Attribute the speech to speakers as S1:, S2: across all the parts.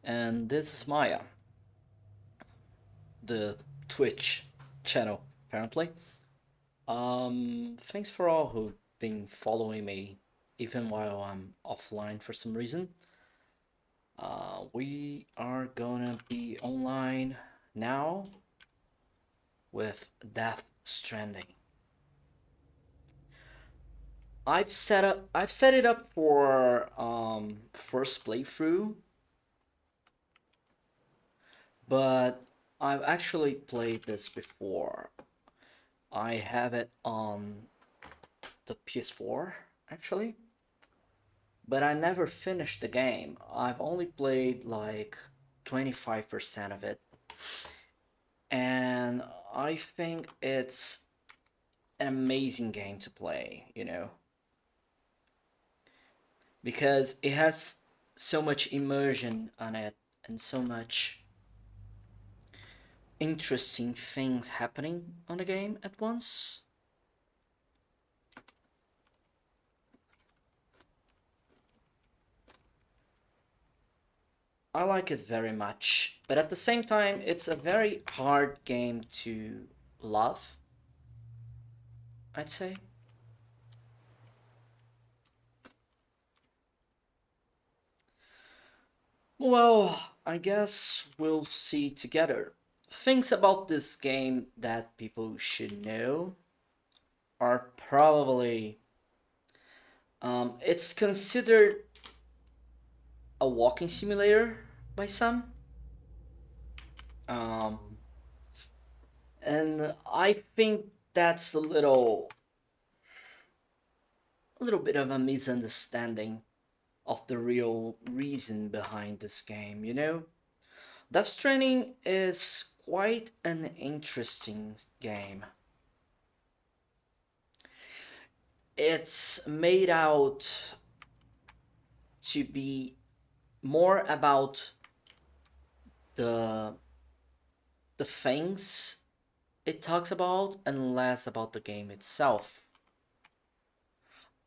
S1: And this is Maya, the Twitch channel, apparently. Thanks for all who've been following me, even while I'm offline for some reason. We are gonna be online now with Death Stranding. I've set it up for first playthrough, but I've actually played this before. I have it on the PS4 actually, but I never finished the game. I've only played like 25% of it, and I think it's an amazing game to play, because it has so much immersion on it and so much interesting things happening on the game at once. I like it very much, but at the same time, it's a very hard game to love, I'd say. Well, I guess we'll see together. Things about this game that people should know are probably it's considered a walking simulator by some. Um, and I think that's a little bit of a misunderstanding of the real reason behind this game, Death Stranding is quite an interesting game. It's made out to be more about the the things it talks about and less about the game itself.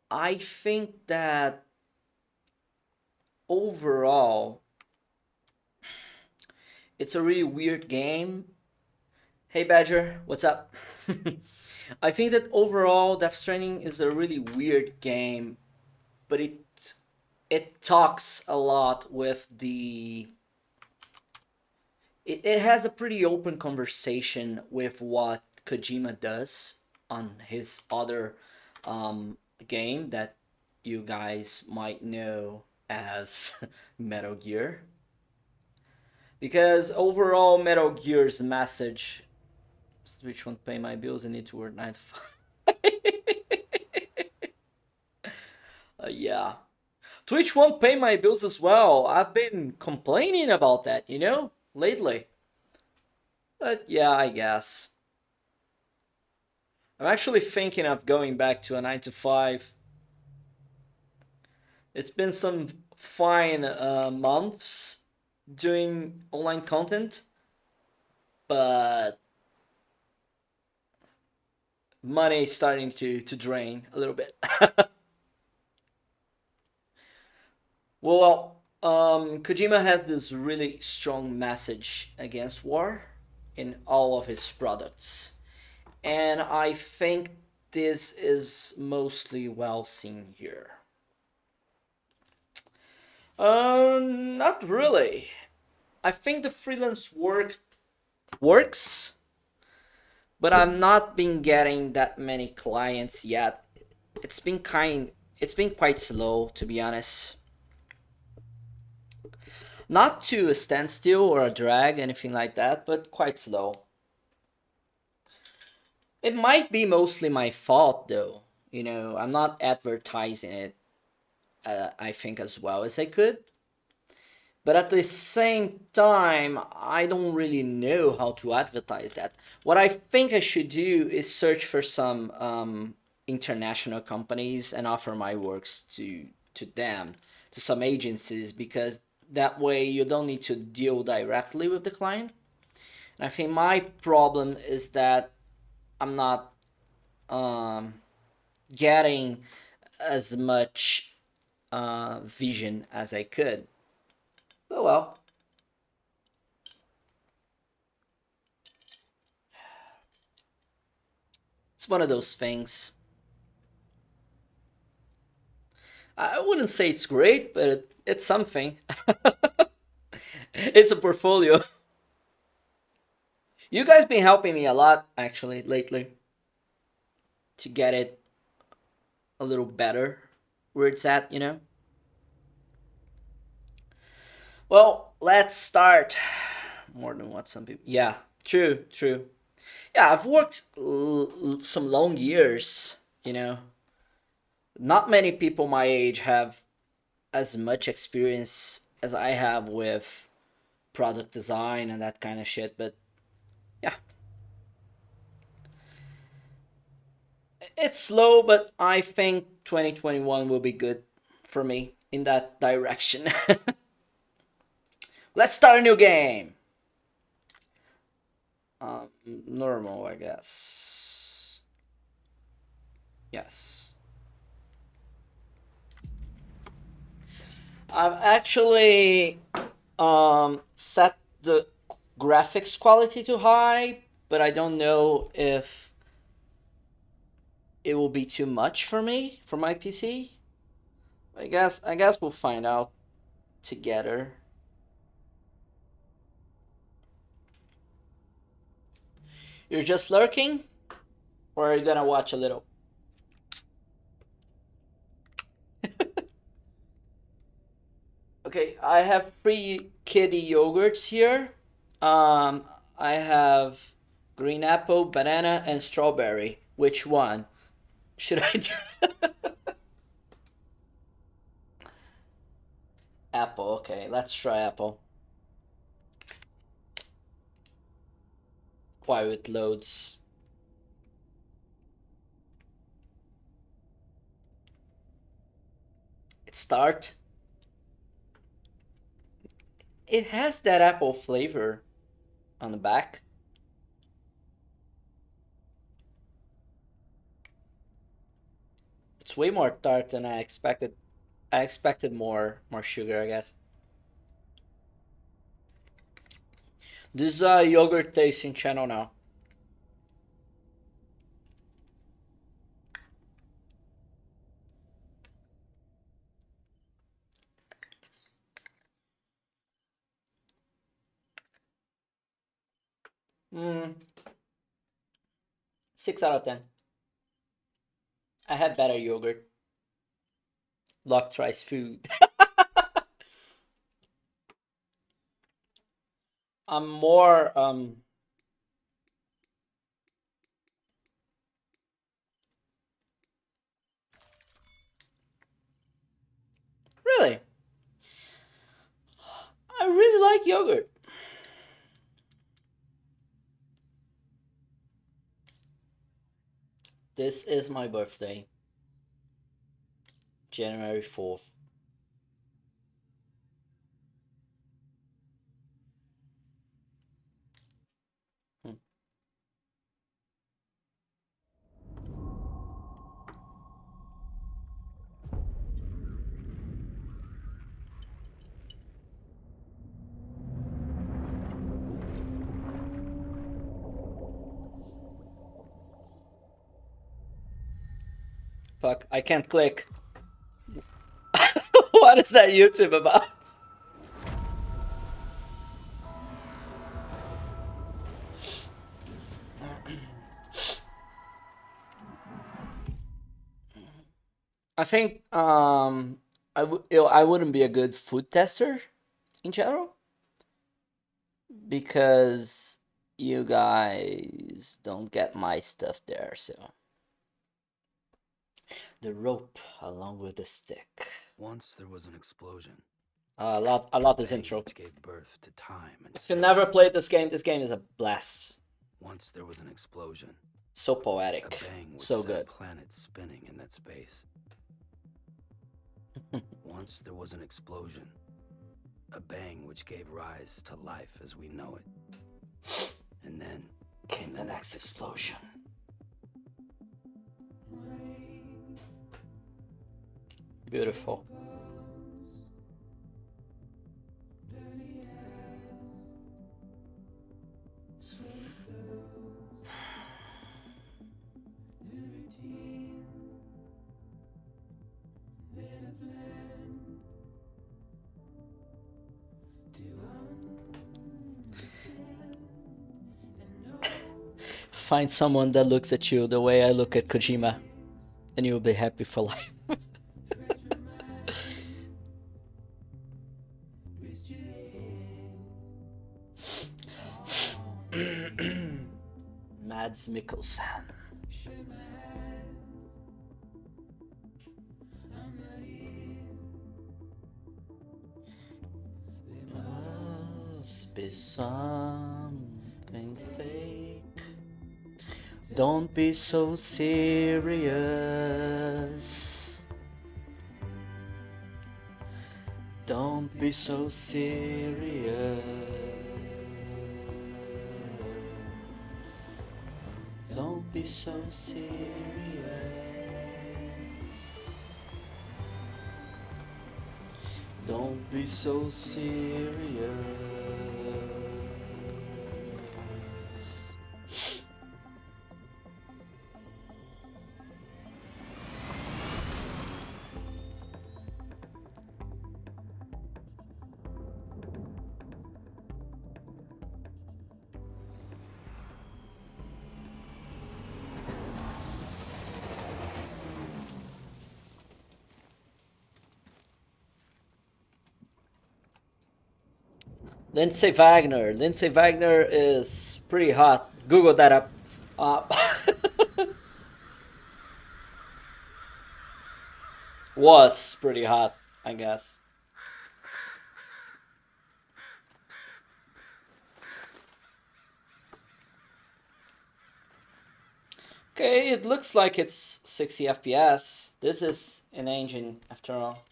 S1: I think that overall it's a really weird game. Hey Badger, what's up? I think that overall Death Stranding is a really weird game, but it talks a lot with it has a pretty open conversation with what Kojima does on his other game that you guys might know as Metal Gear. Because overall, Metal Gear's message, which won't pay my bills, I need to work 9 to 5. Yeah. Twitch won't pay my bills as well. I've been complaining about that, lately. But yeah, I guess. I'm actually thinking of going back to a 9 to 5. It's been some fine months doing online content, but money is starting to drain a little bit. Well, Kojima has this really strong message against war in all of his products. And I think this is mostly well seen here. Not really. I think the freelance work works, but I've not been getting that many clients yet. It's been it's been quite slow, to be honest. Not to a standstill or a drag, anything like that, but quite slow. It might be mostly my fault though. I'm not advertising it, I think, as well as I could. But at the same time, I don't really know how to advertise that. What I think I should do is search for some international companies and offer my works to them, to some agencies, because that way you don't need to deal directly with the client. And I think my problem is that I'm not um, getting as much vision as I could. Oh well. It's one of those things. I wouldn't say it's great, but it's something. It's a portfolio. You guys been helping me a lot actually lately to get it a little better where it's at, you know? Well, let's start. More than what some people. Yeah, true, true. Yeah, I've worked some long years, you know. Not many people my age have as much experience as I have with product design and that kind of shit, but yeah, it's slow, but I think 2021 will be good for me in that direction. Let's start a new game. Normal, I guess. Yes. I've actually set the graphics quality to high, but I don't know if it will be too much for me for my PC. I guess we'll find out together. You're just lurking, or are you gonna watch a little? Okay, I have three kitty yogurts here. Um, I have green apple, banana, and strawberry. Which one should I do? Apple. Okay, let's try apple. While it loads. It start. It has that apple flavor on the back. It's way more tart than I expected. I expected more sugar, I guess. This is a yogurt tasting channel now. Mm, 6 out of 10. I had better yogurt. Luck tries food. I'm more really. I really like yogurt. This is my birthday, January 4th. Hmm. Fuck, I can't click. What is that YouTube about? I think I wouldn't be a good food tester in general because you guys don't get my stuff there. So the rope along with the stick.
S2: Once there was an explosion.
S1: I love this intro.
S2: Which gave birth to time and
S1: If you never played this game is a blast.
S2: Once there was an explosion.
S1: So poetic.
S2: A bang which
S1: so
S2: set
S1: good.
S2: planets spinning in that space. Once there was an explosion. A bang which gave rise to life as we know it. And then
S1: came the next explosion. Beautiful. find someone that looks at you the way I look at Kojima, and you'll be happy for life. Mads Mikkelsen. Must be something fake. Don't be so serious. Don't be so serious. Don't be so serious. Don't be so serious. Lindsay Wagner. Lindsay Wagner is pretty hot. Google that up. Was pretty hot, I guess. Okay, it looks like it's 60 FPS. This is an engine after all.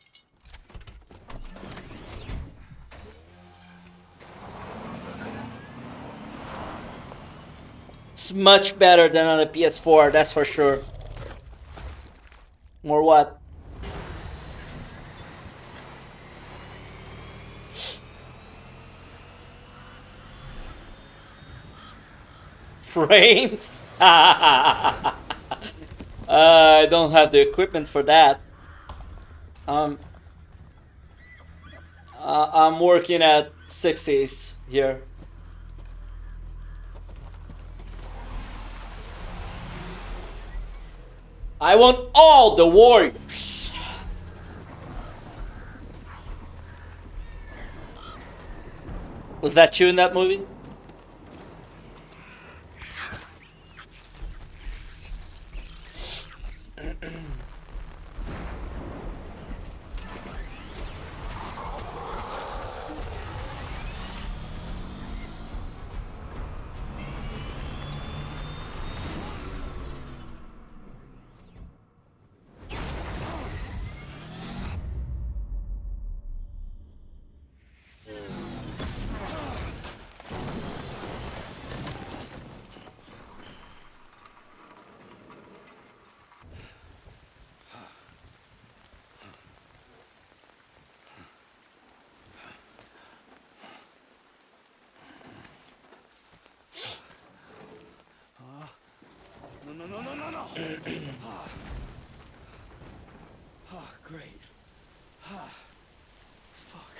S1: It's much better than on the PS4, that's for sure. More what? Frames? I don't have the equipment for that. I'm working at 60s here. I want all the warriors. Was that you in that movie?
S2: No. Oh, great. Fuck.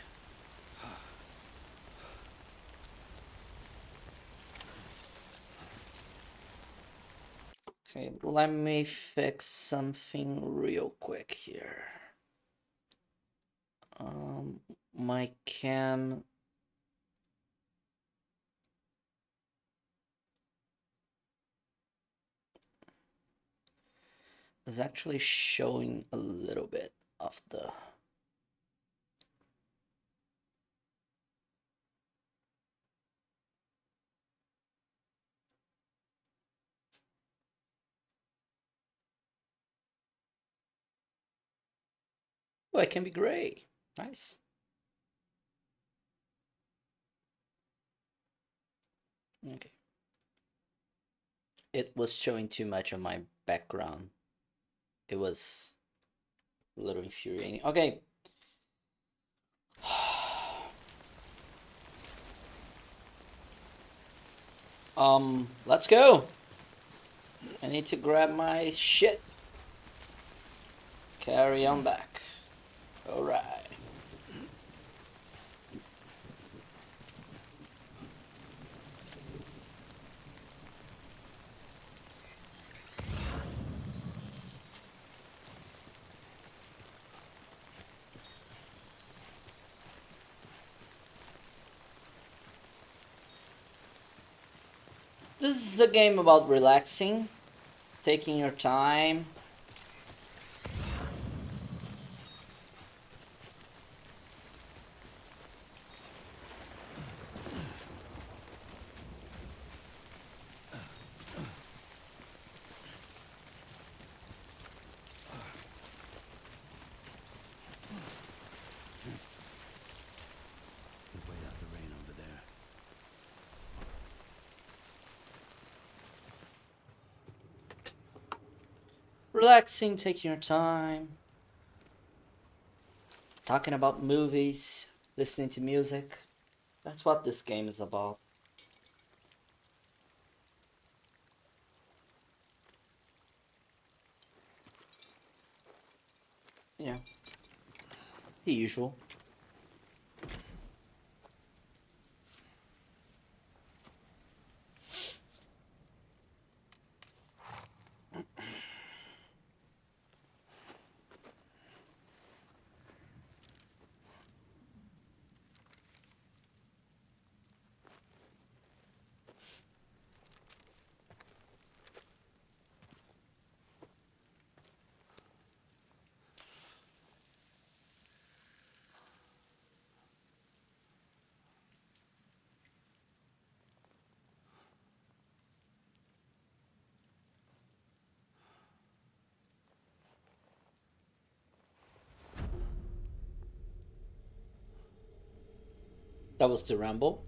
S1: Okay, let me fix something real quick here. My cam is actually showing a little bit of the oh, it can be gray. Nice. Okay. It was showing too much of my background. It was a little infuriating. Okay. Let's go. I need to grab my shit. Carry on back. Alright. This is a game about relaxing, taking your time.
S2: Wait out the rain over there.
S1: Relaxing, taking your time. Talking about movies, listening to music. That's what this game is about. You know, the usual. That was the ramble.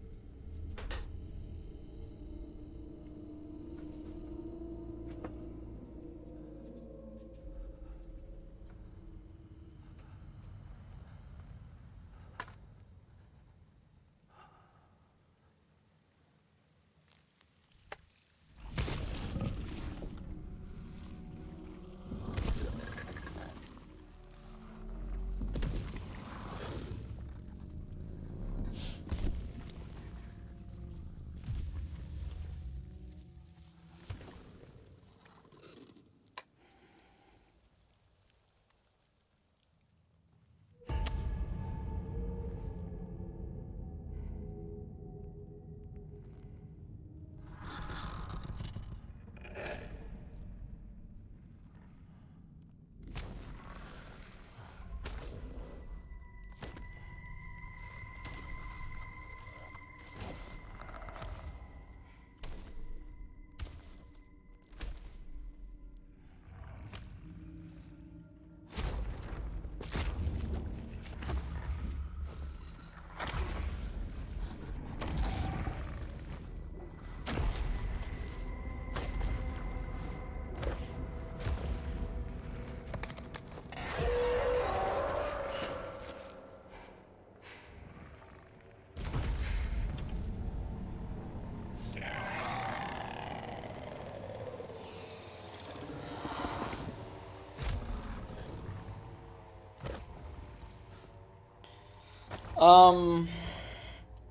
S1: Um,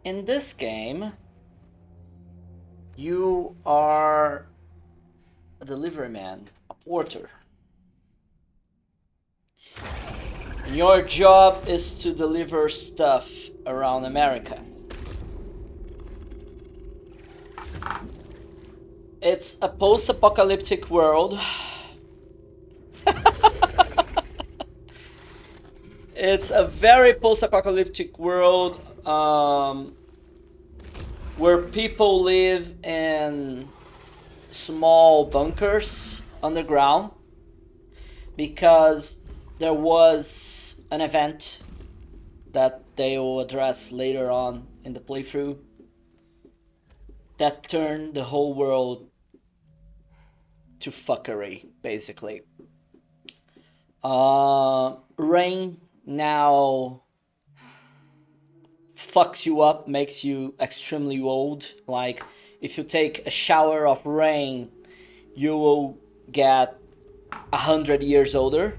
S1: in this game, you are a delivery man, a porter. And your job is to deliver stuff around America. It's a post-apocalyptic world. It's a very post-apocalyptic world where people live in small bunkers underground because there was an event that they will address later on in the playthrough that turned the whole world to fuckery, basically. Rain now fucks you up, makes you extremely old. Like, if you take a shower of rain, you will get 100 years older.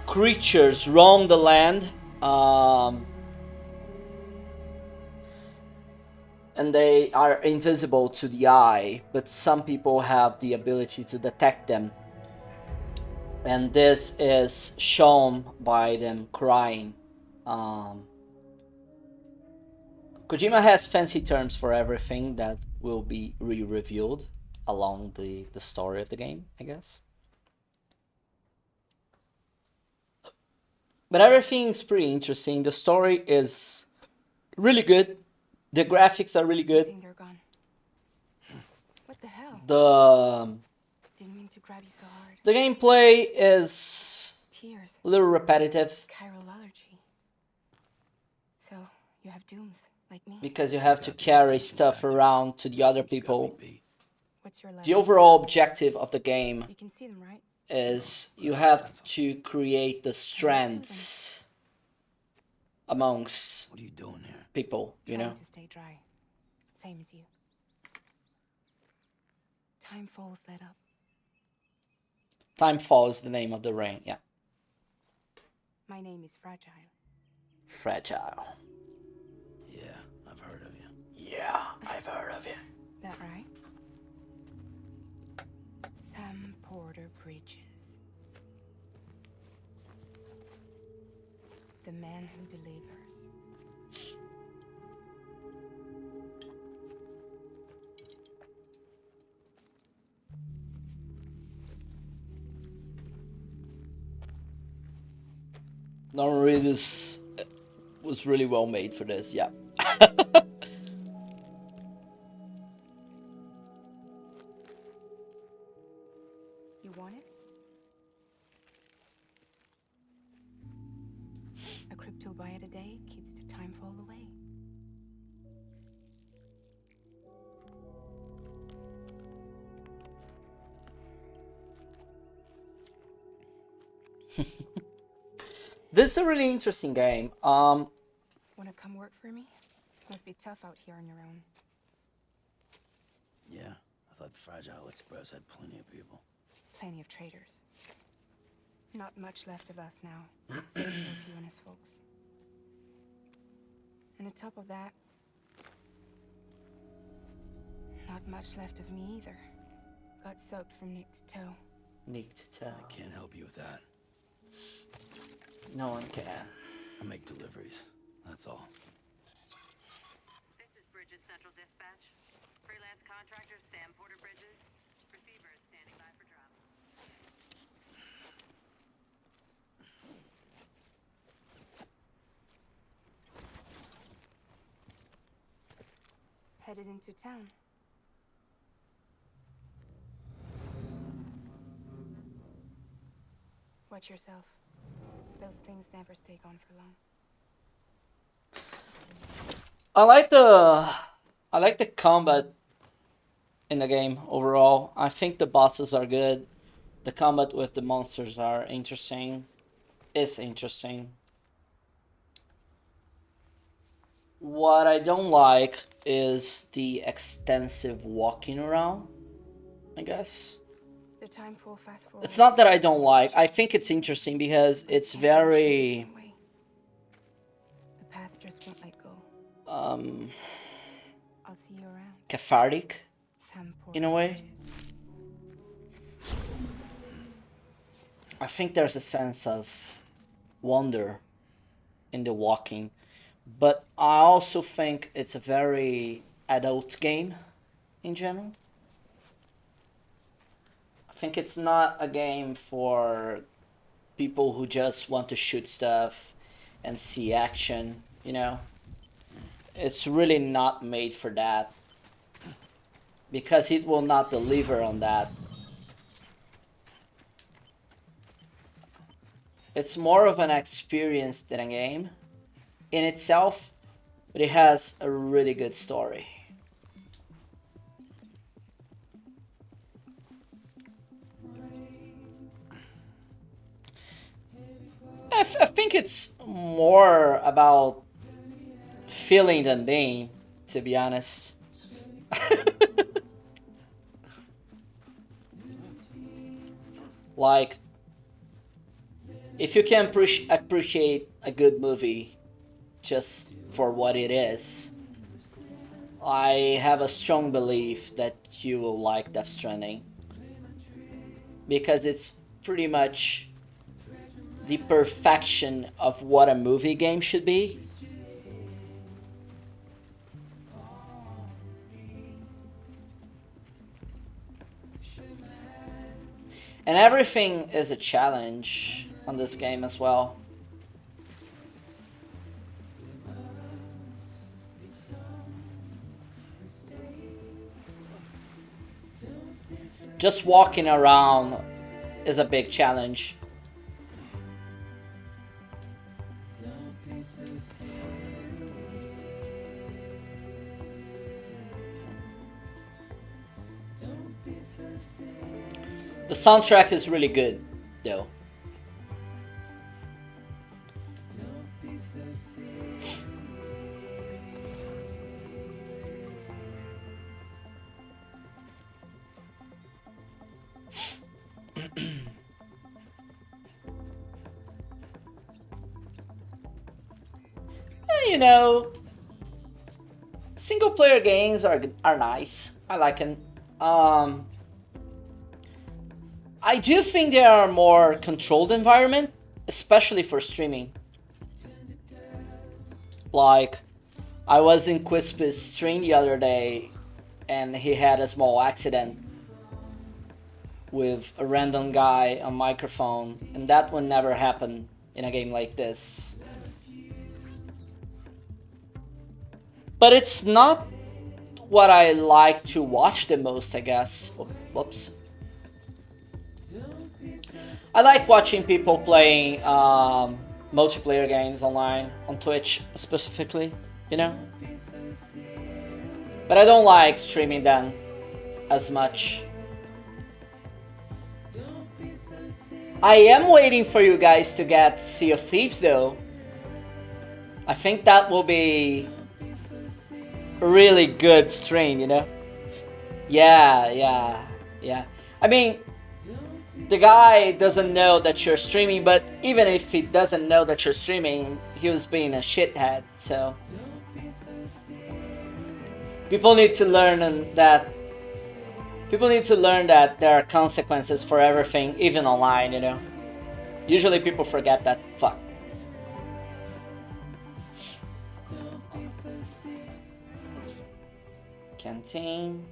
S1: Creatures roam the land, and they are invisible to the eye, but some people have the ability to detect them. And this is shown by them crying. Kojima has fancy terms for everything that will be re-revealed along the story of the game, I guess. But everything's pretty interesting. The story is really good. The graphics are really
S3: I
S1: good.
S3: think they're gone. What the hell?
S1: The
S3: Didn't mean to grab you so hard.
S1: the gameplay is
S3: Tears.
S1: a little repetitive
S3: Chiral allergy. So, you have dooms, like me?
S1: because you have to
S2: Got the
S1: carry
S2: extinction
S1: stuff
S2: factor.
S1: around to the other
S2: You got me
S1: people.
S2: beat.
S3: What's your level?
S1: The overall objective of the game
S3: You can see them, right?
S1: is you
S2: No,
S1: have
S2: sense.
S1: to create the strands amongst
S2: What are you doing here?
S1: people, you
S3: Trying
S1: know?
S3: to stay dry. Same as you. Time falls let up.
S1: Timefall is the name of the rain, yeah.
S3: My name is Fragile.
S1: Fragile.
S2: Yeah, I've heard of you.
S1: Yeah, I've heard of it.
S3: That right? Sam Porter Bridges. The man who delivers.
S1: Normally this was really well made for this, yeah.
S3: You want it? A crypto buy a day keeps the time fall away.
S1: This is a really interesting game.
S3: Wanna come work for me? Must be tough out here on your own.
S2: Yeah, I thought Fragile Express had plenty of people.
S3: Plenty of traitors. Not much left of us now, save for a few honest folks. And on top of that, not much left of me either. Got soaked from neck to toe.
S1: Neat to tell.
S2: I can't help you with that.
S1: No one can.
S2: I make deliveries. That's all.
S4: This is Bridges Central Dispatch. Freelance contractor Sam Porter Bridges. Receiver is standing by for drop.
S3: Headed into town. Watch yourself. Those things never stay gone for long.
S1: I like the combat in the game overall. I think the bosses are good. The combat with the monsters are interesting. It's interesting. What I don't like is the extensive walking around, I guess.
S3: The time fall fast forward.
S1: It's not that I don't like. I think it's interesting because it's very
S3: The past just won't let go.
S1: um
S3: I'll see you around.
S1: cathartic
S3: Sam
S1: in a way.
S3: Bridges.
S1: I think there's a sense of wonder in the walking, but I also think it's a very adult game in general. I think it's not a game for people who just want to shoot stuff and see action, you know? It's really not made for that because it will not deliver on that. It's more of an experience than a game in itself, but it has a really good story. I think it's more about feeling than being, to be honest. Like, if you can appreciate a good movie just for what it is, I have a strong belief that you will like Death Stranding. Because it's pretty much the perfection of what a movie game should be. And everything is a challenge on this game as well. Just walking around is a big challenge. The soundtrack is really good, though. You know, single player games are nice. I like them. I do think they are a more controlled environment, especially for streaming. Like, I was in Quisp's stream the other day, and he had a small accident with a random guy on microphone, and that would never happen in a game like this. But it's not what I like to watch the most, I guess. Whoops. I like watching people playing multiplayer games online, on Twitch specifically, you know? But I don't like streaming them as much. I am waiting for you guys to get Sea of Thieves though. I think that will be a really good stream, you know? Yeah. I mean, the guy doesn't know that you're streaming, but even if he doesn't know that you're streaming, he was being a shithead, so... People need to learn that there are consequences for everything, even online, you know? Usually people forget that. Fuck. Canteen.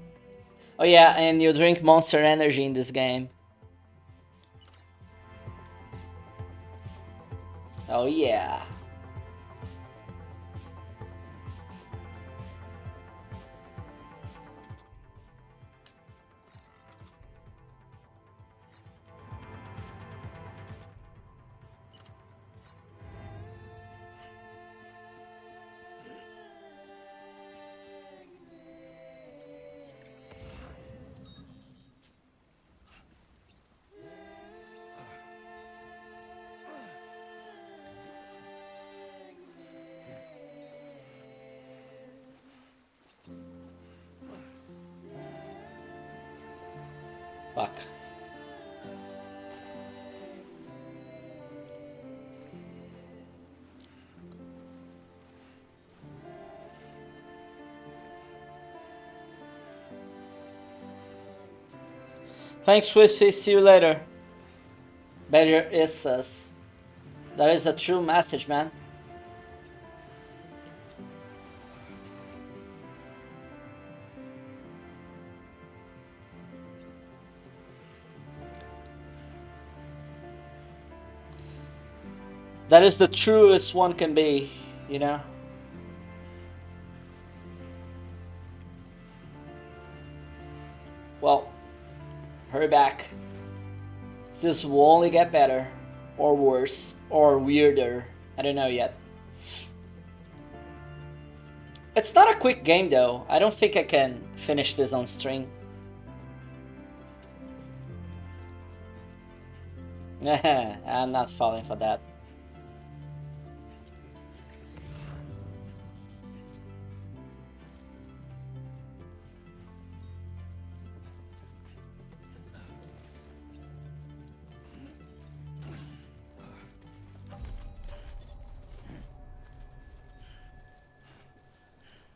S1: Oh yeah, and you drink Monster Energy in this game. Oh yeah. Fuck. Thanks, Swiftly. See you later. Better is us. That is a true message, man. That is the truest one can be, you know? Well, hurry back. This will only get better, or worse, or weirder. I don't know yet. It's not a quick game though. I don't think I can finish this on stream. I'm not falling for that.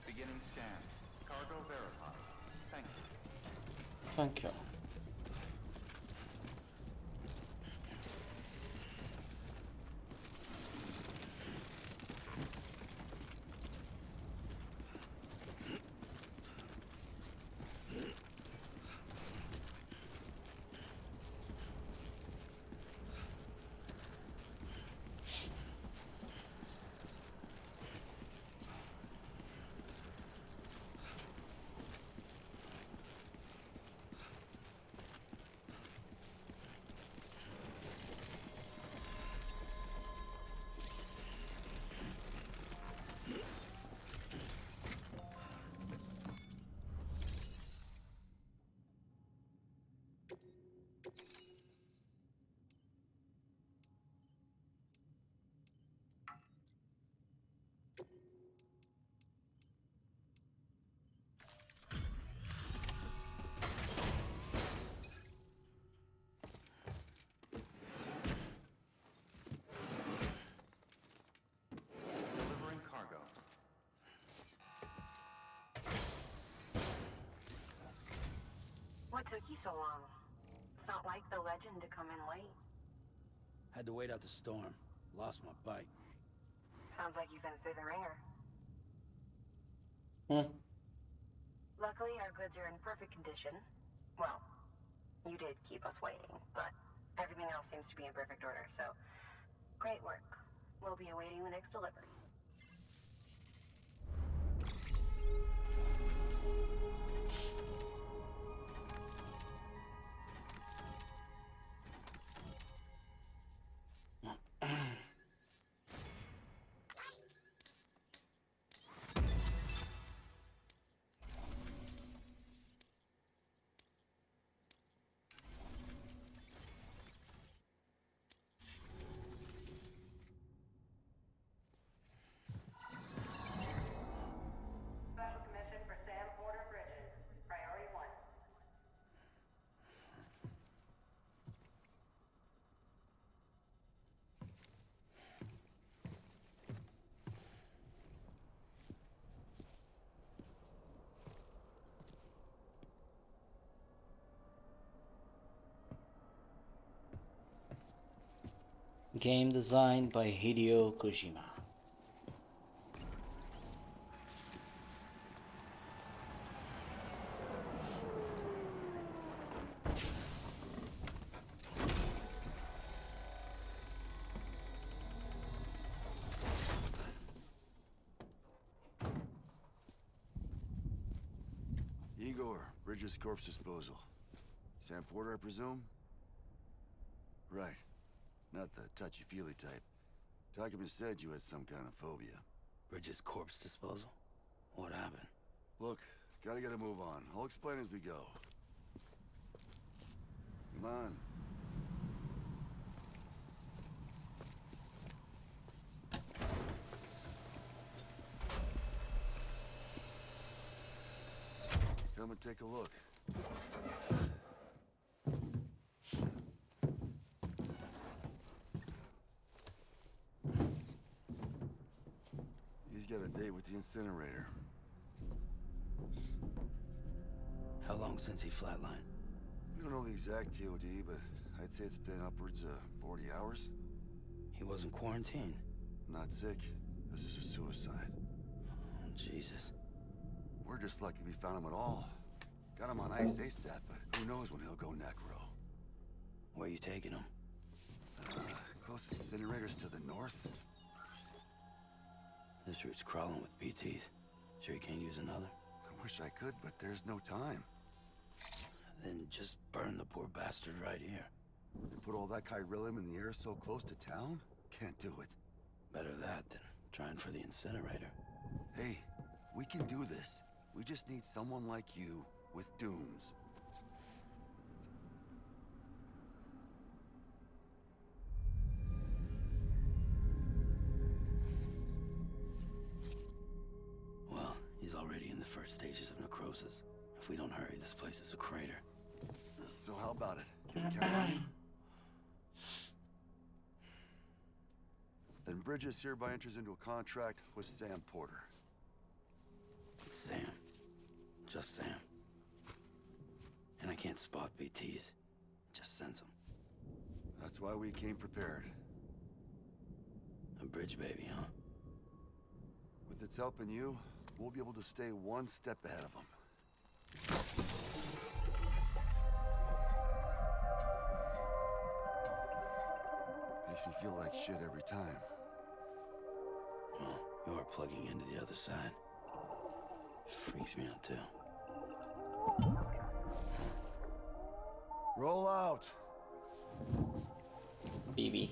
S5: Beginning scan. Cargo verified. Thank you.
S1: Thank you.
S6: you so long? It's not like the legend to come in late.
S2: Had to wait out the storm. Lost my bike.
S6: Sounds like you've been through the ringer.
S1: Hmm.
S6: Luckily, our goods are in perfect condition. Well, you did keep us waiting, but everything else seems to be in perfect order, so great work. We'll be awaiting the next delivery.
S4: Special commission for Sam Porter Bridges. Priority 1.
S1: Game designed by Hideo Kojima.
S7: Igor, Bridges Corpse Disposal. Sam Porter, I presume? Right. Not the touchy-feely type. Document said you had some kind of phobia.
S2: Bridges corpse disposal? What happened?
S7: Look, gotta get a move on. I'll explain as we go. Come on. Come and take a look. He's got a date with the incinerator.
S2: How long since he flatlined?
S7: We don't know the exact TOD, but I'd say it's been upwards of 40 hours.
S2: He wasn't quarantined.
S7: Not sick. This is a suicide.
S2: Oh, Jesus.
S7: We're just lucky we found him at all. Got him on ice ASAP, but who knows when he'll go necro.
S2: Where you taking him?
S7: Closest incinerators to the north.
S2: This route's crawling with PTs. Sure you can't use another?
S7: I wish I could, but there's no time.
S2: Then just burn the poor bastard right here.
S7: They put all that chiralium in the air so close to town? Can't do it.
S2: Better that than trying for the incinerator.
S7: Hey, we can do this. We just need someone like you with dooms.
S2: Well, he's already in the first stages of necrosis. If we don't hurry, this place is a crater.
S7: So how about it? Can we count on you? Then Bridges hereby enters into a contract with Sam Porter.
S2: Sam. Just Sam. And I can't spot BTs. Just sense them.
S7: That's why we came prepared.
S2: A bridge baby, huh?
S7: With its help in you, we'll be able to stay one step ahead of them. Makes me feel like shit every time.
S2: Well, you're plugging into the other side. Freaks me out, too.
S7: Roll out!
S1: BB.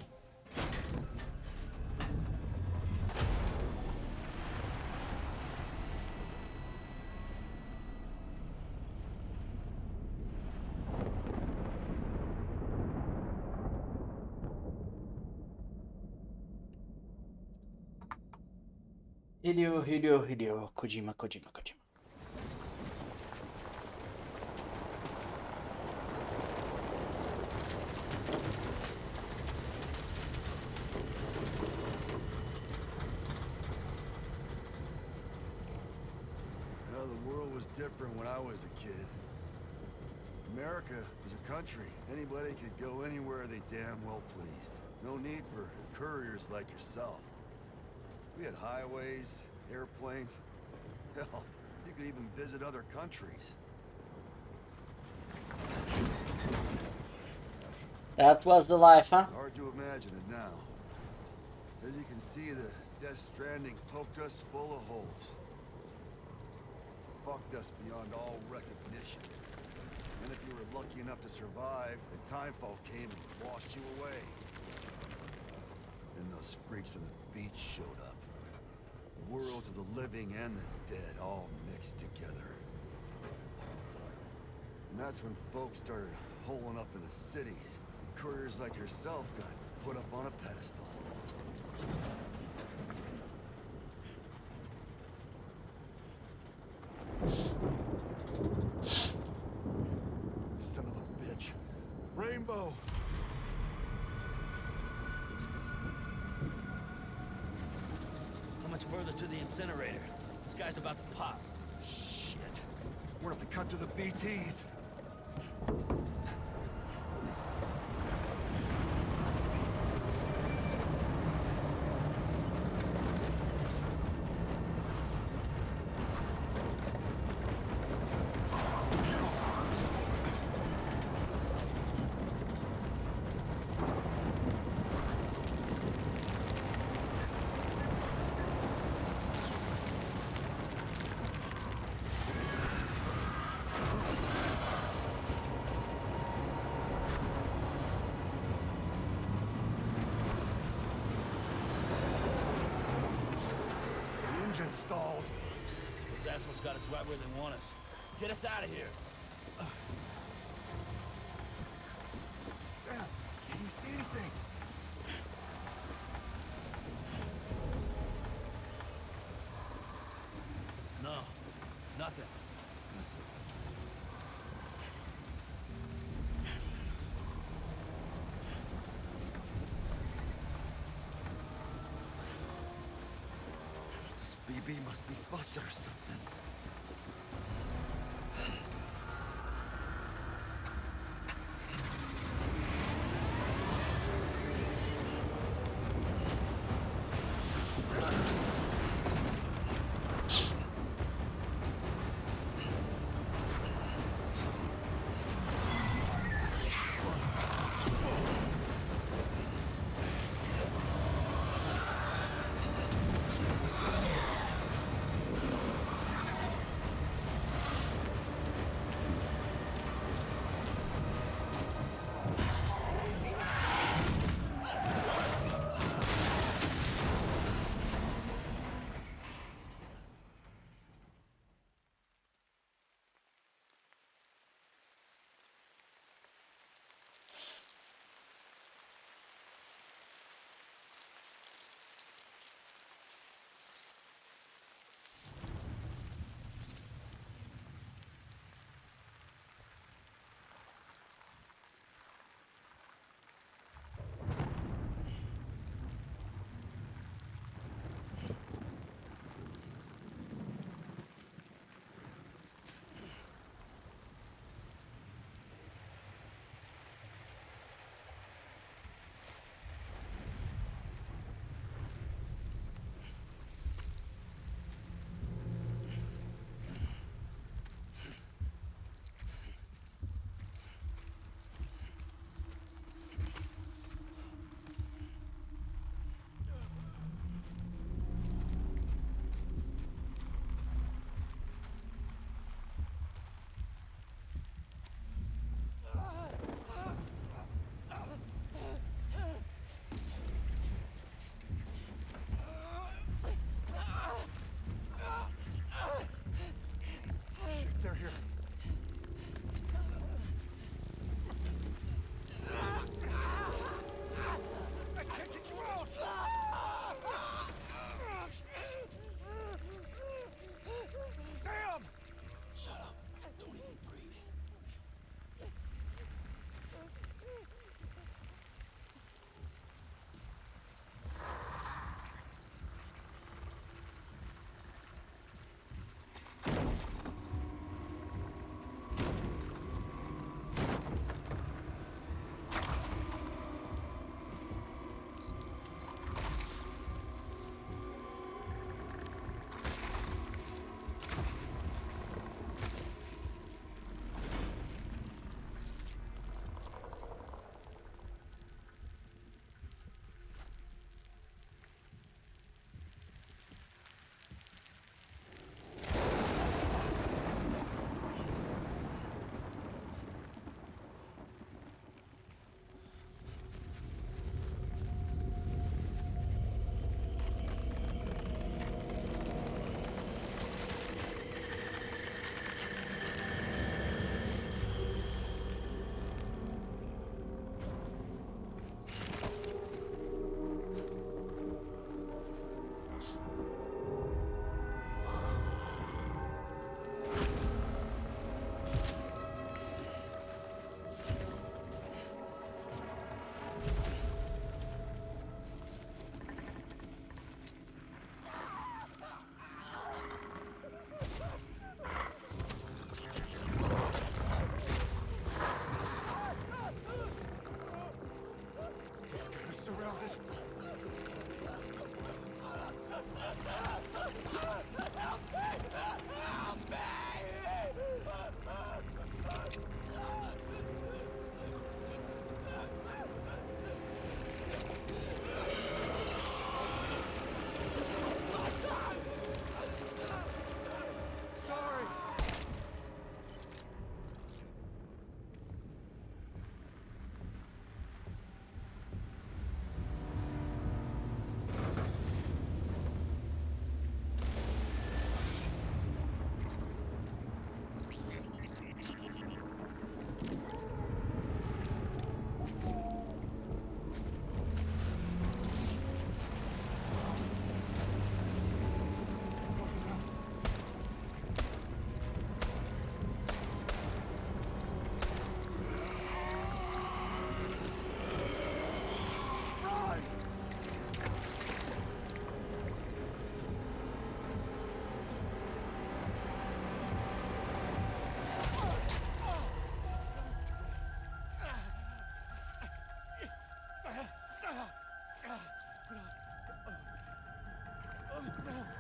S1: Hideo, Kojima.
S7: You know, the world was different when I was a kid. America was a country. Anybody could go anywhere they damn well pleased. No need for couriers like yourself. We had highways, airplanes. Hell, you could even visit other countries.
S1: That was the life, huh?
S7: Hard to imagine it now. As you can see, the Death Stranding poked us full of holes. Fucked us beyond all recognition. And if you were lucky enough to survive, the timefall came and washed you away. Then those freaks from the beach showed up. Worlds of the living and the dead all mixed together. And that's when folks started holing up into cities. Couriers like yourself got put up on a pedestal. Son of a bitch. Rainbow!
S2: How much further to the incinerator? This guy's about to pop.
S7: Shit. We're gonna have to cut to the BTs. Engine stalled.
S2: Those assholes got us right where they want us. Get us out of here.
S7: Sam, can you see anything?
S2: No, nothing.
S7: This BB must be busted or something.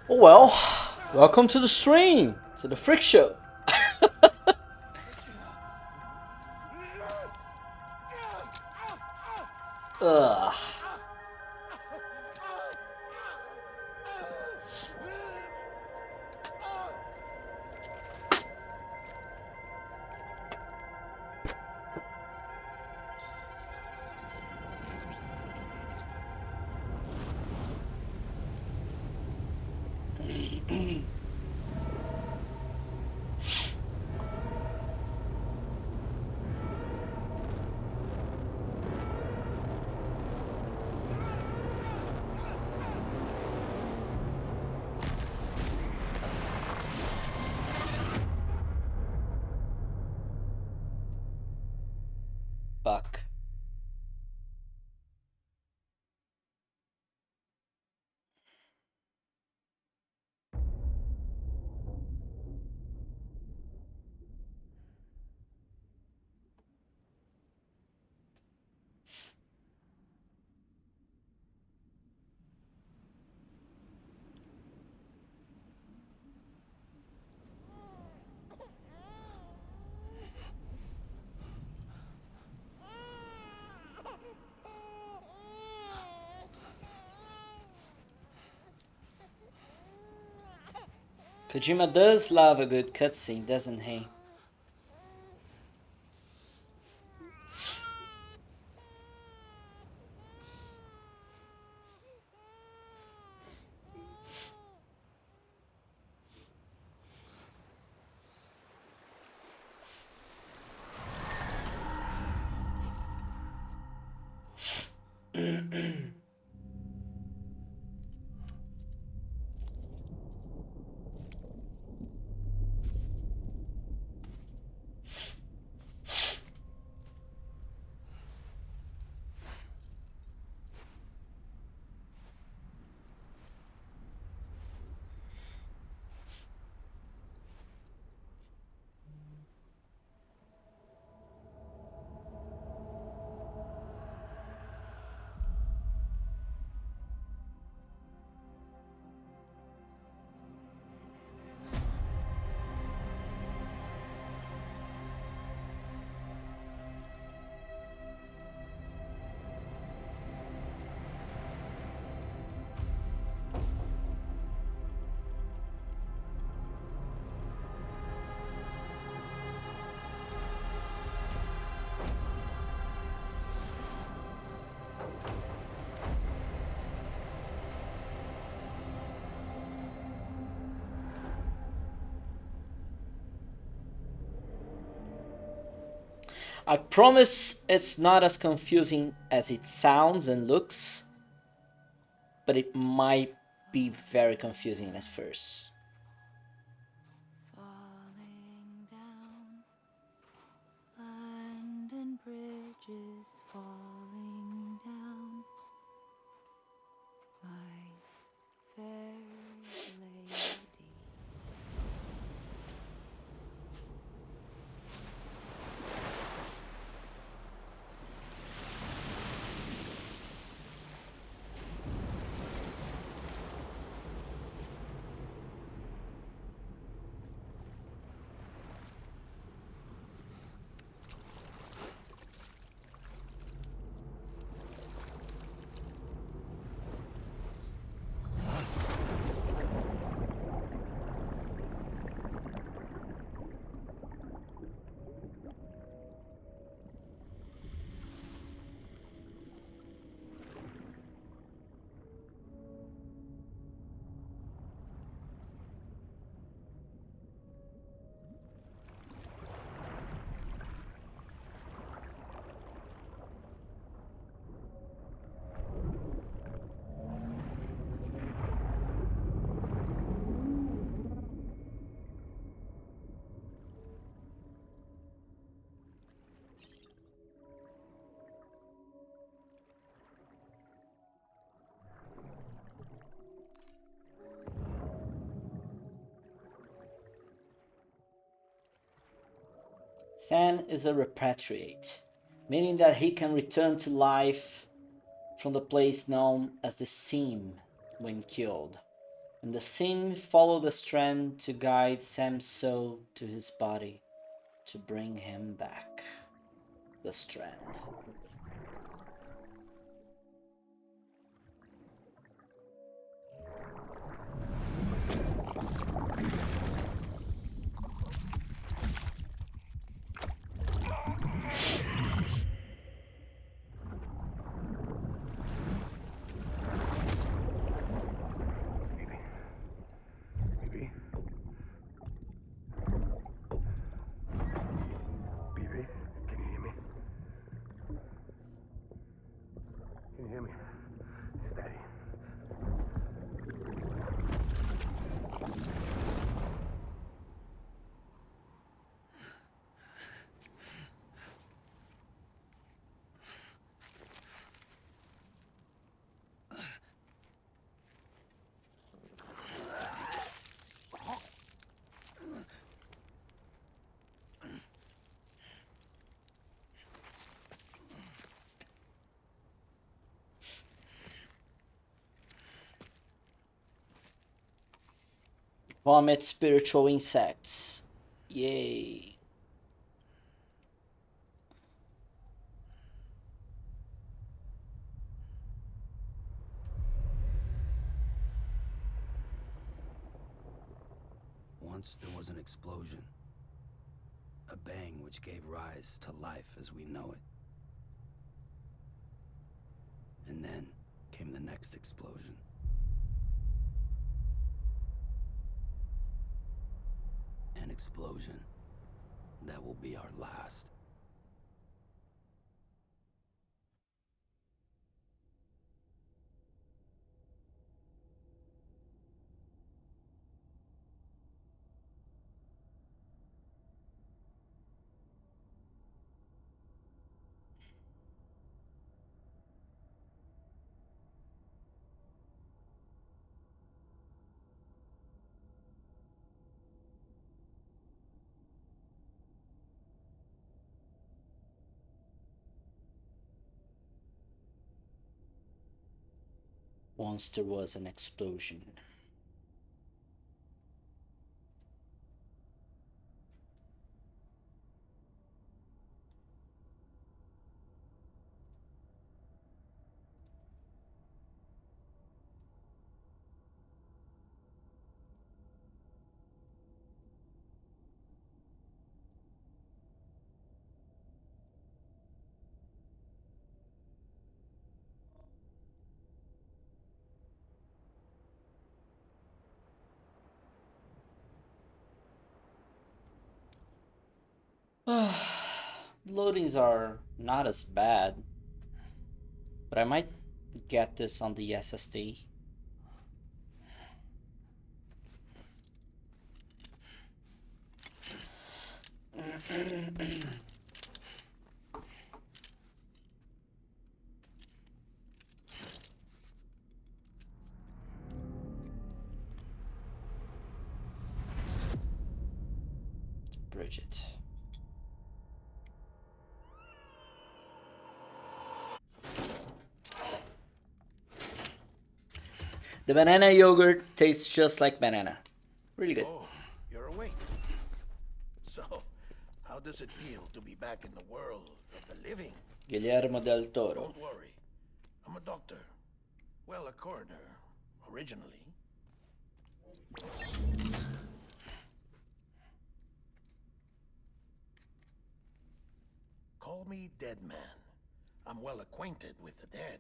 S1: Oh well, welcome to the stream, to the Freak Show. Ugh. Fuck. Kojima does love a good cutscene, doesn't he? I promise it's not as confusing as it sounds and looks, but it might be very confusing at first.
S3: Falling down, London bridges falling down, my fair lady.
S1: San is a repatriate, meaning that he can return to life from the place known as the Seam when killed. And the scene followed the strand to guide Sam So to his body to bring him back. The strand. Vomit spiritual insects. Yay.
S2: Once there was an explosion. A bang which gave rise to life as we know it. And then came the next explosion. An explosion that will be our last.
S1: Once there was an explosion. Loadings are not as bad, but I might get this on the SSD. Bridget. The banana yogurt tastes just like banana. Really good.
S8: Oh, you're awake. So, how does it feel to be back in the world of the living?
S1: Guillermo del Toro.
S8: Don't worry. I'm a doctor. Well, a coroner, originally. Call me Dead Man. I'm well acquainted with the dead.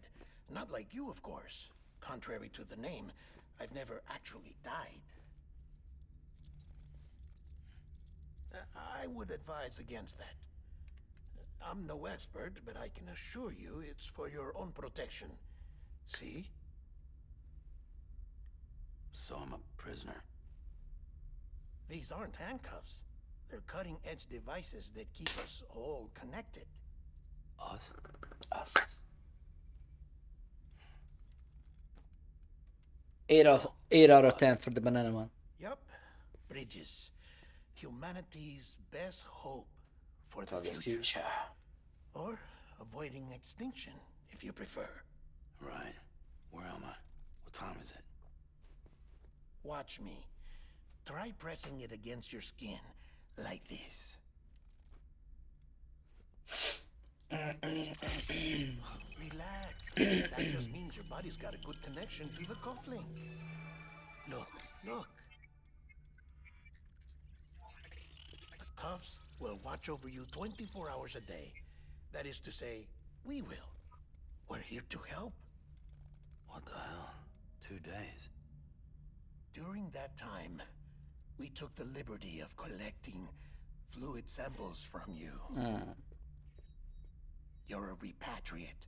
S8: Not like you, of course. Contrary to the name, I've never actually died. I would advise against that. I'm no expert, but I can assure you it's for your own protection. See?
S2: So I'm a prisoner.
S8: These aren't handcuffs. They're cutting-edge devices that keep us all connected.
S2: Us?
S1: Us. 8 out of 10 for the banana one.
S8: Yup. Bridges. Humanity's best hope for the
S1: For the
S8: future.
S1: future.
S8: Or avoiding extinction, if you prefer.
S2: Right. Where am I? What time is it?
S8: Watch me. Try pressing it against your skin, like this. Relax. That just means your body's got a good connection to the cufflink. Look, look. The cuffs will watch over you 24 hours a day. That is to say, we will. We're here to help.
S2: What the hell? 2 days?
S8: During that time, we took the liberty of collecting fluid samples from you. You're a repatriate.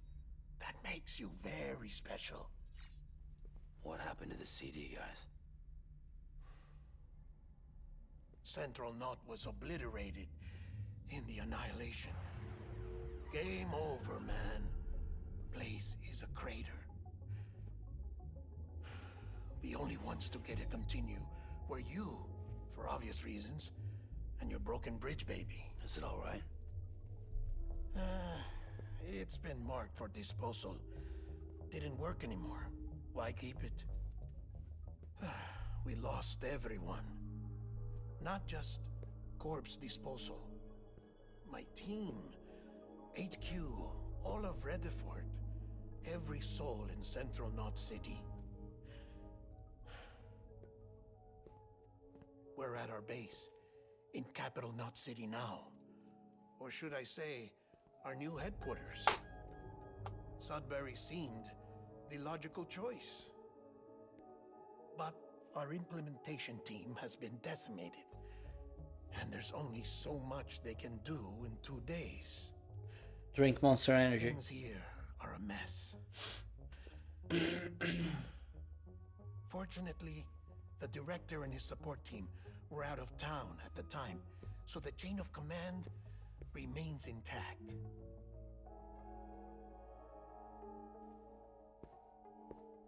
S8: That makes you very special.
S2: What happened to the CD guys?
S8: Central Knot was obliterated in the annihilation. Game over, man. Place is a crater. The only ones to get to continue were you, for obvious reasons, and your broken bridge baby.
S2: Is it all right?
S8: It's been marked for disposal. Didn't work anymore. Why keep it? We lost everyone. Not just corpse disposal. My team, HQ, all of Redefort, every soul in Central Knot City. We're at our base, in Capital Knot City now. Or should I say, our new headquarters. Sudbury seemed the logical choice. But our implementation team has been decimated. And there's only so much they can do in 2 days.
S1: Drink Monster Energy.
S8: Things here are a mess. Fortunately, the director and his support team were out of town at the time, so the chain of command remains intact.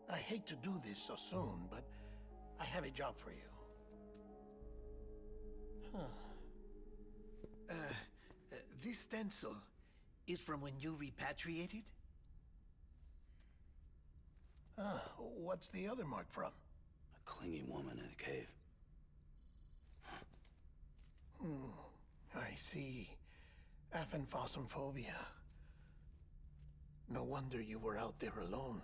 S8: I hate to do this so soon, but I have a job for you. This stencil is from when you repatriated? What's the other mark from?
S2: A clinging woman in a cave.
S8: I see. Aphenphosmphobia. No wonder you were out there alone,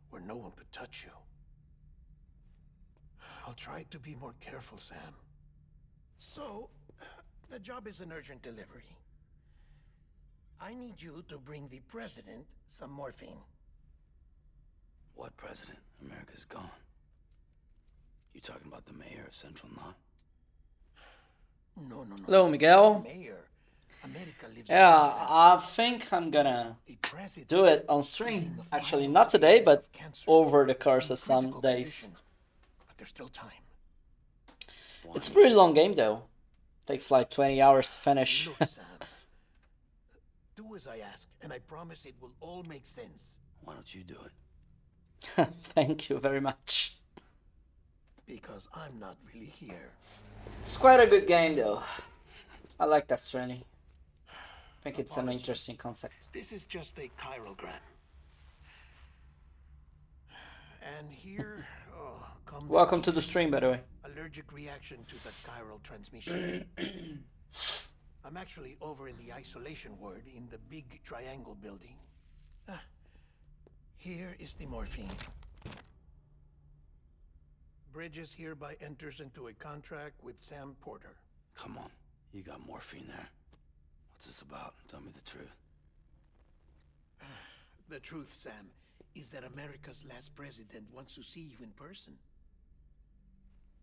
S8: where no one could touch you. I'll try to be more careful, Sam. So, the job is an urgent delivery. I need you to bring the president some morphine.
S2: What president? America's gone. You talking about the mayor of Central Knot?
S8: No.
S1: Hello, Miguel.
S8: Mayor. America lives
S1: Yeah,
S8: in Sam.
S1: I think I'm gonna
S8: The president
S1: do it on
S8: is in
S1: stream.
S8: the
S1: Actually,
S8: final
S1: not today,
S8: stages
S1: but
S8: of cancer,
S1: over the course
S8: in
S1: of some
S8: critical
S1: days.
S8: condition. But there's still time.
S1: It's a pretty long game though. Takes like 20 hours to finish.
S8: Look, Sam. Do as I ask, and I promise it will all make sense.
S2: Why don't you do it?
S1: Thank you very much.
S8: Because I'm not really here.
S1: It's quite a good game though. I like Death Stranding. I think it's an
S8: Apologies.
S1: interesting concept.
S8: This is just a chiral grant. And here, comes
S1: Welcome to the stream, by the way.
S8: allergic reaction to the chiral transmission. I'm actually over in the isolation ward in the big triangle building. Here is the morphine. Bridges hereby enters into a contract with Sam Porter.
S2: Come on. You got morphine there. What's this about? Tell me the truth.
S8: The truth, Sam, is that America's last president wants to see you in person.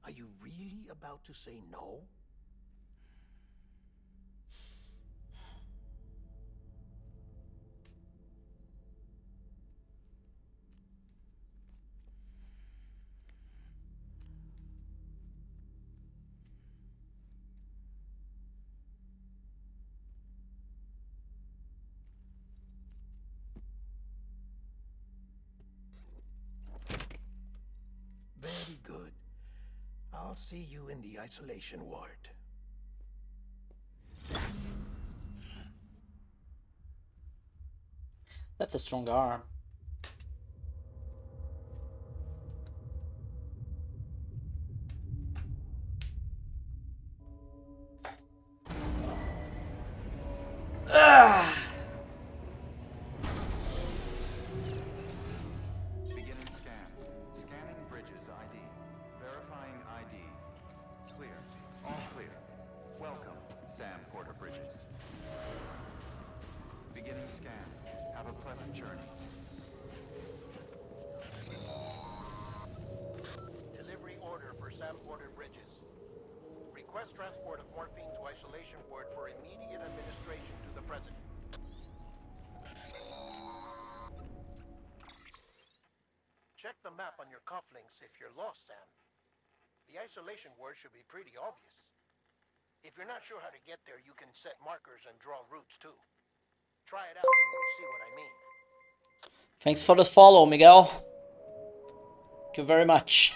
S8: Are you really about to say no? Very good. I'll see you in the isolation ward.
S1: That's a strong arm.
S5: Welcome, Sam Porter Bridges. Beginning scan. Have a pleasant journey.
S8: Delivery order for Sam Porter Bridges. Request transport of morphine to isolation ward for immediate administration to the president. Check the map on your cufflinks if you're lost, Sam. The isolation ward should be pretty obvious. If you're not sure how to get there, you can set markers and draw routes too. Try it out and you'll see what I mean.
S1: Thanks for the follow, Miguel. Thank you very much.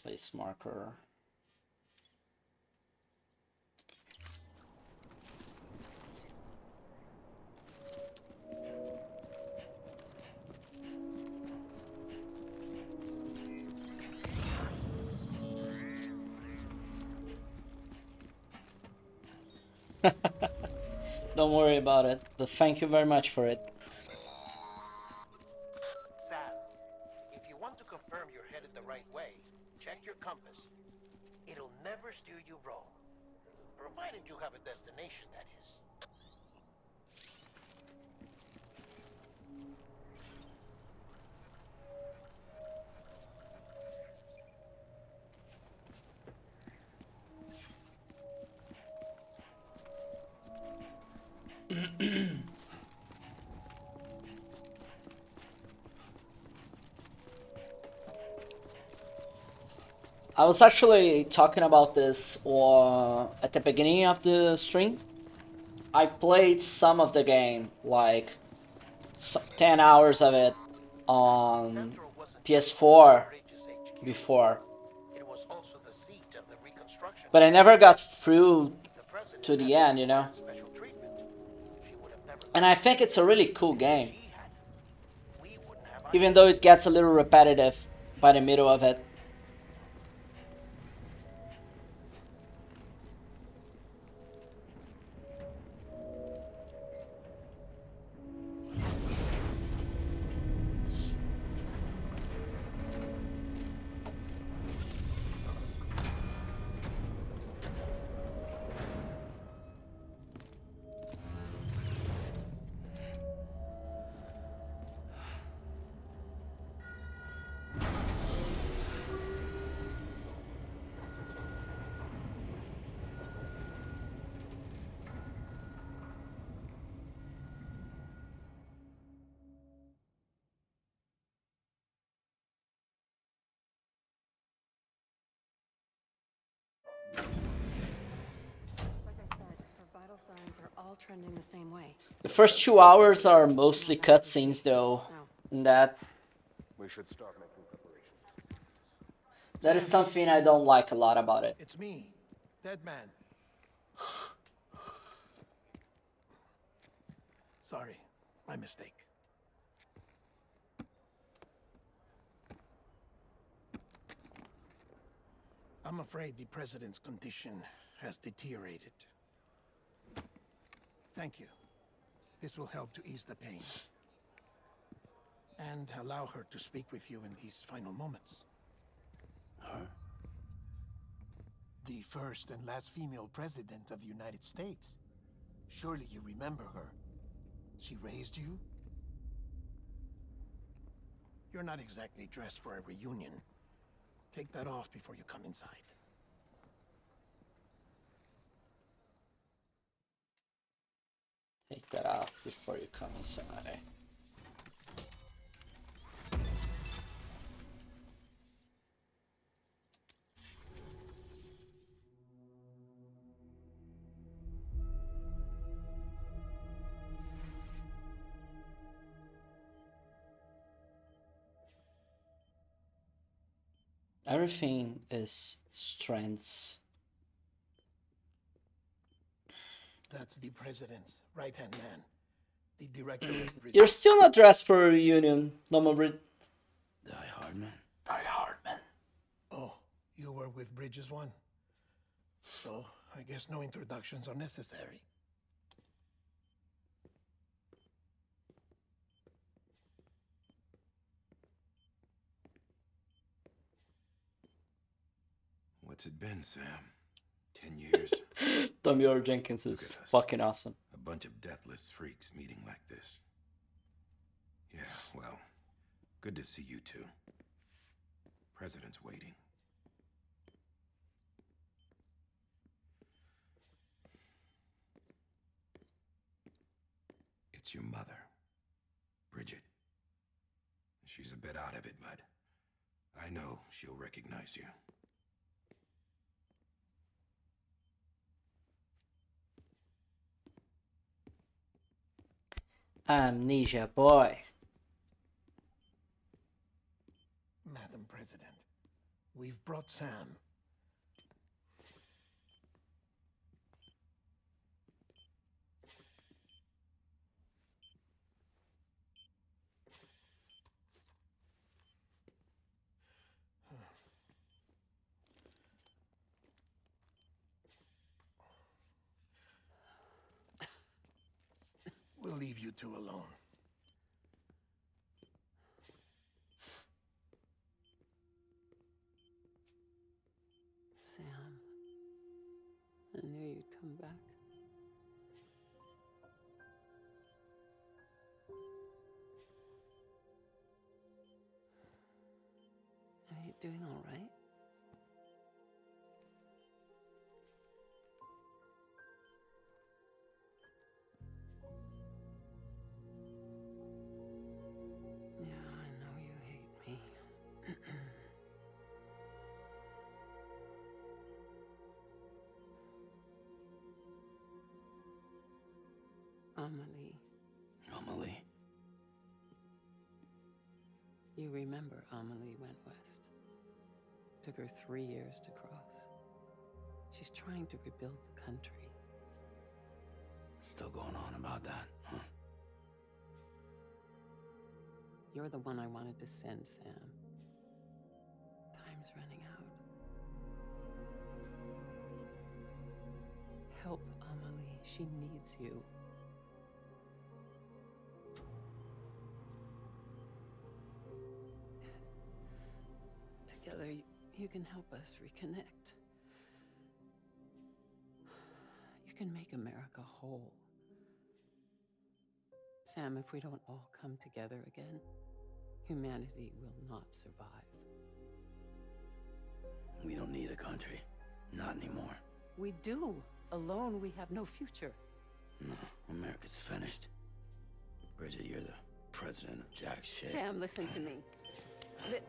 S1: Place marker. Don't worry about it, but thank you very much for it.
S8: Sam, if you want to confirm you're headed the right way, check your compass. It'll never steer you wrong. Provided you have a destination, that is.
S1: I was actually talking about this at the beginning of the stream. I played some of the game, like 10 hours of it on
S8: Central wasn't
S1: PS4
S8: Bridges HQ.
S1: before,
S8: It was also the seat of the reconstruction.
S1: but I never got through
S8: The president
S1: to the
S8: had
S1: end, you know.
S8: special treatment. She would have never
S1: And I think it's a really cool game,
S8: she had it. We wouldn't have
S1: even though it gets a little repetitive by the middle of it.
S9: Like I said, her vital signs are all trending the same way.
S1: The first 2 hours are mostly cutscenes, though, and
S10: We should start making preparations.
S1: that is something I don't like a lot about it.
S8: It's me, Dead Man. Sorry, my mistake. I'm afraid the president's condition has deteriorated. Thank you. This will help to ease the pain. And allow her to speak with you in these final moments.
S2: Her?
S8: The first and last female president of the United States. Surely you remember her. She raised you? You're not exactly dressed for a reunion. Take that off before you come inside.
S1: Take that out before you come inside. Everything is strengths.
S8: That's the president's right-hand man. The director of Bridges.
S1: You're still not dressed for a reunion, Normal Brit.
S2: Die Hardman.
S1: Die Hardman.
S8: Oh, you were with Bridges one? So, I guess no introductions are necessary.
S2: What's it been, Sam? 10 years?
S1: Samuel Jenkins
S2: Look
S1: is
S2: at us.
S1: fucking awesome.
S2: A bunch of deathless freaks meeting like this. Yeah, well, good to see you two. President's waiting. It's your mother, Bridget. She's a bit out of it, but I know she'll recognize you.
S1: Amnesia boy.
S8: Madam President, we've brought Sam. We'll leave you two alone.
S9: Sam, I knew you'd come back. Are you doing all right? Yeah, I know you hate me. Amelie.
S2: Amelie?
S9: You remember Amelie went west. Took her 3 years to cross. She's trying to rebuild the country.
S2: Still going on about that, huh?
S9: You're the one I wanted to send, Sam. Time's running out. Help Amelie. She needs you. Together, you can help us reconnect. You can make America whole. Sam, if we don't all come together again, humanity will not survive.
S2: We don't need a country. Not anymore.
S9: We do. Alone, we have no future.
S2: No, America's finished. Bridget, you're the president of jack shit.
S9: Sam, listen to me. Please.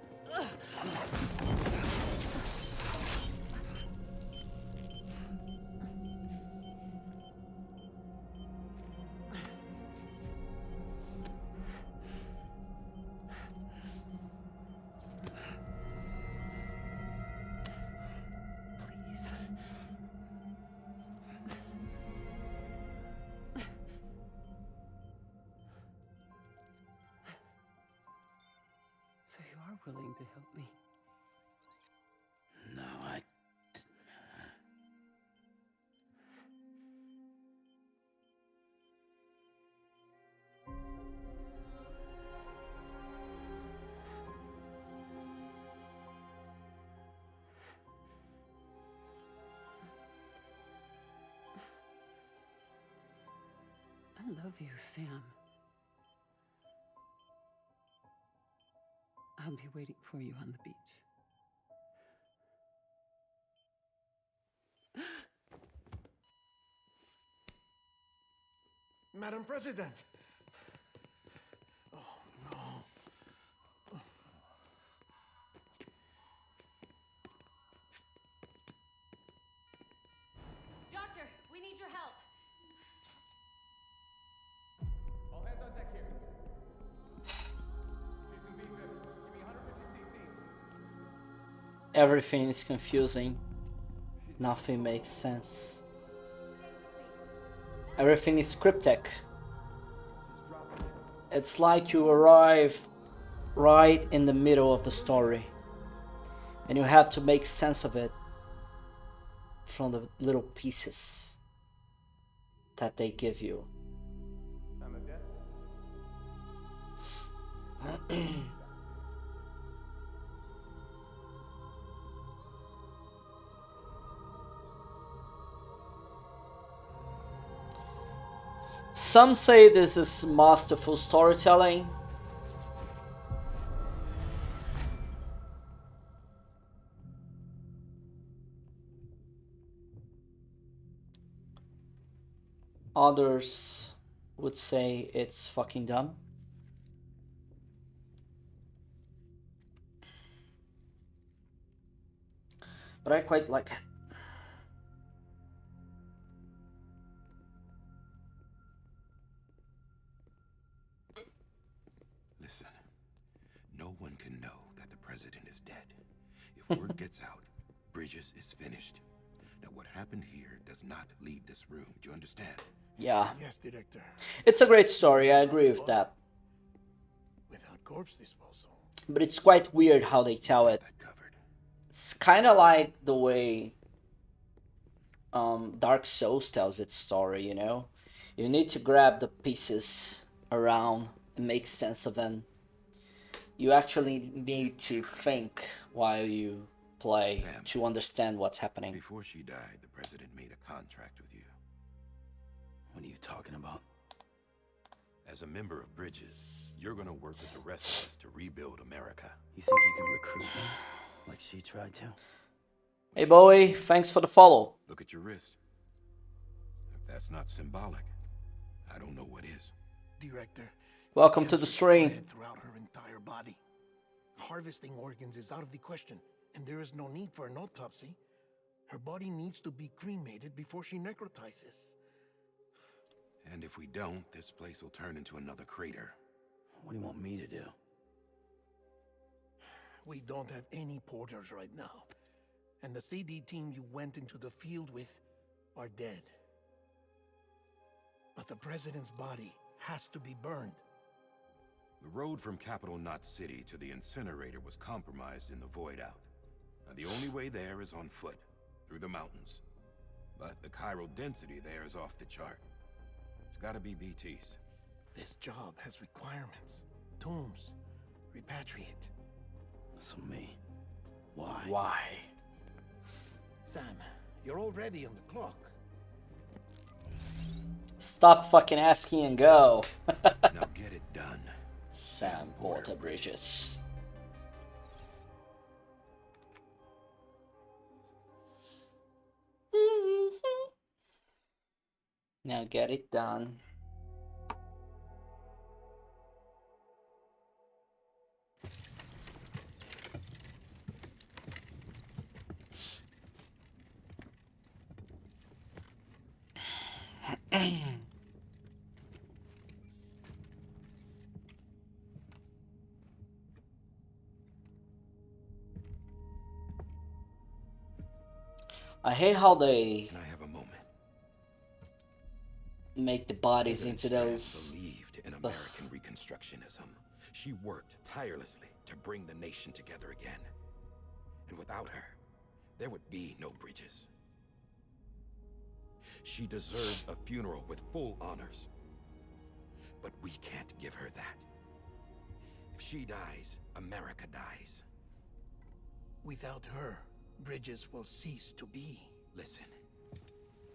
S9: So you are willing to help me?
S2: No, I...
S9: I love you, Sam. I'll be waiting for you on the beach.
S8: Madam President! Oh, no.
S4: Doctor, we need your help.
S10: All hands on deck here. She's in VFib. Give me 150 cc's.
S1: Everything is confusing. Nothing makes sense. Everything is cryptic. It's like you arrive right in the middle of the story and you have to make sense of it from the little pieces that they give you.
S10: I'm a death.
S1: Some say this is masterful storytelling. Others would say it's fucking dumb. But I quite like it.
S2: Listen, no one can know that the president is dead. If word gets out, Bridges is finished. Now, what happened here does not leave this room. Do you understand?
S1: Yeah.
S8: Yes, Director.
S1: It's a great story, I agree with that.
S8: Without corpse disposal.
S1: But it's quite weird how they tell it. It's kind of like the way Dark Souls tells its story, you know? You need to grab the pieces around and make sense of them. You actually need to think while you play
S2: Sam,
S1: to understand what's happening.
S2: Before she died, the president made a contract with you.
S7: What are you talking about?
S2: As a member of Bridges, you're gonna work with the rest of us to rebuild America.
S7: You think you can recruit me? Like she tried to?
S1: Hey boy, thanks for the follow.
S2: Look at your wrist. If that's not symbolic, I don't know what is.
S8: Director.
S1: Welcome to the stream.
S8: Throughout her entire body. Harvesting organs is out of the question, and there is no need for an autopsy. Her body needs to be cremated before she necrotizes.
S2: And if we don't, this place will turn into another crater.
S7: What do you want me to do?
S8: We don't have any porters right now. And the CD team you went into the field with are dead. But the president's body has to be burned.
S2: The road from Capital Knot City to the incinerator was compromised in the void out. Now, the only way there is on foot, through the mountains. But the chiral density there is off the chart. It's gotta be BTs.
S8: This job has requirements. Tombs. Repatriate.
S7: So me. Why?
S1: Why?
S8: Sam, you're already on the clock.
S1: Stop fucking asking and go.
S2: Now get it done.
S1: Sam Porter Bridges. Now get it done. I hate how they
S2: Can I have a moment?
S1: make the bodies
S2: President
S1: into
S2: Stan
S1: those.
S2: believed in American Reconstructionism. She worked tirelessly to bring the nation together again. And without her, there would be no Bridges. She deserves a funeral with full honors. But we can't give her that. If she dies, America dies.
S8: Without her, Bridges will cease to be.
S2: Listen,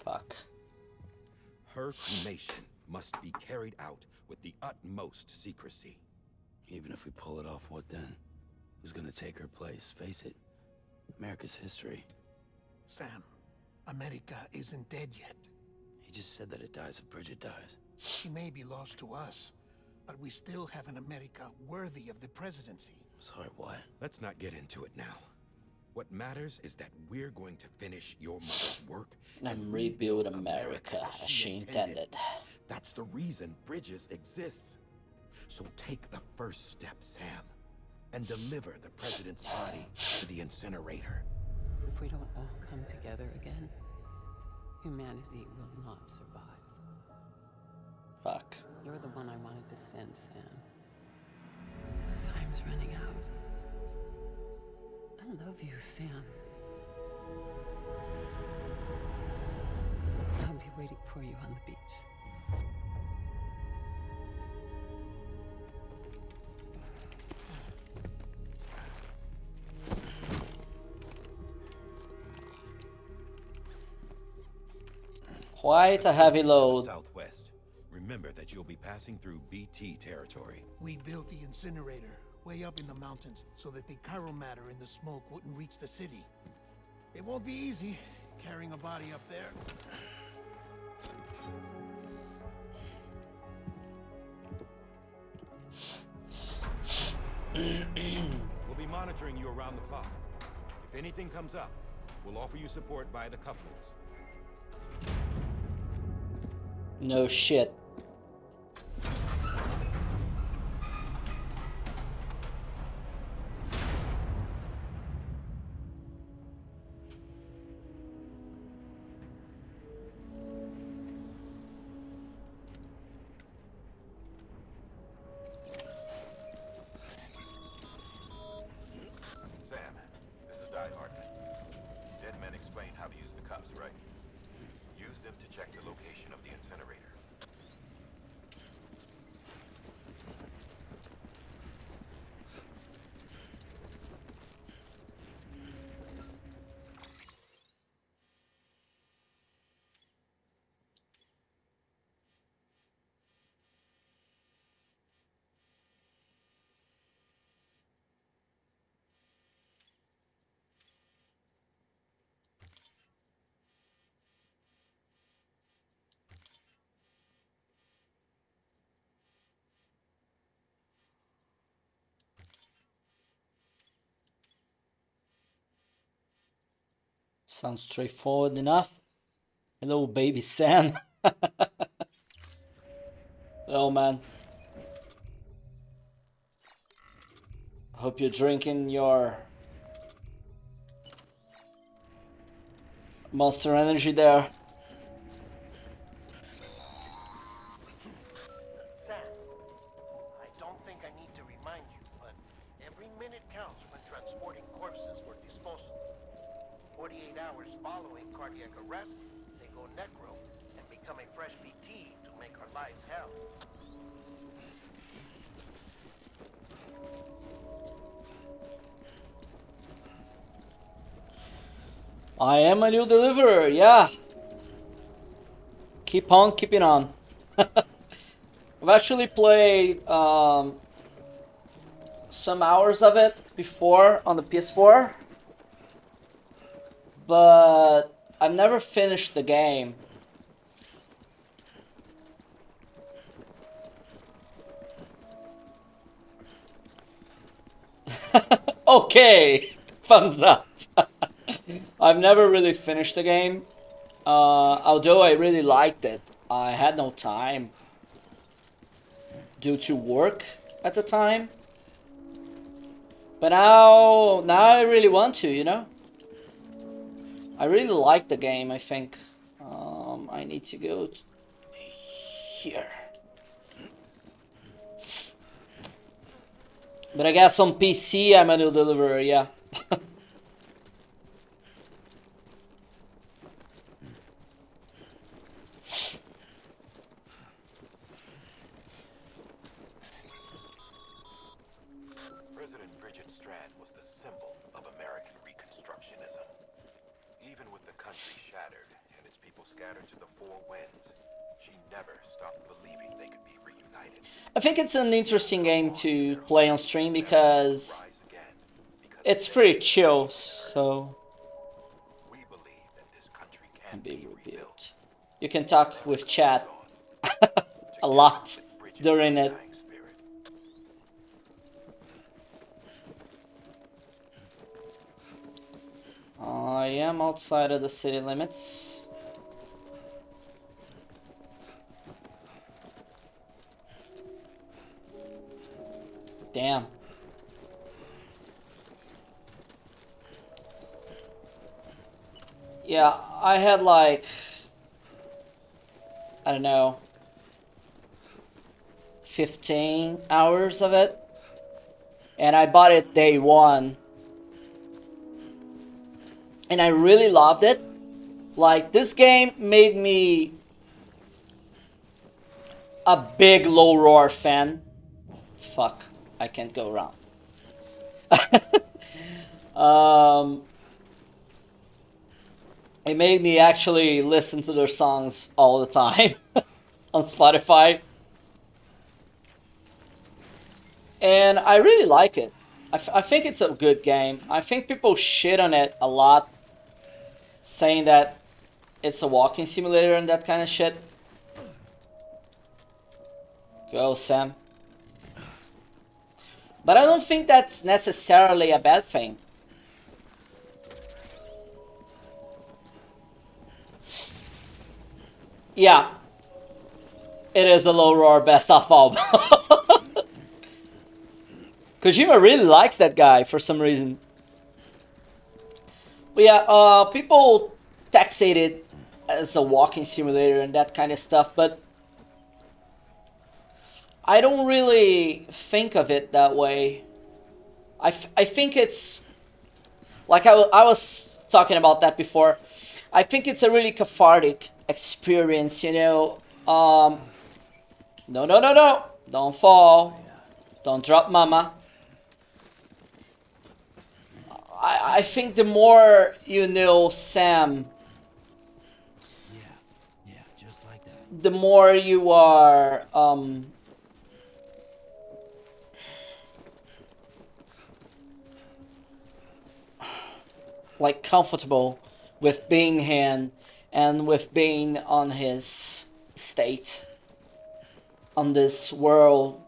S1: Fuck.
S2: her cremation must be carried out with the utmost secrecy.
S7: Even if we pull it off, what then? Who's gonna take her place? Face it. America's history.
S8: Sam, America isn't dead yet.
S7: He just said that it dies if Bridget dies.
S8: She may be lost to us, but we still have an America worthy of the presidency.
S7: Sorry, what?
S2: Let's not get into it now. What matters is that we're going to finish your mother's work
S1: And rebuild America as she intended.
S2: That's the reason Bridges exists. So take the first step, Sam, and deliver the president's body to the incinerator.
S9: If we don't all come together again, humanity will not survive.
S1: Fuck.
S9: You're the one I wanted to send, Sam. Time's running out. I love you, Sam. I'll be waiting for you on the beach.
S1: Quite a heavy load.
S2: Southwest. Remember remember that you'll be passing through BT territory.
S8: We built the incinerator way up in the mountains so that the chiral matter in the smoke wouldn't reach the city. It won't be easy carrying a body up there.
S2: We'll be monitoring you around the clock. If anything comes up, we'll offer you support via the cufflinks.
S1: No shit. Sounds straightforward enough. Hello, baby Sam. Hello, man. Hope you're drinking your Monster Energy there.
S8: Sam, I don't think I need to remind you, but every minute counts when transporting corpses for disposal. 48 hours following cardiac arrest, they go necro and become a fresh BT to make our lives hell.
S1: I am a new deliverer, yeah. Keep on keeping on. I've actually played some hours of it before on the PS4, but I've never finished the game. Okay, thumbs up. I've never really finished the game, although I really liked it. I had no time due to work at the time, but now I really want to, you know. I really like the game. I think I need to go here, but I guess on PC I'm a new deliverer, yeah. I think it's an interesting game to play on stream because it's pretty chill, so can be rebuilt. You can talk with chat a lot during it. I am outside of the city limits. Damn. Yeah, I had like, I don't know, 15 hours of it. And I bought it day one. And I really loved it. Like, this game made me a big Low Roar fan. Fuck, I can't go around. It made me actually listen to their songs all the time on Spotify. And I really like it. I think it's a good game. I think people shit on it a lot, saying that it's a walking simulator and that kind of shit. Go, Sam. But I don't think that's necessarily a bad thing. Yeah. It is a low roar best of album. Kojima really likes that guy for some reason. But yeah, people taxate it as a walking simulator and that kind of stuff, but I don't really think of it that way. I think it's like I was talking about that before. I think it's a really cathartic experience, you know. No, no, no, no! Don't fall. Don't drop mama. I think the more you know Sam,
S7: just like that.
S1: the more you are like comfortable with being him and with being on his state, on this world.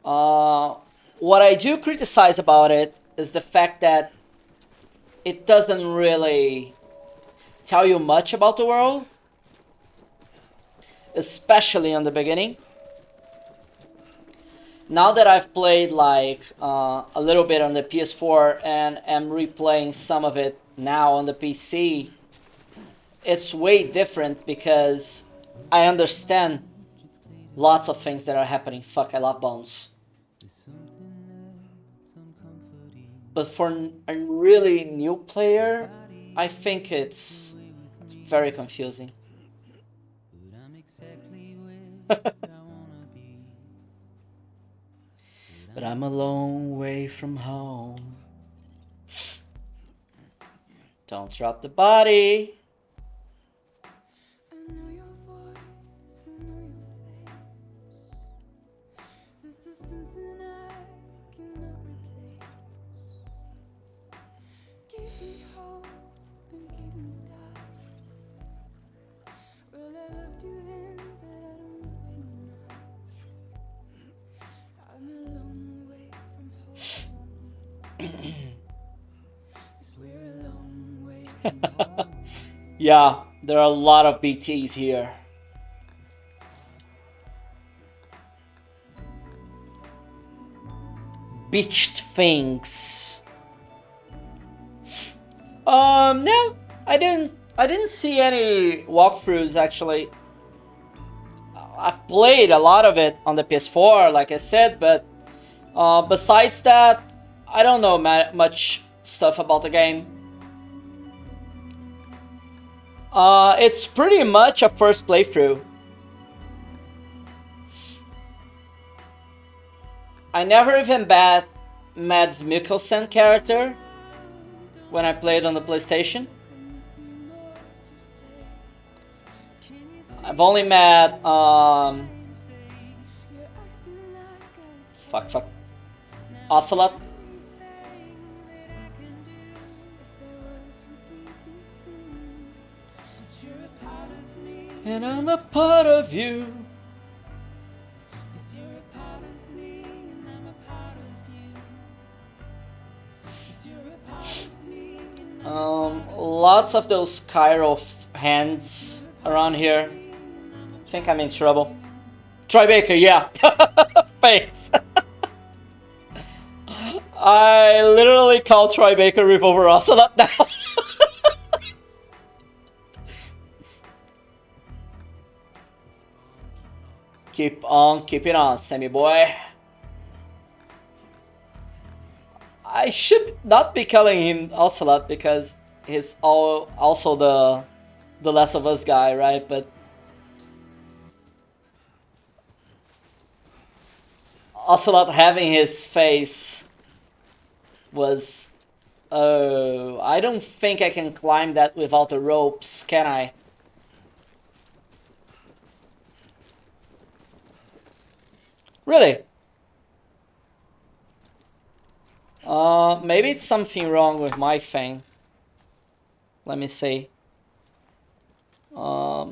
S1: What I do criticize about it is the fact that it doesn't really tell you much about the world, especially in the beginning. Now that I've played like a little bit on the PS4 and am replaying some of it now on the PC, it's way different because I understand lots of things that are happening. Fuck, I love Bones. But for a really new player, I think it's very confusing. But I'm a long way from home. Don't drop the body.
S3: I know your voice, I know your face. This is something I cannot replace. Gave me hope and gave me doubt. Well, I loved you then, but I don't love you now. I'm a long way from home. We're a long way from home.
S1: Yeah, there are a lot of BTs here. Beached things. No, I didn't see any walkthroughs actually. I've played a lot of it on the PS4, like I said, but besides that, I don't know much stuff about the game. It's pretty much a first playthrough. I never even met Mads Mikkelsen character when I played on the PlayStation. I've only met fuck Ocelot. And I'm a part of you. Lots of those Cairo hands around here. I think I'm in trouble. Troy Baker, yeah. Thanks. I literally call Troy Baker Revolver Ocelot now. Keep on keeping on, Sammy boy. I should not be calling him Ocelot because he's also the Last of Us guy, right? But Ocelot having his face was... Oh, I don't think I can climb that without the ropes, can I? Really? Maybe it's something wrong with my thing. Let me see. La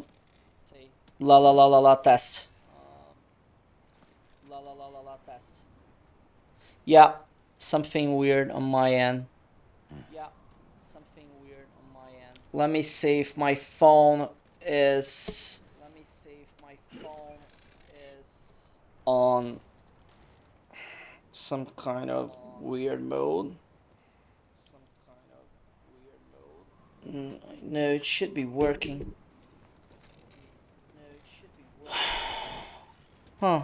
S1: la la la la test. La la la la la test. Yeah, something weird on my end. Yeah, something weird on my end. Let me see if my phone is. Let me see if my phone is on some kind of weird mode. Some kind of weird mode. No, it should be working. No, it should be working. Huh.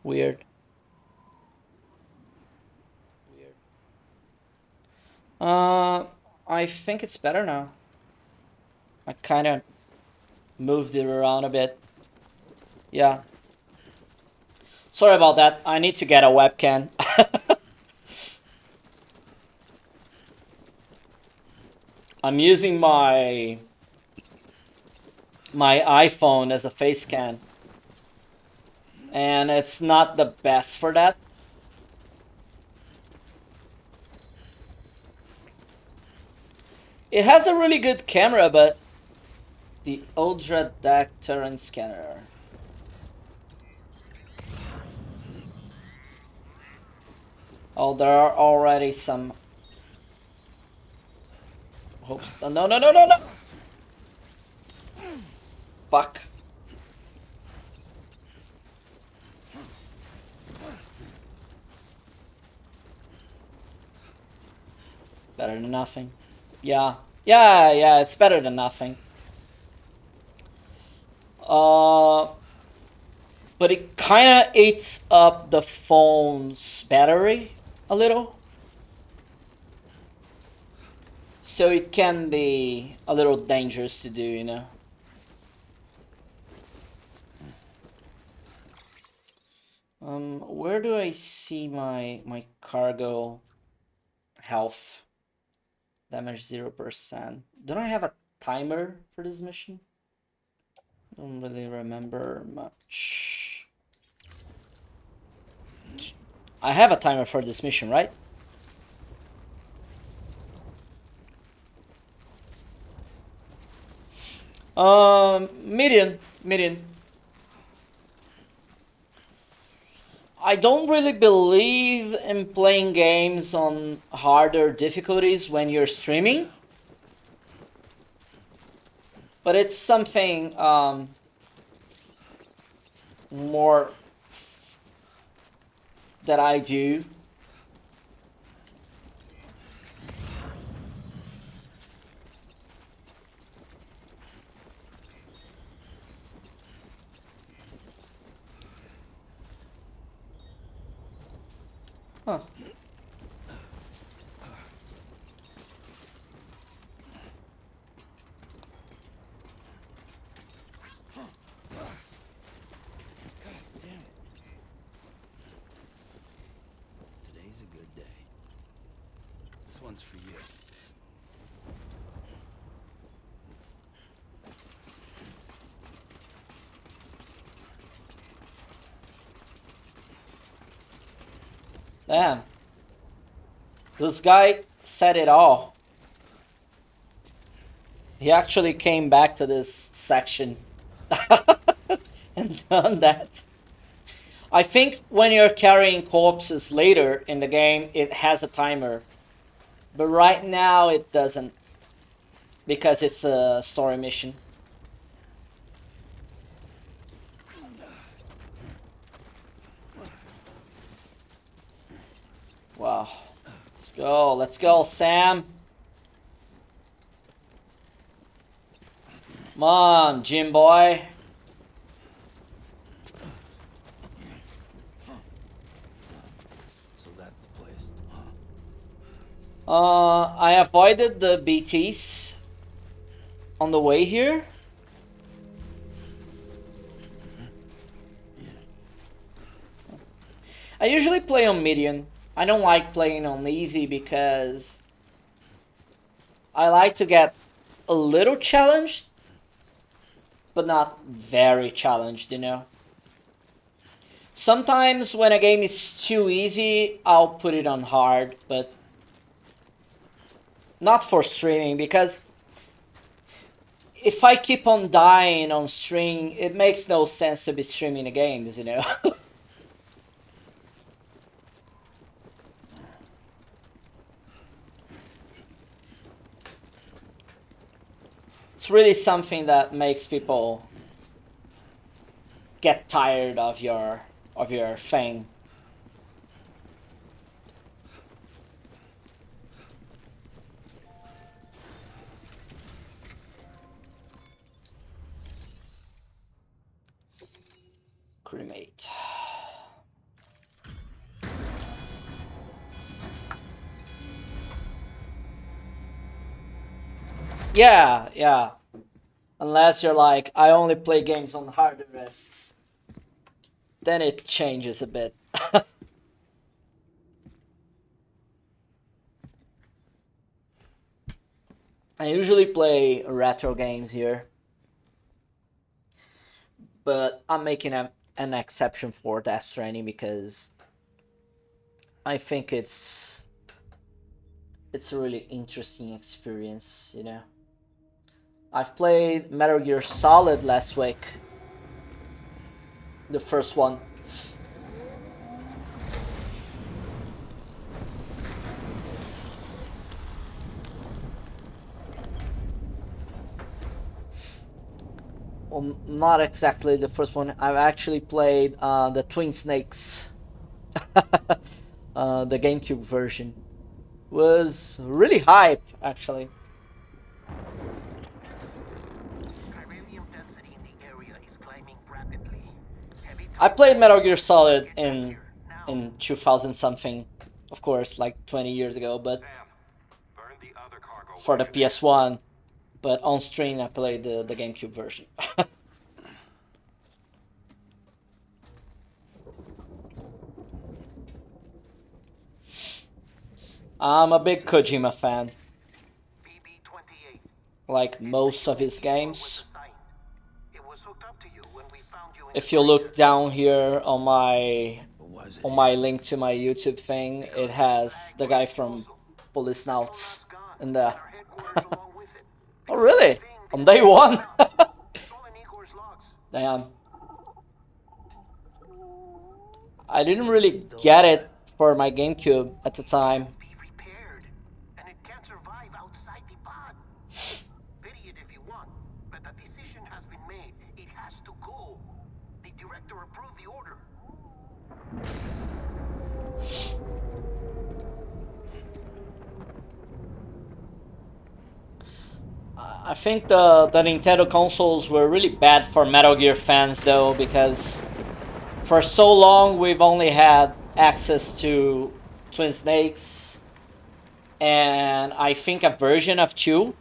S1: Weird. Weird. I think it's better now. I kind of moved it around a bit. Yeah. Sorry about that. I need to get a webcam. I'm using my iPhone as a face cam. And it's not the best for that. It has a really good camera, but the Ultra DAC Terran scanner. Oh, there are already some hopes. No, no, no, no, no! Fuck. Better than nothing. Yeah. Yeah, it's better than nothing. But it kind of eats up the phone's battery a little. So it can be a little dangerous to do, you know. Where do I see my cargo health? Damage 0%. Don't I have a timer for this mission? Don't really remember much. I have a timer for this mission, right? Medium. I don't really believe in playing games on harder difficulties when you're streaming. But it's something more that I do. Huh.
S11: Today's a good day. This one's for you.
S1: Damn. This guy said it all. He actually came back to this section and done that. I think when you're carrying corpses later in the game, it has a timer. But right now it doesn't. Because it's a story mission. Wow. Let's go, Sam. Come on, Jim boy.
S11: So that's the place.
S1: I avoided the BTs on the way here. I usually play on medium. I don't like playing on easy because I like to get a little challenged, but not very challenged, you know. Sometimes when a game is too easy, I'll put it on hard, but not for streaming, because if I keep on dying on stream, it makes no sense to be streaming the games, you know? It's really something that makes people get tired of your thing. Cremate. Yeah. Unless you're like, I only play games on hard arrest. Then it changes a bit. I usually play retro games here. But I'm making an exception for Death Stranding because I think it's a really interesting experience, you know. I've played Metal Gear Solid last week. The first one. Well, not exactly the first one. I've actually played the Twin Snakes. The GameCube version. Was really hype, actually. I played Metal Gear Solid in 2000 something, of course, like 20 years ago, but for the PS1. But on stream, I played the GameCube version. I'm a big Kojima fan. Like most of his games. If you look down here on my link to my YouTube thing, it has the guy from Police Nauts in there. Oh really? On day one? Damn. I didn't really get it for my GameCube at the time. I think the Nintendo consoles were really bad for Metal Gear fans though, because for so long we've only had access to Twin Snakes and I think a version of 2.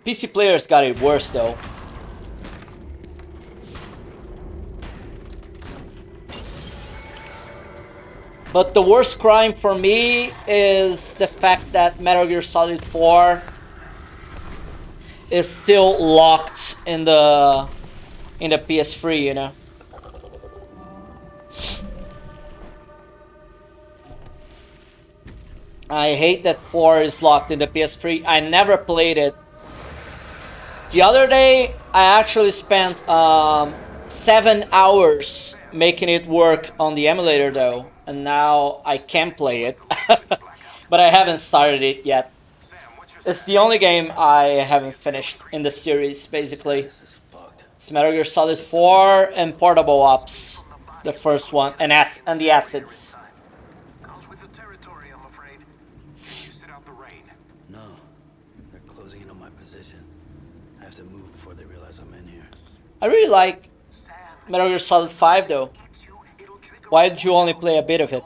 S1: PC players got it worse though. But the worst crime for me is the fact that Metal Gear Solid 4 is still locked in the PS3, you know. I hate that 4 is locked in the PS3. I never played it. The other day, I actually spent 7 hours making it work on the emulator though, and now I can play it. But I haven't started it yet. It's the only game I haven't finished in the series, basically. It's Metal Gear Solid 4 and Portable Ops, the first one, and the Acids.
S11: No, they're closing in on my position. I have to move before they realize I'm in here.
S1: I really like Metal Gear Solid 5 though. Why did you only play a bit of it?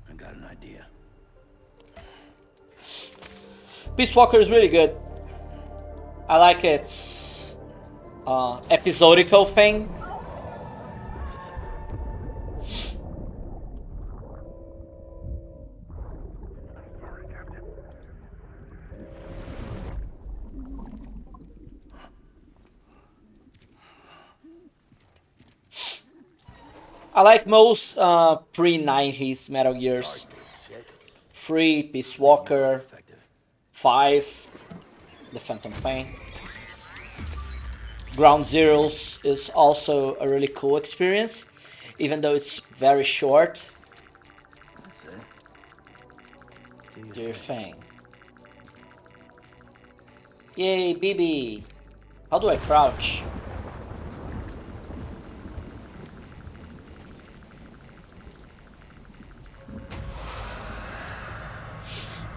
S11: I got an idea.
S1: Peace Walker is really good. I like its episodical thing. I like most pre-90s Metal Gears. 3, Peace Walker, 5, The Phantom Pain. Ground Zeroes is also a really cool experience, even though it's very short.
S11: That's it.
S1: Do your thing. Yay, BB! How do I crouch?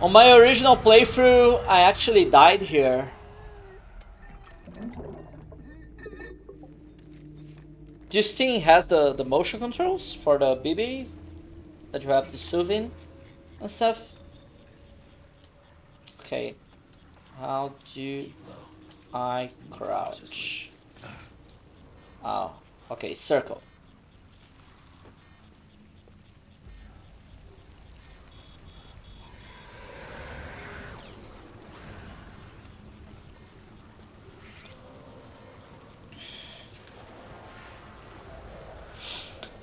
S1: On my original playthrough, I actually died here. This thing has the motion controls for the BB that you have to zoom in and stuff. Okay, how do I crouch? Oh, okay, circle.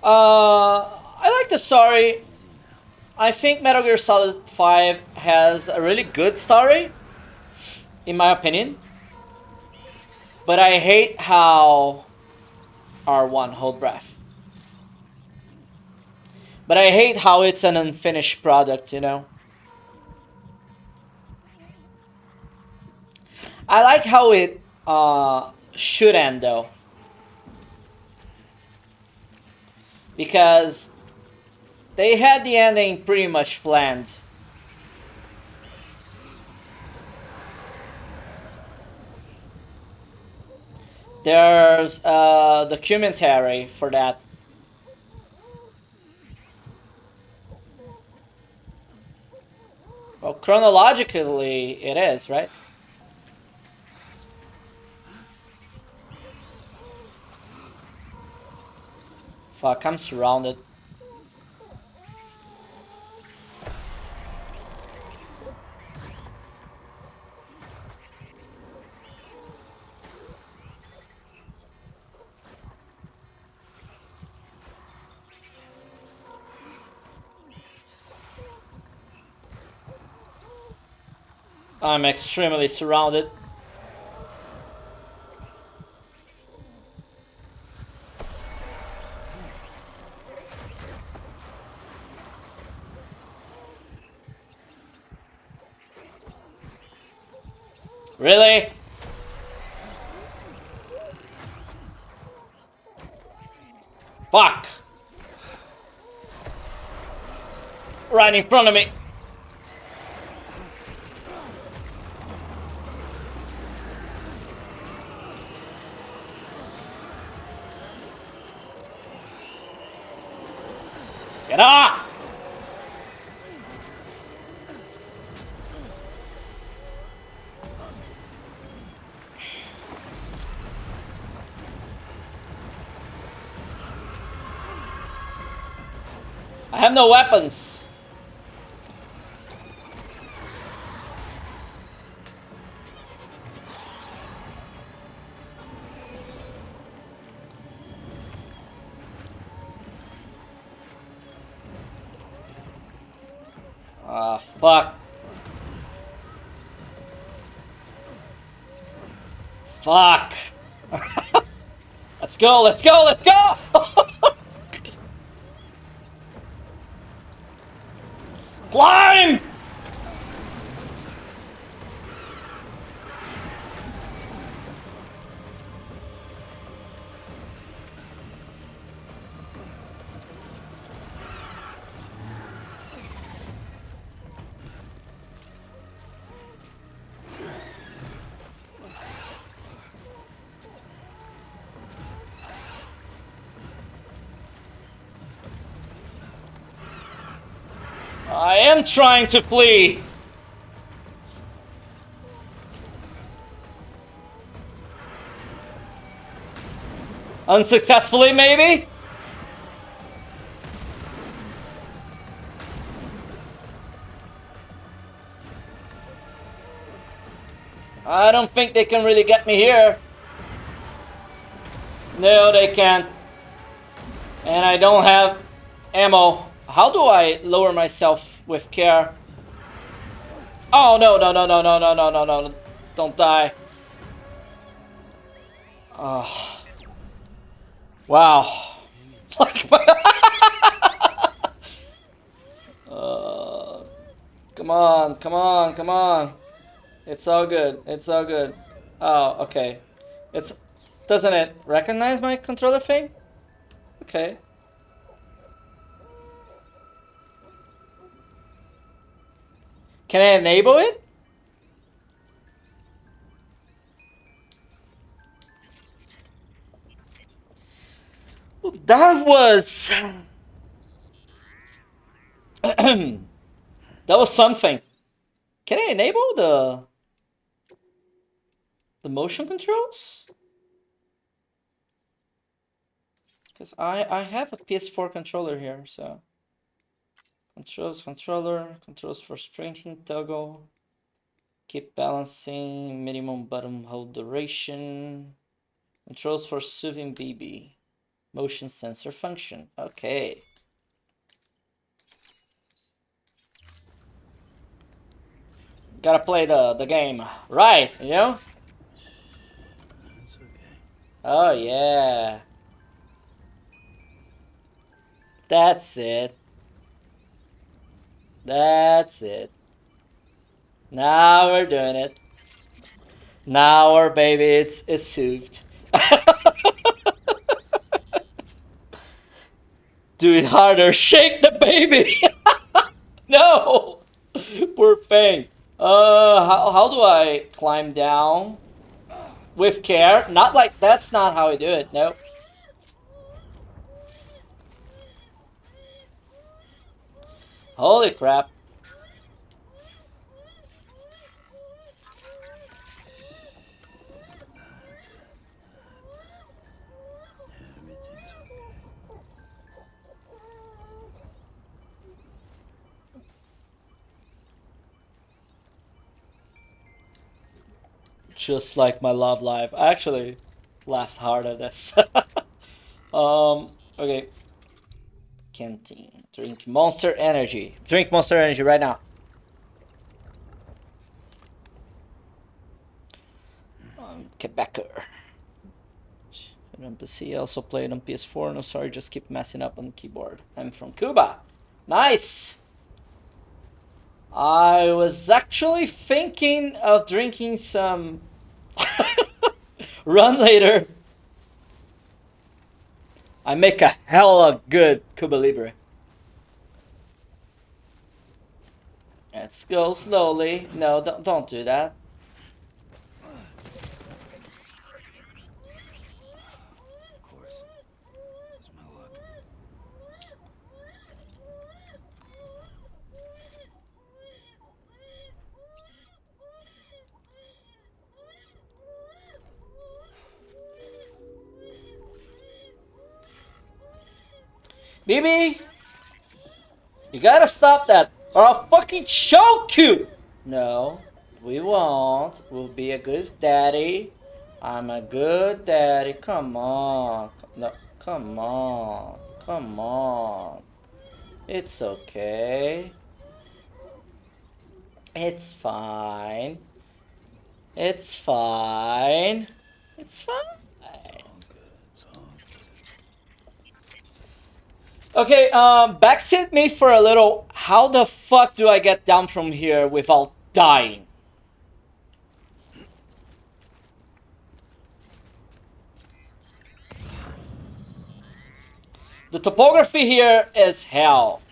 S1: I like the story. I think Metal Gear Solid 5 has a really good story, in my opinion. But I hate how R1, hold breath. But I hate how it's an unfinished product, you know? I like how it should end, though. Because they had the ending pretty much planned. There's a documentary for that. Well, chronologically, it is, right? Fuck, I'm surrounded. I'm extremely surrounded. Really? Fuck! Right in front of me. Get off! I have no weapons. Ah, fuck. Fuck. Let's go, let's go, let's go! Climb! I am trying to flee. Unsuccessfully, maybe? I don't think they can really get me here. No, they can't. And I don't have ammo. How do I lower myself with care? Oh, no, no, no, no, no, no, no, no, no. Don't die. Oh. Wow. Like come on, come on, come on. It's all good. It's all good. Oh, okay. It's doesn't it recognize my controller thing? Okay. Can I enable it? Well, that was that was something. Can I enable the motion controls? Because I have a PS4 controller here, so controls for sprinting, toggle, keep balancing, minimum button hold duration, controls for soothing BB, motion sensor function. Okay. Gotta play the game right, you know?
S11: That's okay.
S1: Oh yeah. That's it. That's it. Now we're doing it. Now our baby it's soothed. Do it harder. Shake the baby. No. Poor thing. How do I climb down? With care? Not like that's not how I do it. Nope. Holy crap. Just like my love life. I actually laughed hard at this. Okay. Canteen. Drink Monster Energy. Drink Monster Energy right now. Quebecer. On PC, I also played on PS4. No, sorry, just keep messing up on the keyboard. I'm from Cuba. Nice! I was actually thinking of drinking some run later. I make a hella good Cuba Libre. Let's go slowly. No, don't do that.
S11: Of course. It's my luck.
S1: BB! You gotta stop that or I'll fucking choke you! No, we won't. We'll be a good daddy. I'm a good daddy. Come on. No, come on. Come on. It's okay. It's fine. It's fine. It's fine. Okay, backseat me for a little. How the fuck do I get down from here without dying? The topography here is hell.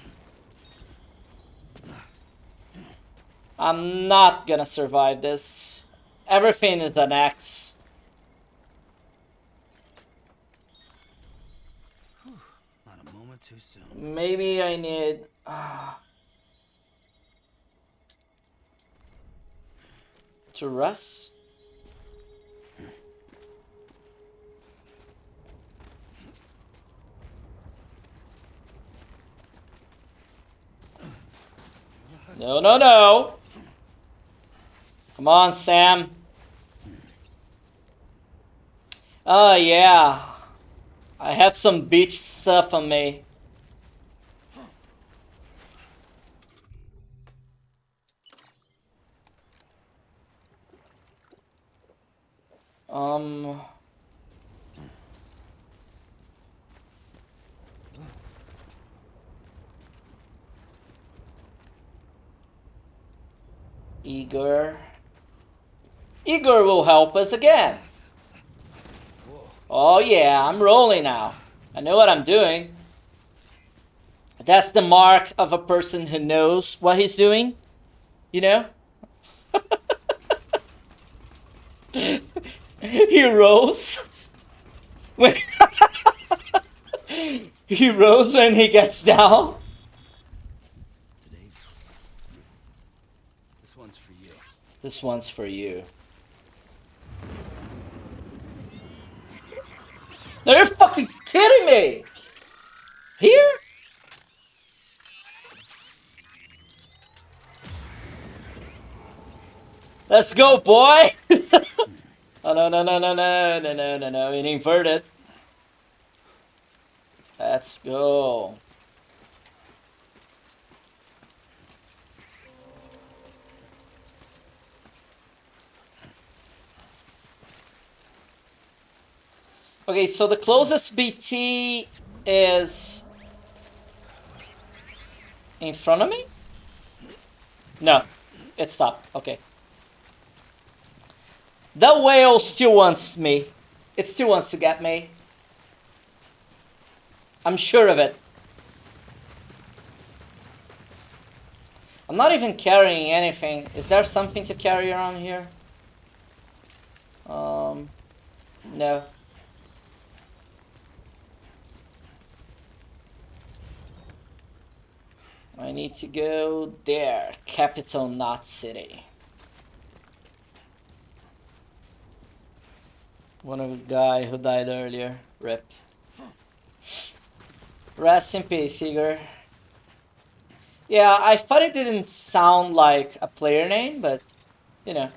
S1: I'm not gonna survive this. Everything is an X.
S11: Not a moment too soon.
S1: Maybe I need... to rest? No, no, no. Come on, Sam. Oh, yeah. I have some beach stuff on me. Igor. Igor will help us again. Oh yeah, I'm rolling now. I know what I'm doing. That's the mark of a person who knows what he's doing. You know? He rolls. When he rolls when he gets down.
S11: Today, this one's for you.
S1: This one's for you. No, you're fucking kidding me! Here? Let's go, boy! Oh, no, no, no, no, no, no, no, no, no, it inverted. Let's go. Okay, so the closest BT is in front of me? No, it stopped. Okay. The whale still wants me. It still wants to get me. I'm sure of it. I'm not even carrying anything. Is there something to carry around here? No. I need to go there. Capital Knot City. One of the guy who died earlier. Rip. Rest in peace, Igor. Yeah, I thought it didn't sound like a player name, but, you know.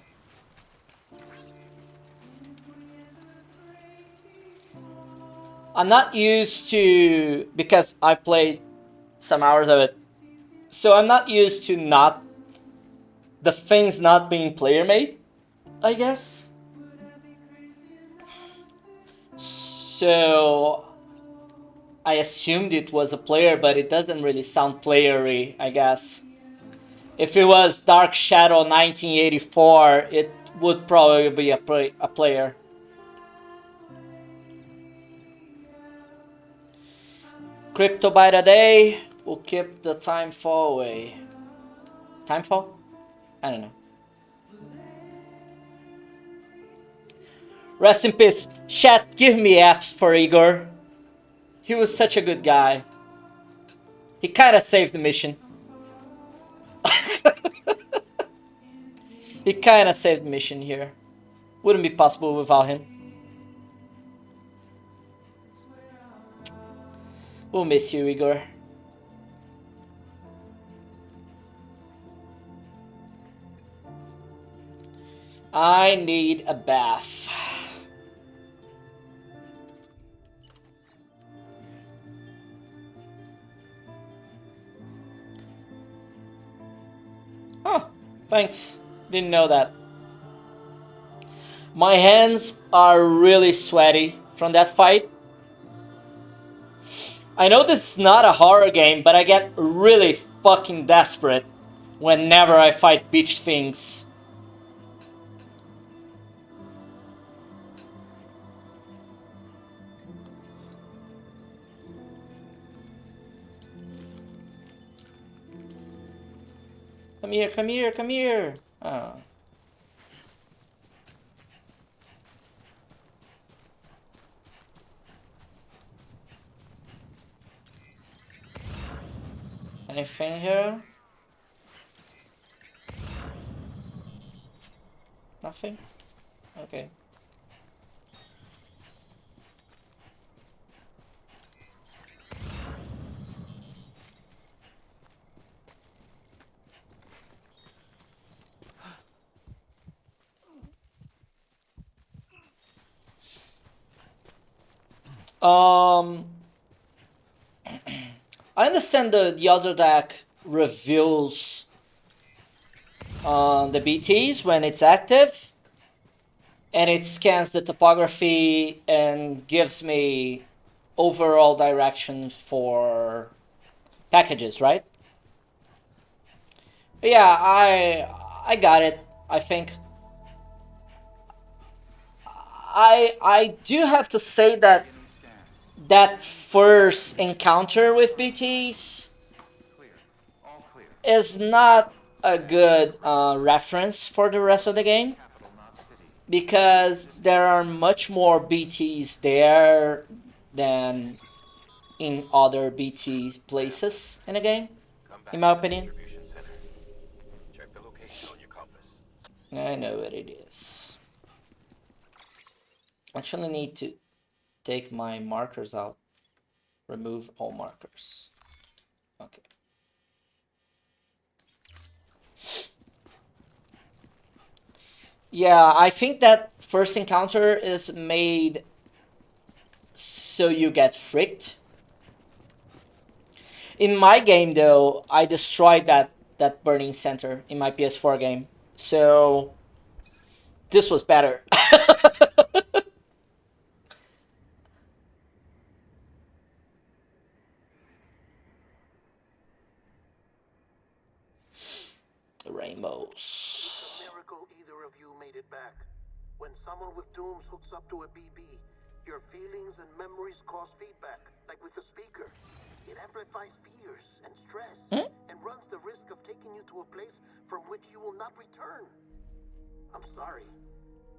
S1: I'm not used to, because I played some hours of it, so I'm not used to not, the things not being player made, I guess. So I assumed it was a player, but it doesn't really sound playery, I guess. If it was Dark Shadow 1984, it would probably be a player. Crypto by the day will keep the timefall away. Timefall? I don't know. Rest in peace. Chat, give me F's for Igor. He was such a good guy. He kinda saved the mission. He kinda saved the mission here. Wouldn't be possible without him. We'll miss you, Igor. I need a bath. Oh, thanks. Didn't know that. My hands are really sweaty from that fight. I know this is not a horror game, but I get really fucking desperate whenever I fight beach things. Come here, come here, come here. Oh. Anything here? Nothing? Okay. Um, I understand the other deck reveals the BTs when it's active, and it scans the topography and gives me overall direction for packages, right? But yeah, I got it. I think I do have to say that that first encounter with BTs is not a good reference for the rest of the game, because there are much more BTs there than in other BT places in the game, in my opinion.
S2: Check the location on your compass.
S1: I know what it is. Actually need to take my markers out. Remove all markers. Okay. Yeah, I think that first encounter is made so you get fricked. In my game, though, I destroyed that burning center in my PS4 game, so this was better. Rainbows.
S8: Miracle either of you made it back. When someone with dooms hooks up to a BB, your feelings and memories cause feedback, like with the speaker. It amplifies fears and stress, and runs the risk of taking you to a place from which you will not return. I'm sorry,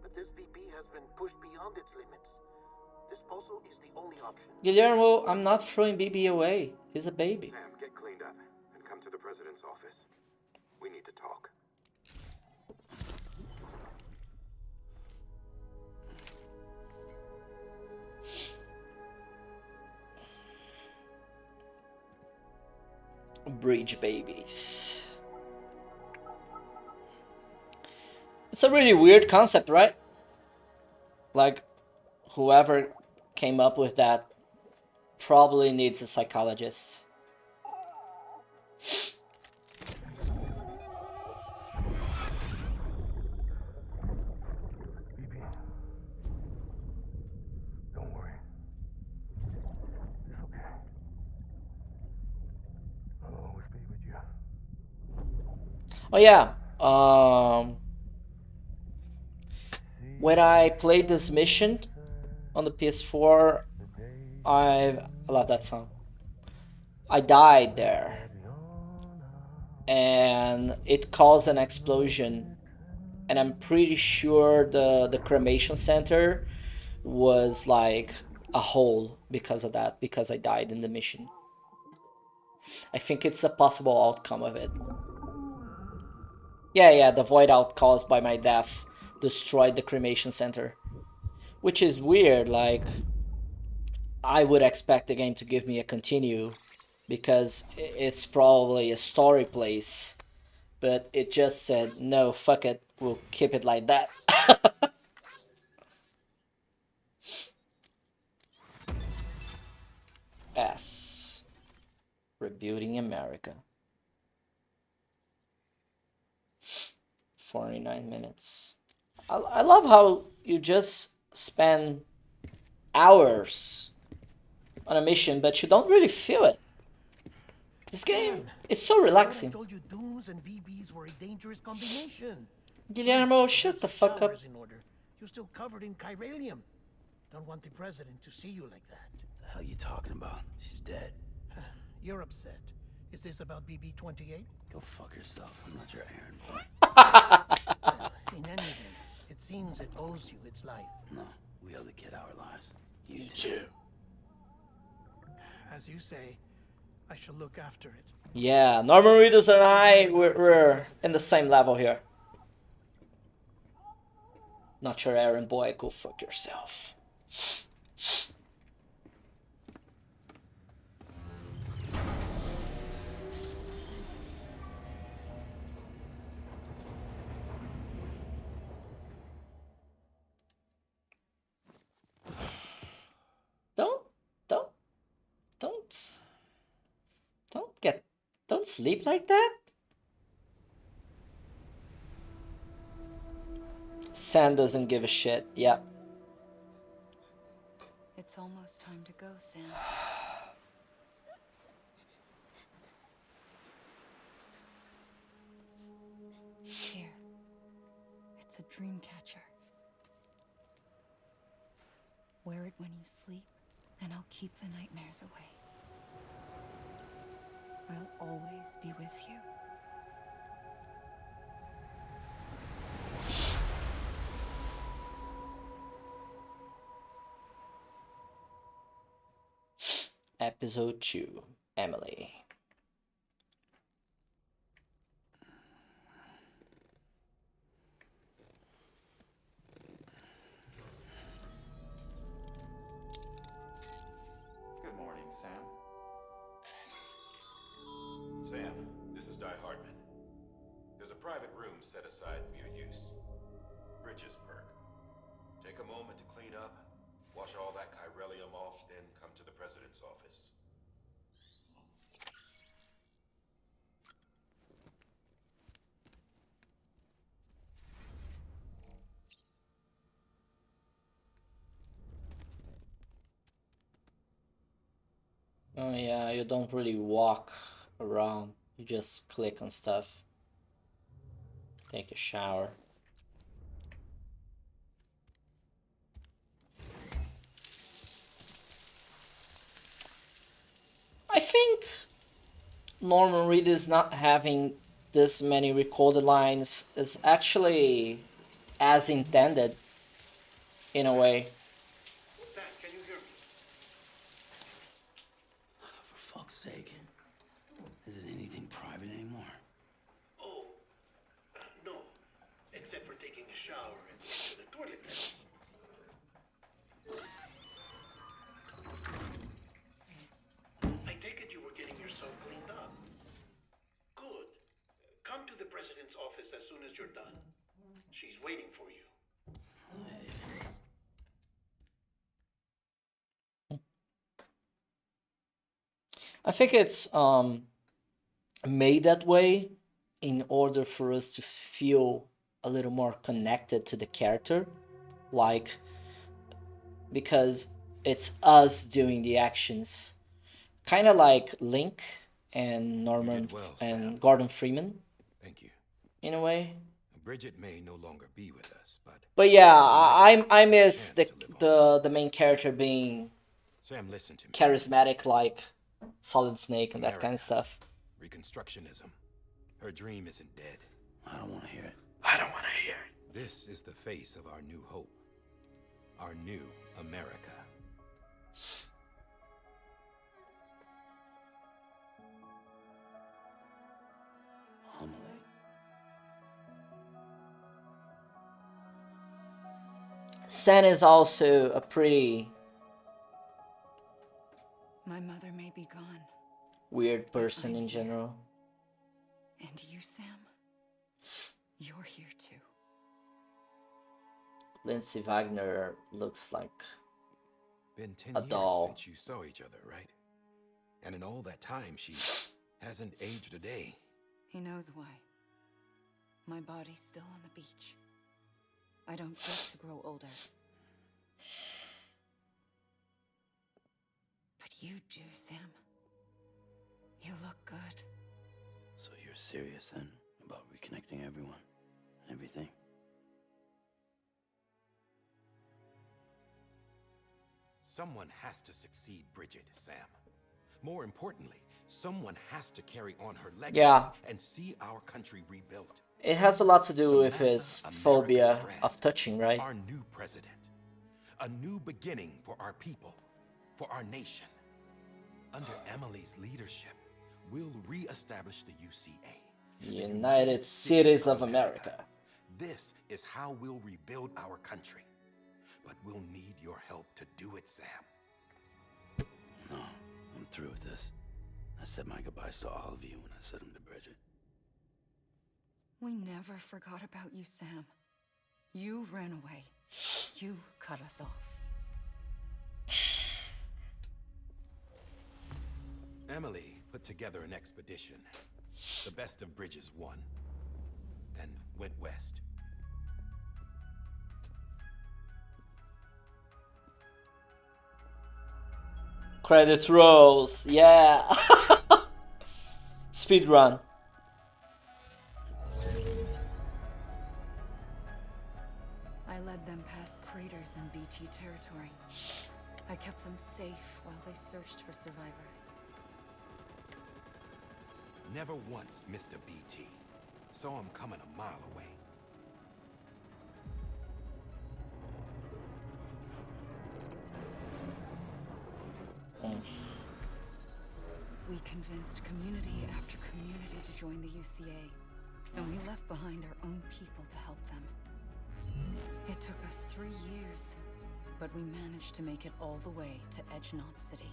S8: but this BB has been pushed beyond its limits. Disposal is the only option.
S1: Guillermo, I'm not throwing BB away. He's a baby.
S2: Sam, get cleaned up and come to the president's office. We need to talk.
S1: Bridge babies. It's a really weird concept, right? Like, whoever came up with that probably needs a psychologist.
S2: Don't worry. It's okay. I'll always be with you.
S1: Oh yeah. When I played this mission on the PS4, I love that song. I died there, and it caused an explosion, and I'm pretty sure the cremation center was like a hole because of that, because I died in the mission. I think it's a possible outcome of it. Yeah, the void out caused by my death destroyed the cremation center, which is weird. Like, I would expect the game to give me a continue, because it's probably a story place, but it just said, no, fuck it, we'll keep it like that. S. Rebuilding America. 49 minutes. I love how you just spend hours on a mission, but you don't really feel it. This game, it's so relaxing.
S8: I told you dooms and BBs were a dangerous combination.
S1: Guillermo, shut the fuck up.
S8: In order. You're still covered in chiralium. Don't want the president to see you like that.
S11: The hell you talking about? She's dead.
S8: You're upset. Is this about BB-28?
S11: Go fuck yourself. I'm not your errand boy.
S8: Well, in any event, it seems it owes you its life.
S11: No, we owe the kid our lives.
S1: You too.
S8: As you say, I shall look after it.
S1: Yeah, Norman Reedus and I, we're in the same level here. Not your errand boy, go fuck yourself. Don't sleep like that? Sam doesn't give a shit. Yep.
S3: It's almost time to go, Sam. Here. It's a dream catcher. Wear it when you sleep, and I'll keep the nightmares away. I'll always be with you.
S1: Episode 2. Emily.
S5: Good morning, Sam.
S2: Sam, this is Di Hardman. There's a private room set aside for your use. Bridges perk. Take a moment to clean up, wash all that chiralium off, then come to the president's office.
S1: Oh yeah, you don't really walk around. You just click on stuff. Take a shower. I think Norman Reedus not having this many recorded lines is actually as intended in a way.
S8: Sam, can you hear me?
S11: For fuck's sake. Is it anything private anymore?
S8: Oh, no. Except for taking a shower and into the toilet. I take it you were getting yourself cleaned up. Good. Come to the president's office as soon as you're done. She's waiting for you.
S1: I think it's made that way in order for us to feel a little more connected to the character, like, because it's us doing the actions, kind of like Link and Norman
S2: well,
S1: and
S2: Sam.
S1: Gordon Freeman
S2: Thank you.
S1: in a way.
S2: Bridget may no longer be with us,
S1: But yeah, I
S2: I
S1: miss the main character being
S2: Sam, listen to me.
S1: charismatic like Solid Snake and that kind of
S2: America.
S1: stuff.
S2: Reconstructionism. Her dream isn't dead.
S11: I don't want to hear it.
S1: I don't want to hear it.
S2: This is the face of our new hope. Our new America.
S11: Homily.
S1: Sen is also a pretty
S3: My mother may be gone.
S1: weird person in general.
S3: And you, Sam? You're here too.
S1: Lindsay Wagner looks like
S2: Been 10
S1: a
S2: years
S1: doll.
S2: since you saw each other, right? And in all that time, she hasn't aged a day.
S3: He knows why. My body's still on the beach. I don't get to grow older. But you do, Sam. You look good.
S11: So you're serious then about reconnecting everyone and everything?
S2: Someone has to succeed Bridget, Sam. More importantly, someone has to carry on her legacy
S1: Yeah.
S2: and see our country rebuilt.
S1: It has a lot to do with
S2: Samantha
S1: his
S2: America
S1: phobia
S2: Strand,
S1: of touching, right?
S2: Our new president. A new beginning for our people, for our nation. Under Emily's leadership, we'll re-establish the UCA. the
S1: United Cities of America.
S2: This is how we'll rebuild our country. But we'll need your help to do it, Sam.
S11: No, I'm through with this. I said my goodbyes to all of you when I said them to Bridget.
S3: We never forgot about you, Sam. You ran away. You cut us off.
S2: Emily, put together an expedition. The best of Bridges won, and went west.
S1: Credits rolls, yeah. Speed run.
S3: I led them past craters in BT territory. I kept them safe while they searched for survivors.
S2: Never once missed a BT. Saw him coming a mile away.
S3: We convinced community after community to join the UCA, and we left behind our own people to help them. It took us 3 years, but we managed to make it all the way to Edgenot City.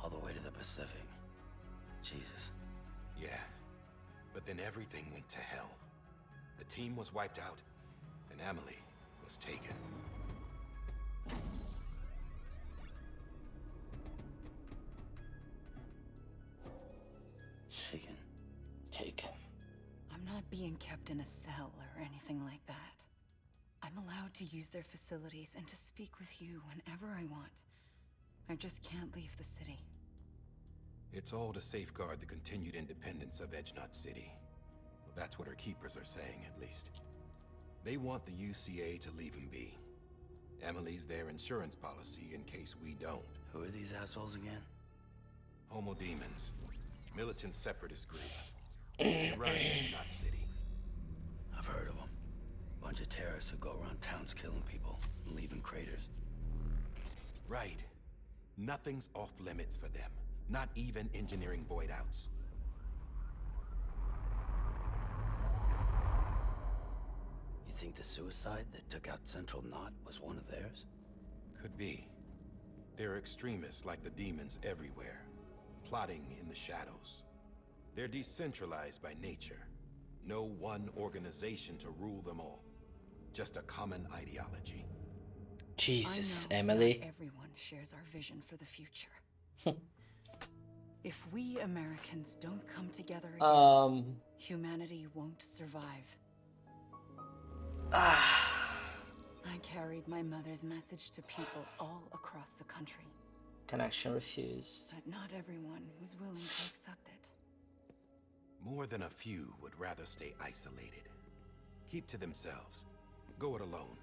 S11: All the way to the Pacific. Jesus.
S2: Yeah, but then everything went to hell. The team was wiped out, and Emily was taken.
S1: Taken.
S3: I'm not being kept in a cell or anything like that. I'm allowed to use their facilities and to speak with you whenever I want. I just can't leave the city.
S2: It's all to safeguard the continued independence of Edgenot City. Well, that's what her keepers are saying, at least. They want the UCA to leave him be. Emily's their insurance policy in case we don't.
S11: Who are these assholes again?
S2: Homo Demons. Militant separatist group. They run Edgenot City.
S11: I've heard of them. Bunch of terrorists who go around towns killing people and leaving craters.
S2: Right. Nothing's off limits for them. Not even engineering void outs.
S11: You think the suicide that took out Central Knot was one of theirs?
S2: Could be. There are extremists like the demons everywhere, plotting in the shadows. They're decentralized by nature. No one organization to rule them all. Just a common ideology.
S1: Jesus,
S3: I know
S1: Emily.
S3: not everyone shares our vision for the future. If we Americans don't come together again, humanity won't survive. I carried my mother's message to people all across the country.
S1: Connection refused.
S3: But not everyone was willing to accept it.
S2: More than a few would rather stay isolated. Keep to themselves. Go it alone.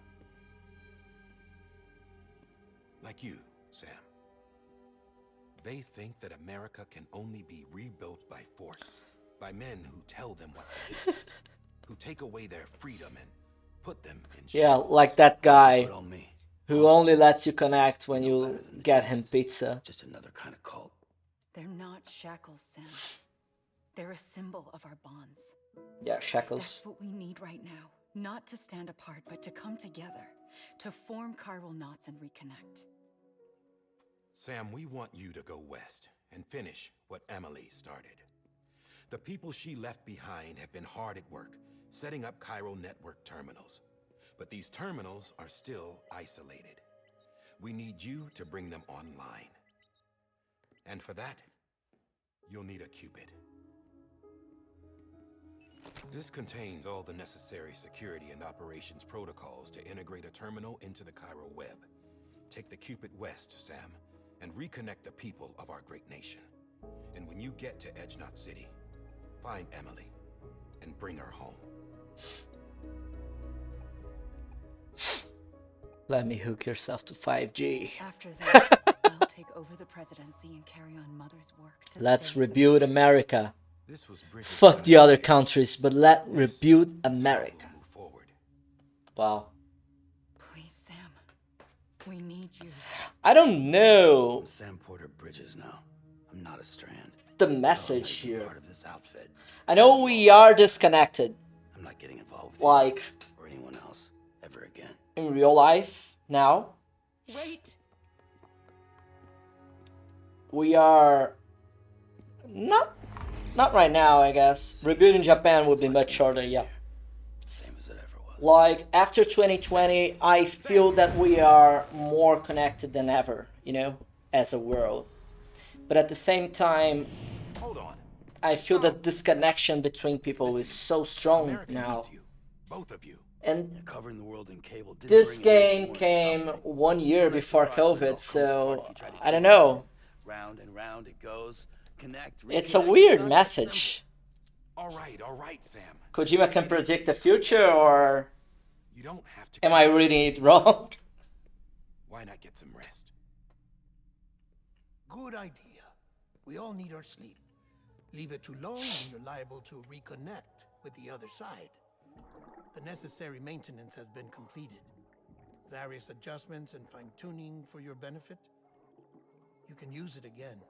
S2: Like you, Sam. They think that America can only be rebuilt by force. By men who tell them what to do. Who take away their freedom and put them in
S1: Yeah,
S2: shackles.
S1: like that guy
S11: Put on me.
S1: who only lets you connect when
S11: No
S1: you
S11: better than the
S1: get him
S11: demons.
S1: pizza.
S11: Just another kind of cult.
S3: They're not shackles, Sam. They're a symbol of our bonds.
S1: Yeah, shackles.
S3: That's what we need right now. Not to stand apart, but to come together. To form chiral knots and reconnect.
S2: Sam, we want you to go west and finish what Emily started. The people she left behind have been hard at work, setting up chiral network terminals. But these terminals are still isolated. We need you to bring them online. And for that, you'll need a Cupid. This contains all the necessary security and operations protocols to integrate a terminal into the chiral web. Take the Cupid west, Sam, and reconnect the people of our great nation. And when you get to Edgenot City, find Emily and bring her home.
S1: Let me hook yourself to 5G.
S3: After that, I'll take over the presidency and carry on Mother's work to
S1: Let's
S3: save the
S1: rebuild
S3: future.
S1: America.
S2: This was Bridget's
S1: Fuck the other
S2: idea.
S1: countries, but let
S2: Yes,
S1: rebuild
S2: that's how
S1: America.
S2: we'll move forward.
S1: Wow.
S3: Please, Sam. We need you.
S1: I don't know
S11: I'm Sam Porter Bridges now. I'm not a Strand.
S1: the
S11: I'm
S1: message
S11: not even
S1: here.
S11: part of this outfit.
S1: I know we are disconnected,
S11: I'm not getting involved with
S1: like
S11: you or anyone else ever again.
S1: in real life now.
S3: Wait.
S1: We are not right now, I guess. Rebuilding Japan would be much shorter, yeah.
S11: Same as it ever was.
S1: Like after 2020, I feel that we are more connected than ever, you know, as a world. but at the same time,
S2: Hold on.
S1: I feel that this connection between people is so strong
S2: America
S1: now.
S2: needs you. Both of you.
S1: And
S11: Covering the world in cable didn't
S1: this
S11: bring
S1: game
S11: more
S1: came
S11: suffering.
S1: 1 year
S11: Don't let
S1: before
S11: surprise when it all
S1: COVID,
S11: comes apart
S1: so
S11: if you try to
S1: I don't
S11: keep up
S1: know.
S11: with it. Round and round it goes. Connect,
S1: It's a
S11: reconnect,
S1: weird
S11: not that
S1: message.
S2: All right, Sam.
S1: Kojima
S2: Just
S1: can
S2: take it
S1: predict the
S2: easy.
S1: future, or
S2: You don't have to.
S1: am I reading it wrong?
S2: Why not get some rest?
S8: Good idea. We all need our sleep. Leave it too long and you're liable to reconnect with the other side. The necessary maintenance has been completed. Various adjustments and fine-tuning for your benefit. You can use it again.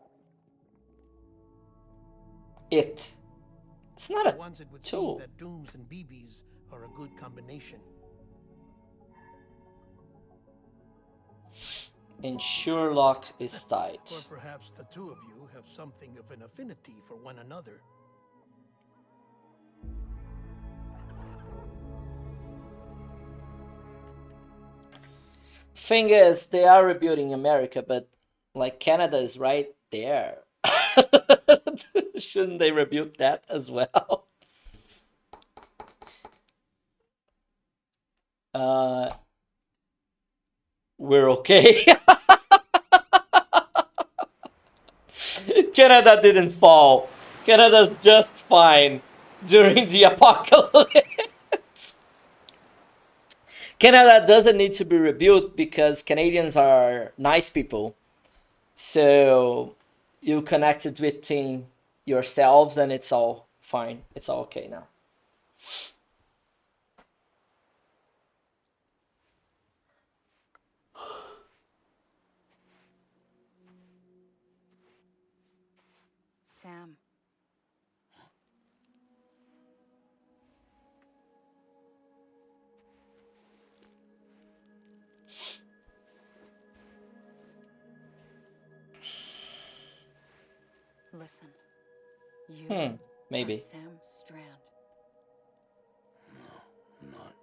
S1: It's not a
S8: Once it would
S1: tool.
S8: seem that Dooms and BBs are a good combination.
S1: And Sherlock is tight.
S8: Or perhaps the two of you have something of an affinity for one another.
S1: Thing is, they are rebuilding America, but like Canada is right there. Shouldn't they rebuild that as well? We're okay. Canada didn't fall. Canada's just fine during the apocalypse. Canada doesn't need to be rebuilt because Canadians are nice people. So you connected between yourselves and it's all fine. It's all okay now.
S3: Sam. Listen. You
S1: Maybe.
S3: are Sam Strand.
S11: No, I'm not.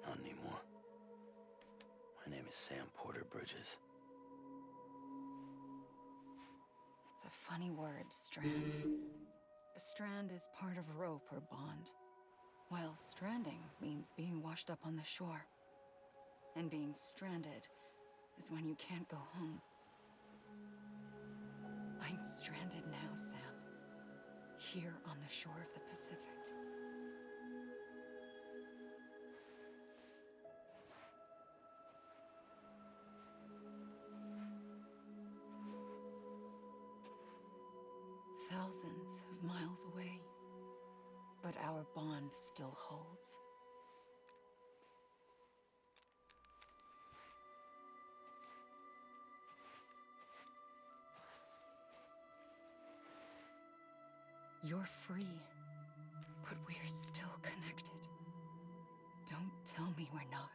S11: Not anymore. My name is Sam Porter Bridges.
S3: It's a funny word, Strand. A strand is part of rope or bond, while stranding means being washed up on the shore. And being stranded is when you can't go home. I'm stranded now, Sam. Here on the shore of the Pacific. Thousands of miles away. But our bond still holds. You're free, but we're still connected. Don't tell me we're not.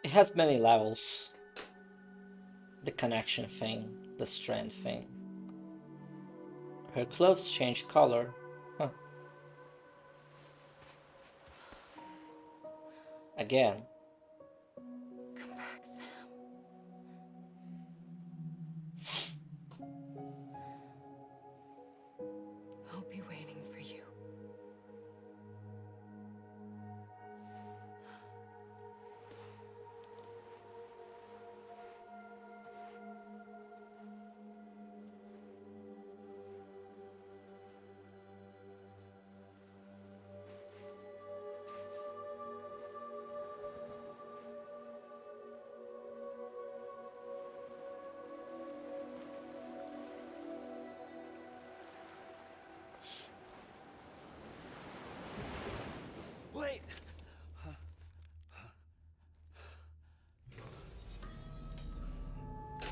S1: It has many levels. The connection thing, the strand thing. Her clothes changed color. Huh. Again.
S3: Come back, Sam. I'll be waiting for you.
S11: Wait!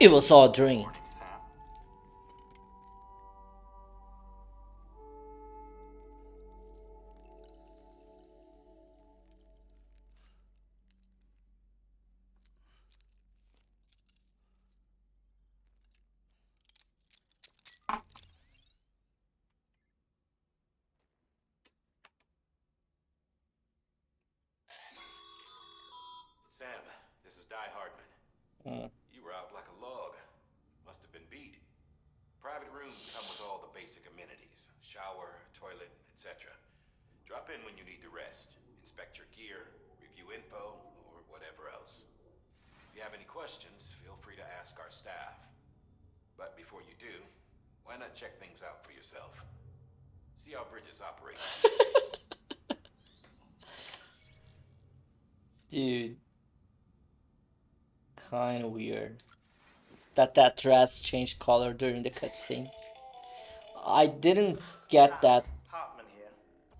S1: It was all a dream.
S5: Morning, Sam.
S2: Sam, this is Di Hardman.
S1: Mm.
S2: You were out like a log. Must have been beat. Private rooms come with all the basic amenities. Shower, toilet, etc. Drop in when you need to rest. Inspect your gear, review info, or whatever else. If you have any questions, feel free to ask our staff. But before you do, why not check things out for yourself? See how Bridges operates these days.
S1: Dude. Kinda weird. That dress changed color during the cutscene. I didn't get that
S12: Hartman here.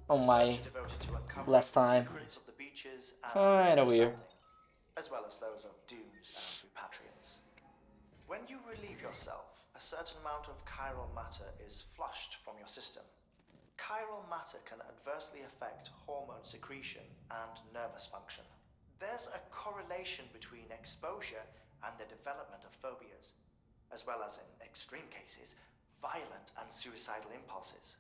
S1: on my
S12: Devoted to uncovering
S1: last
S12: the
S1: time.
S12: secrets of the beaches and
S1: Kinda
S12: Death
S1: weird.
S12: Stranding, as well as those of dooms and repatriants. When you relieve yourself, a certain amount of chiral matter is flushed from your system. Chiral matter can adversely affect hormone secretion and nervous function. There's a correlation between exposure and the development of phobias, as well as, in extreme cases, violent and suicidal impulses.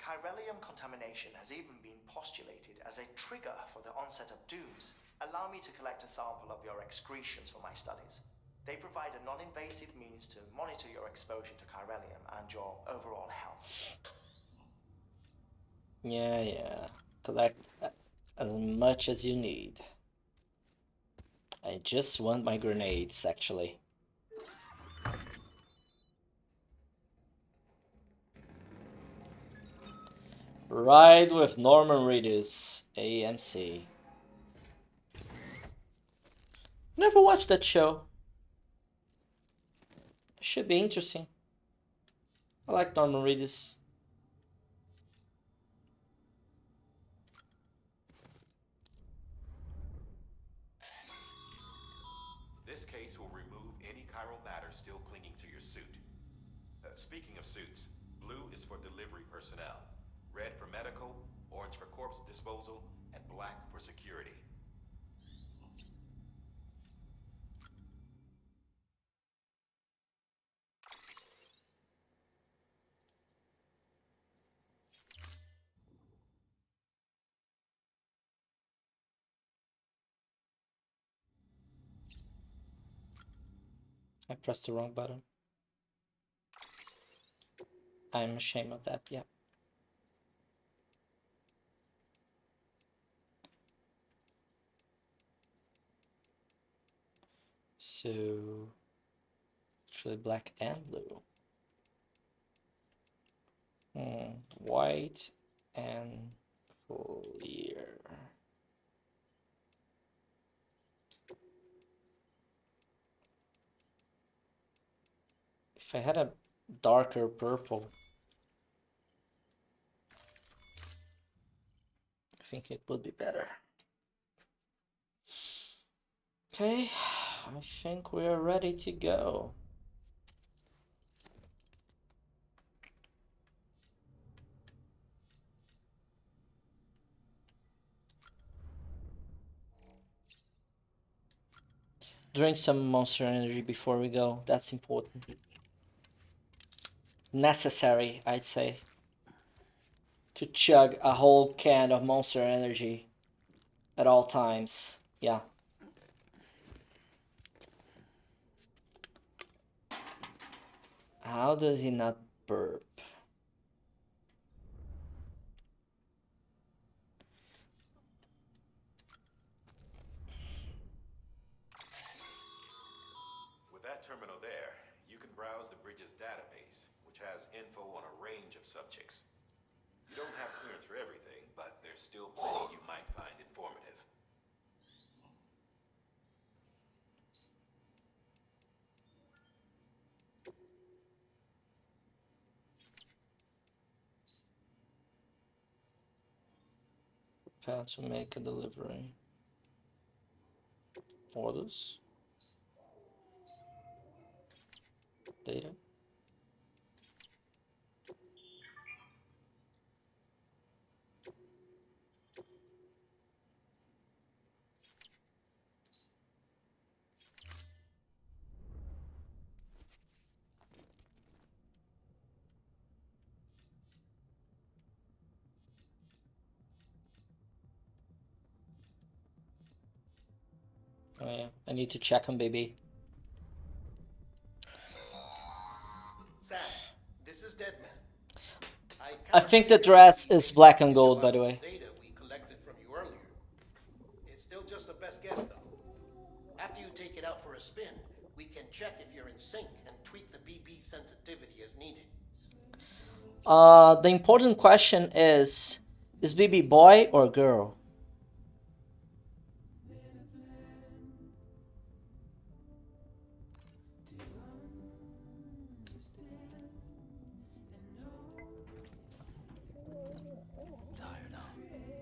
S12: Chiralium contamination has even been postulated as a trigger for the onset of dooms. Allow me to collect a sample of your excretions for my studies. They provide a non-invasive means to monitor your exposure to chiralium and your overall health.
S1: Yeah. Collect as much as you need. I just want my grenades, actually. Ride with Norman Reedus, AMC. Never watched that show. Should be interesting. I like Norman Reedus.
S2: This case will remove any chiral matter still clinging to your suit. Speaking of suits, blue is for delivery personnel, red for medical, orange for corpse disposal, and black for security.
S1: I pressed the wrong button. I'm ashamed of that, yeah. So, actually black and blue. White and clear. If I had a darker purple, I think it would be better. Okay, I think we're ready to go. Drink some Monster Energy before we go. That's important. Necessary, I'd say. To chug a whole can of Monster Energy at all times. Yeah. How does he not burp?
S2: With that terminal there, you can browse the Bridges database, which has info on a range of subjects. You don't have clearance for everything, but there's still plenty you might find informative.
S1: How to make a delivery. Orders. Data. Oh yeah, I need to check on baby.
S8: Sam, this is Deadman.
S1: I think the dress is black and gold, by the way.
S8: Data we collected from you earlier. It's still just a best guess, though. After you take it out for a spin, we can check if you're in sync and tweak the BB sensitivity as needed.
S1: The important question is BB boy or girl?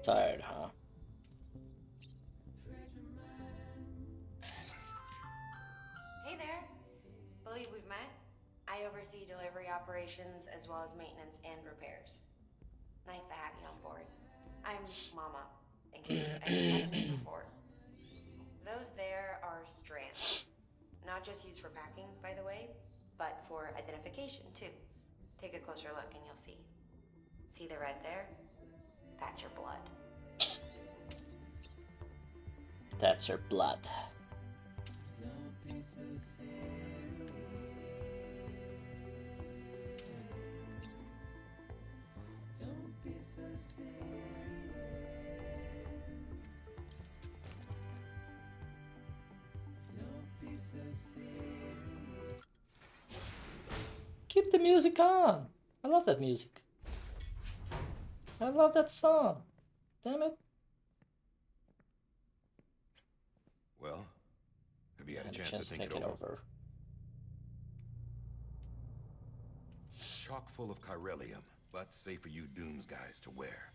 S1: Tired, huh?
S13: Hey there. Believe we've met? I oversee delivery operations as well as maintenance and repairs. Nice to have you on board. I'm Mama, in case I didn't mention it before. Those there are strands. Not just used for packing, by the way, but for identification, too. Take a closer look and you'll see. See the red there? That's your blood.
S1: That's her blood. Keep the music on. I love that music. I love that song. Damn it.
S2: Well, have you had a chance to think it over? Chock full of chiralium, but safe for you Dooms guys to wear.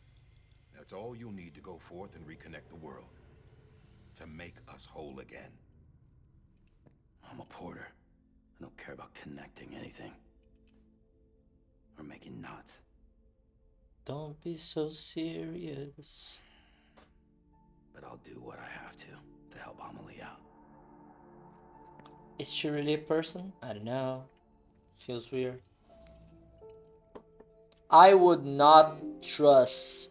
S2: That's all you'll need to go forth and reconnect the world. To make us whole again.
S11: I'm a porter. I don't care about connecting anything. Or making knots.
S1: Don't be so serious.
S11: But I'll do what I have to help Amelie out.
S1: Is she really a person? I don't know. Feels weird. I would not trust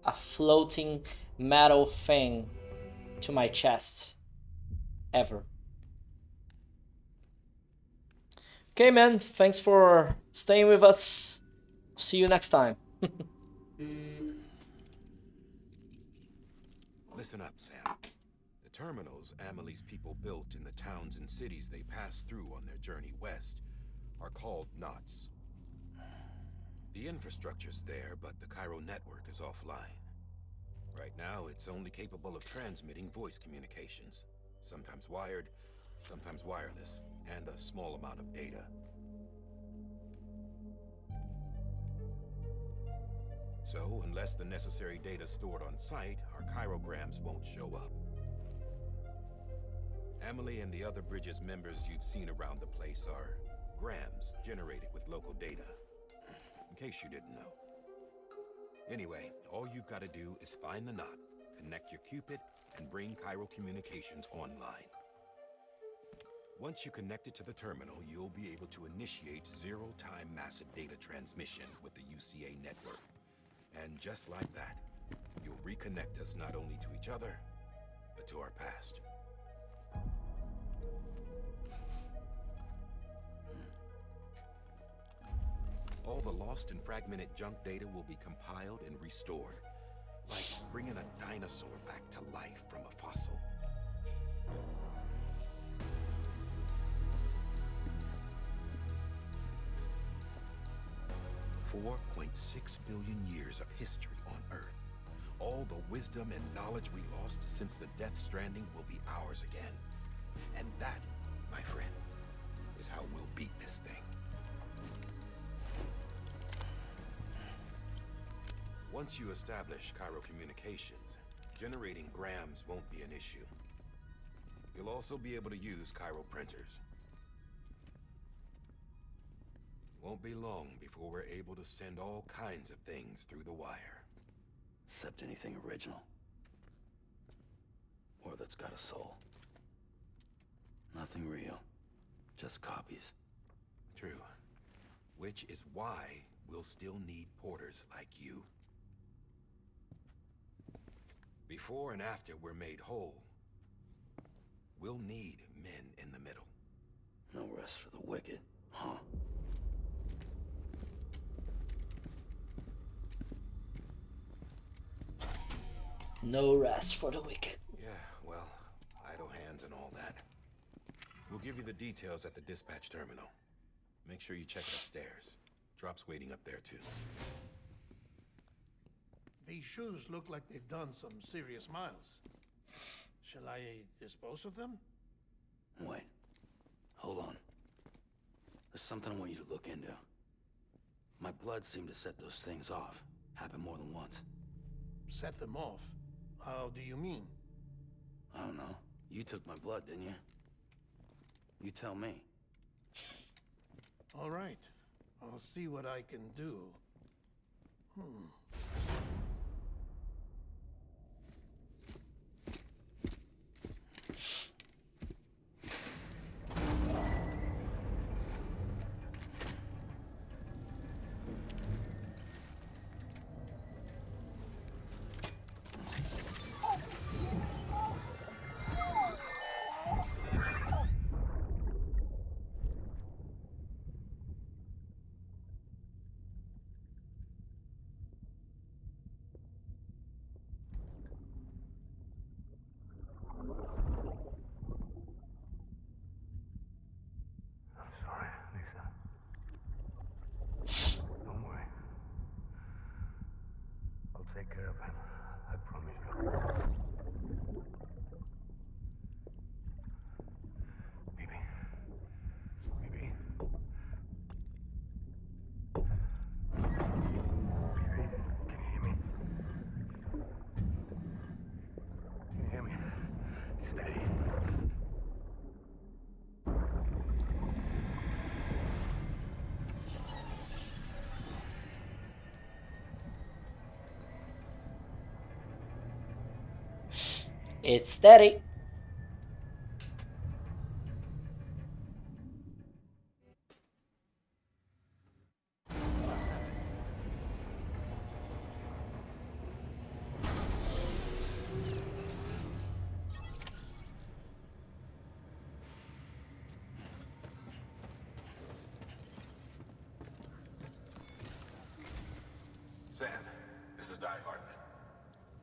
S1: a floating metal thing to my chest. Ever. Okay, man. Thanks for staying with us. See you next time.
S2: Listen up, Sam. The terminals Amelie's people built in the towns and cities they passed through on their journey west are called knots. The infrastructure's there, but the Cairo network is offline. Right now, it's only capable of transmitting voice communications. Sometimes wired, sometimes wireless, and a small amount of data. So, unless the necessary data stored on site, our chirograms won't show up. Amelie and the other Bridges members you've seen around the place are grams generated with local data. In case you didn't know. Anyway, all you've got to do is find the knot, connect your Cupid, and bring Cairo communications online. Once you connect it to the terminal, you'll be able to initiate zero-time massive data transmission with the UCA network. And just like that, you'll reconnect us not only to each other, but to our past. All the lost and fragmented junk data will be compiled and restored, like bringing a dinosaur back to life from a fossil. 4.6 billion years of history on Earth. All the wisdom and knowledge we lost since the Death Stranding will be ours again. And that, my friend, is how we'll beat this thing. Once you establish Cairo communications, generating grams won't be an issue. You'll also be able to use Cairo printers. Won't be long before we're able to send all kinds of things through the wire.
S11: Except anything original. Or that's got a soul. Nothing real. Just copies.
S2: True. Which is why we'll still need porters like you. Before and after we're made whole, We'll need men in the middle.
S11: No rest for the wicked, huh?
S1: No rest for the wicked.
S2: Yeah, well, idle hands and all that. We'll give you the details at the dispatch terminal. Make sure you check it upstairs. Drop's waiting up there, too.
S8: These shoes look like they've done some serious miles. Shall I dispose of them?
S11: Wait. Hold on. There's something I want you to look into. My blood seemed to set those things off. Happened more than once.
S8: Set them off? How do you mean?
S11: I don't know. You took my blood, didn't you? You tell me.
S8: All right. I'll see what I can do.
S14: Sorry, Lisa. Don't worry. I'll take care of him. I promise you. Baby. Baby. Baby, can you hear me? Can you hear me? Steady.
S1: It's steady.
S2: Sam, this is Die Hartman.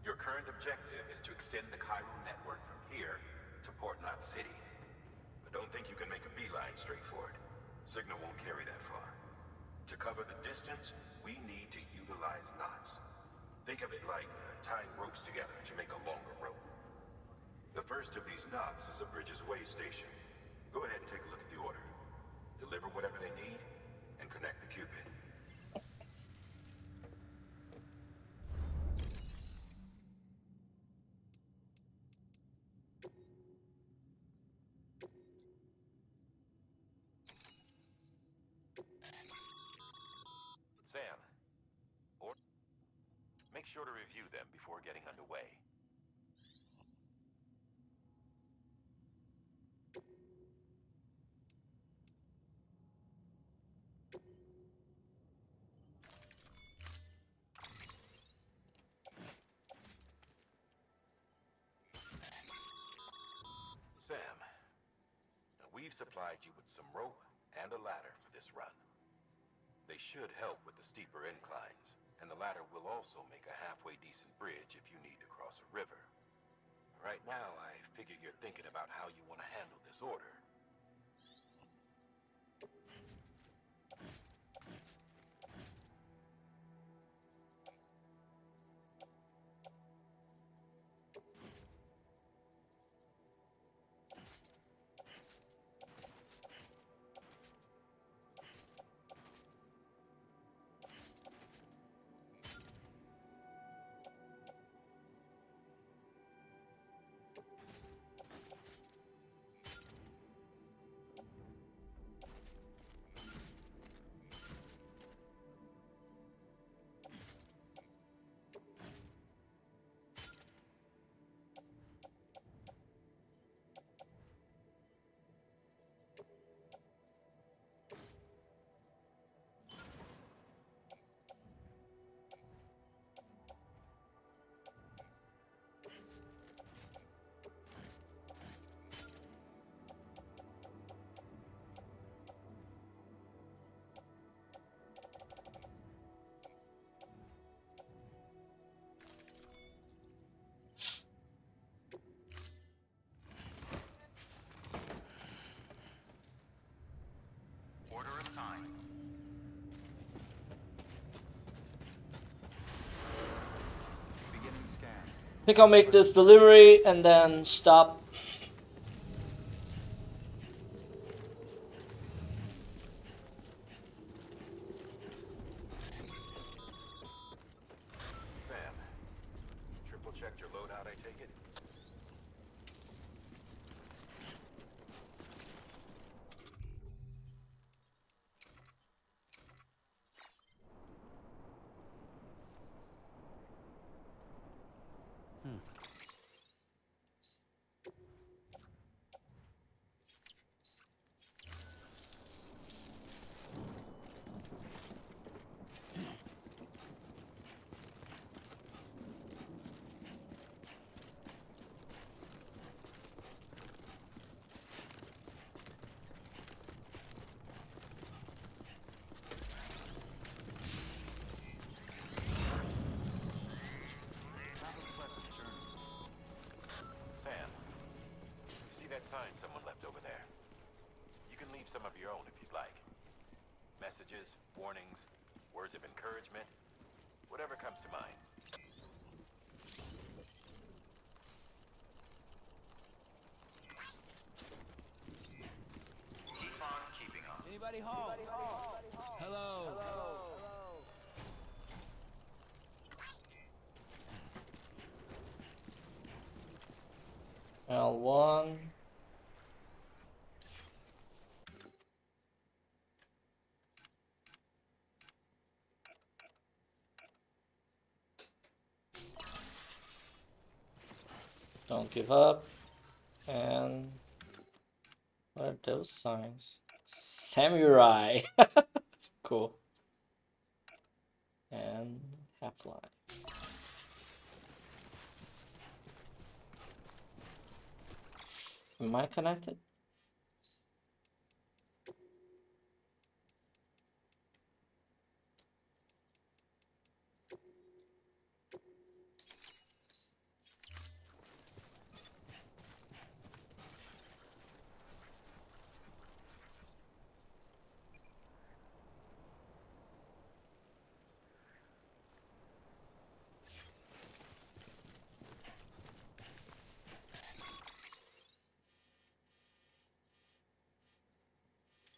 S2: Your current objective is to extend the chiral network from here to Port Knot City. But don't think you can make a beeline straight for it. Signal won't carry that far. To cover the distance, we need to utilize knots. Think of it like tying ropes together to make a longer rope. The first of these knots is a Bridges way station. Go ahead and take a look at the order. Deliver whatever they need, and connect the Cupid. Sam, make sure to review them before getting underway. Sam, we've supplied you with some rope and a ladder for this run. They should help with the steeper inclines, and the ladder will also make a halfway decent bridge if you need to cross a river. Right now, I figure you're thinking about how you want to handle this order.
S1: I think I'll make this delivery and then stop.
S2: Sam, triple checked your loadout, I take it? Sam, you see that sign someone left over there? You can leave some of your own if you'd like. Messages, warnings, words of encouragement, whatever comes to mind. Keep on keeping on.
S15: Anybody home? Hello.
S1: L1. Don't give up. And what are those signs? Samurai. Cool. And Half-Life. Am I connected?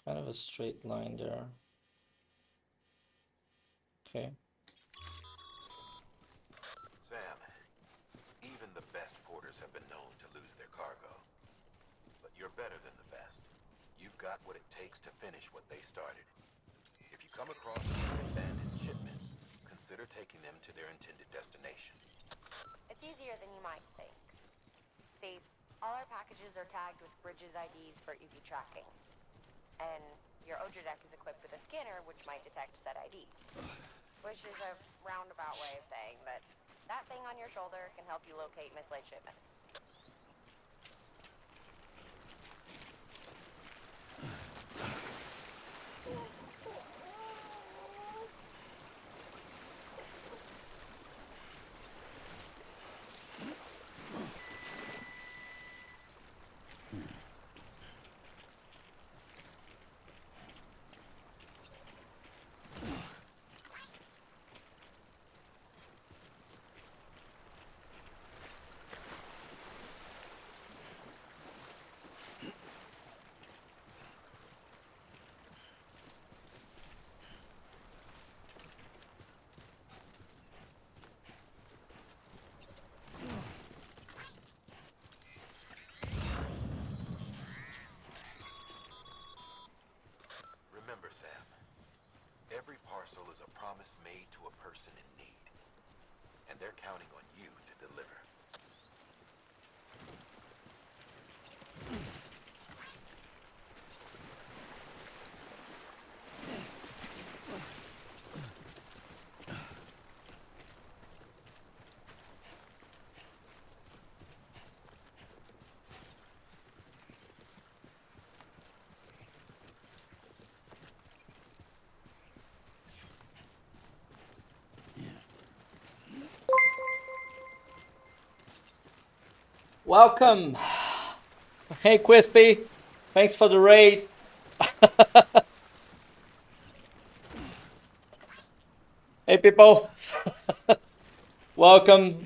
S1: Kind of a straight line there. Okay.
S2: Sam, even the best porters have been known to lose their cargo. But you're better than the best. You've got what it takes to finish what they started. If you come across any abandoned shipments, consider taking them to their intended destination.
S13: It's easier than you might think. See, all our packages are tagged with Bridges IDs for easy tracking. And your Odra deck is equipped with a scanner which might detect said IDs. Which is a roundabout way of saying that that thing on your shoulder can help you locate mislaid shipments.
S2: Remember, Sam, every parcel is a promise made to a person in need. And they're counting on you to deliver.
S1: Welcome. Hey, Quispy. Thanks for the raid. Hey, people. Welcome.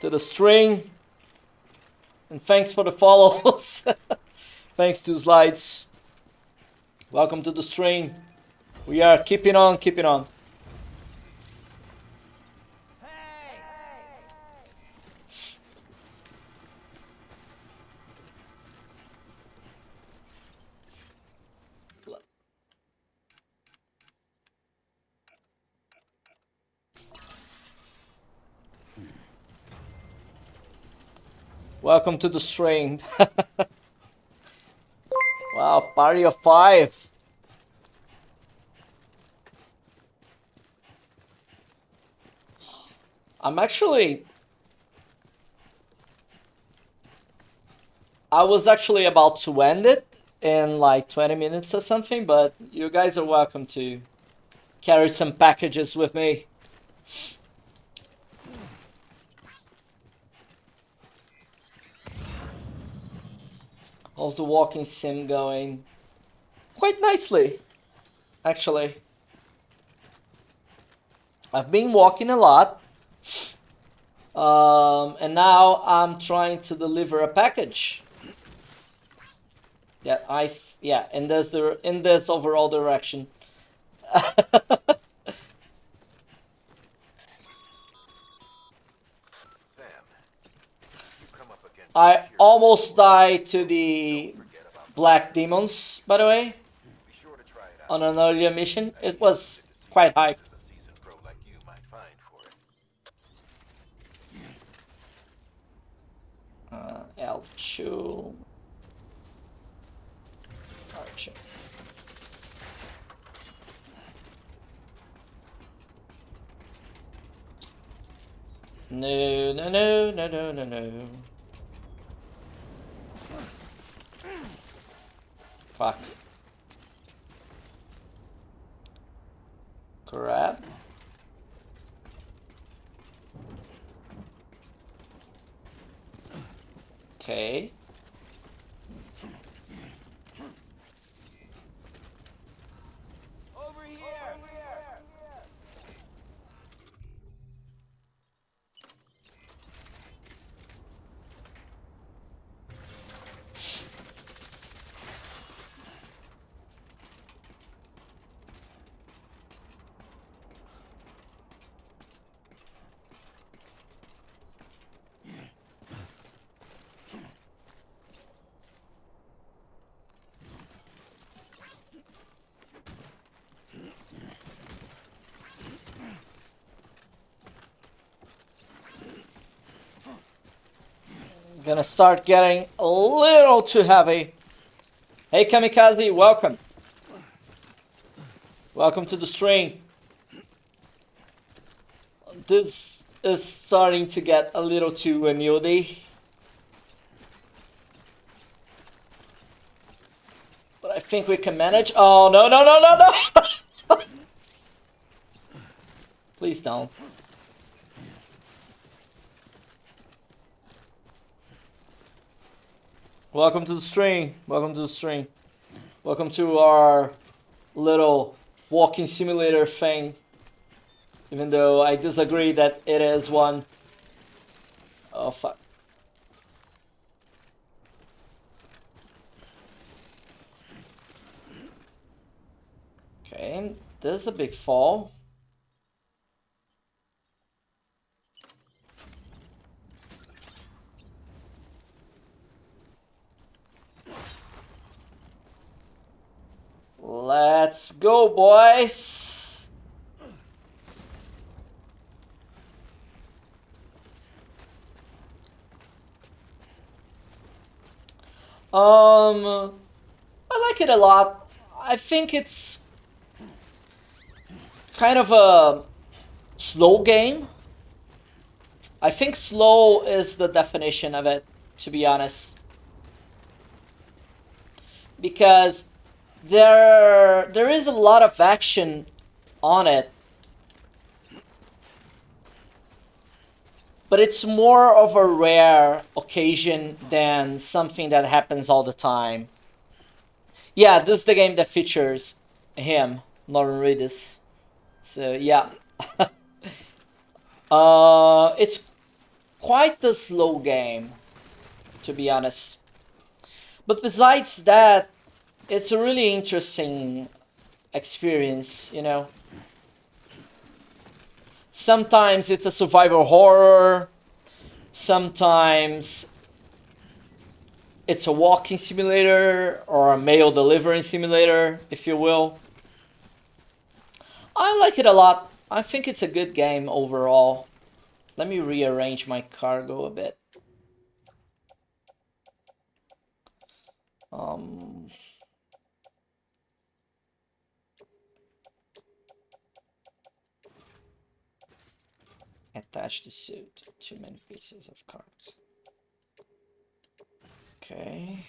S1: to the stream. And thanks for the follows. Thanks to Slides. Welcome to the stream. We are keeping on, keeping on. Welcome to the stream. Wow, party of 5. I was actually about to end it in like 20 minutes or something, but you guys are welcome to carry some packages with me. How's the walking sim going? Quite nicely, actually. I've been walking a lot. And now I'm trying to deliver a package. Yeah, in this overall direction. I almost died to the black demons, by the way, on an earlier mission. It was quite hype. L2. Archer. No, no, no, no, no, no, no. Fuck. Grab. Okay.
S15: Over here.
S1: Gonna start getting a little too heavy. Hey Kamikaze, welcome. Welcome to the stream. This is starting to get a little too unwieldy. But I think we can manage. Oh, no, no, no, no, no! Please don't. Welcome to the stream. Welcome to the stream. Welcome to our little walking simulator thing. Even though I disagree that it is one. Oh, fuck. Okay, there's a big fall. Let's go, boys. I like it a lot. I think it's kind of a slow game. I think slow is the definition of it, to be honest. Because there is a lot of action on it. But it's more of a rare occasion than something that happens all the time. Yeah, this is the game that features him, Norman Reedus. So yeah. It's quite a slow game, to be honest. But besides that, it's a really interesting experience, you know. Sometimes it's a survival horror, sometimes it's a walking simulator or a mail delivery simulator, if you will. I like it a lot. I think it's a good game overall. Let me rearrange my cargo a bit. Attach the suit. Too many pieces of cards. Okay.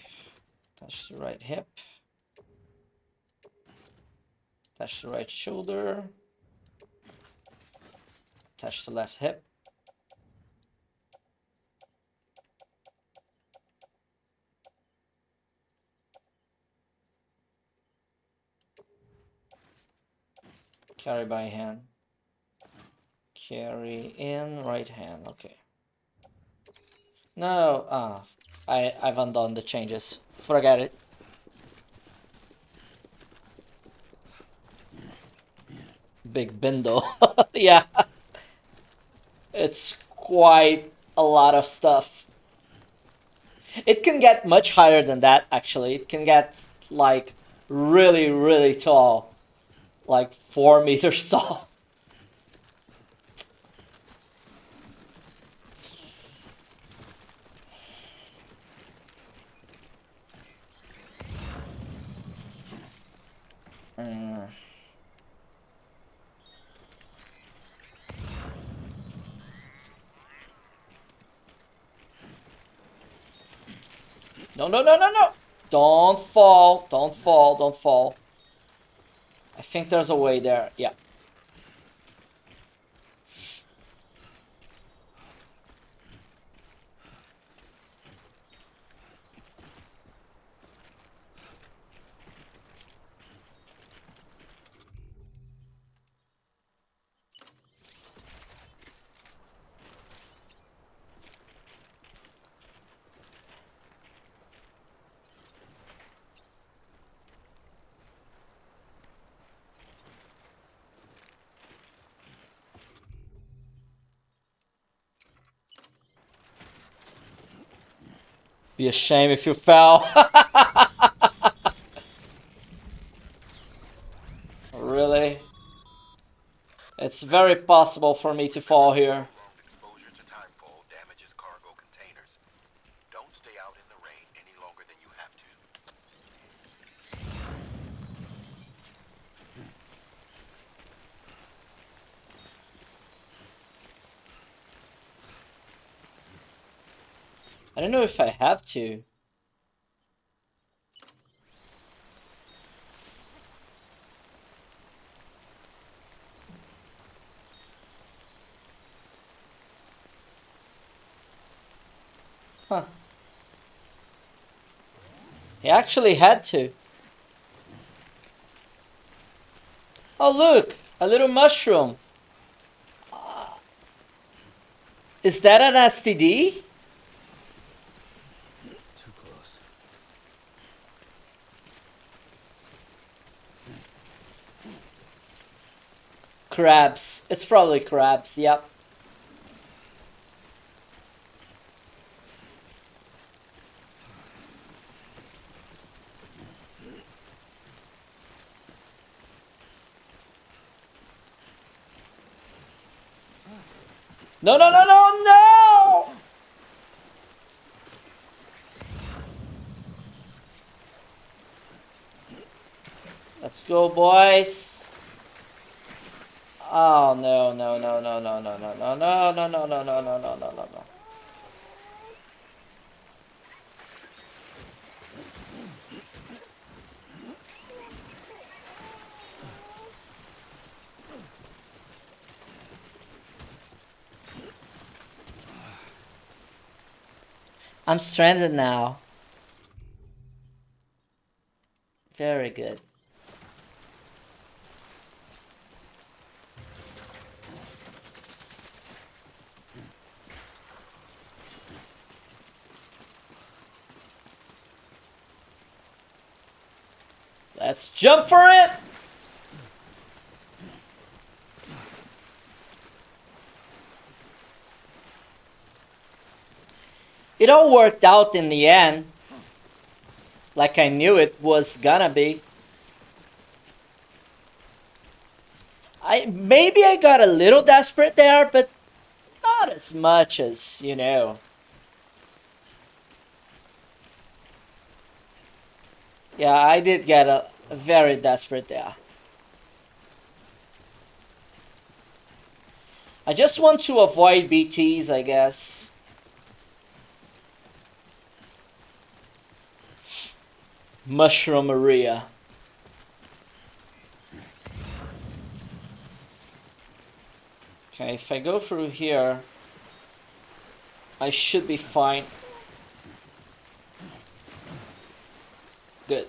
S1: Attach the right hip. Attach the right shoulder. Attach the left hip. Carry by hand. Carry in right hand. Okay. No, I've undone the changes. Forget it. Big bindo. Yeah. It's quite a lot of stuff. It can get much higher than that, actually. It can get, like, really, really tall. Like 4 meters tall. No, no, no, no, no! Don't fall, don't fall, don't fall. I think there's a way there, yeah. Be a shame if you fell. Really? It's very possible for me to fall here.
S2: Exposure to timefall damages cargo containers. Don't stay out in the rain any longer than you have to.
S1: I don't know if I have to. Huh. He actually had to. Oh look! A little mushroom! Is that an STD?
S11: Too close.
S1: Crabs. It's probably crabs, yep. No, no, no, no, no! Let's go, boys. Oh, no, no, no, no, no, no, no, no, no, no, no, no, no, no, no, no, no, no. I'm stranded now. Very good. Let's jump for it! It all worked out in the end. Like I knew it was gonna be. Maybe I got a little desperate there, but not as much as, you know. Yeah, I did get a very desperate there. I just want to avoid BTs, I guess. Mushroom Maria. Okay, if I go through here, I should be fine. Good.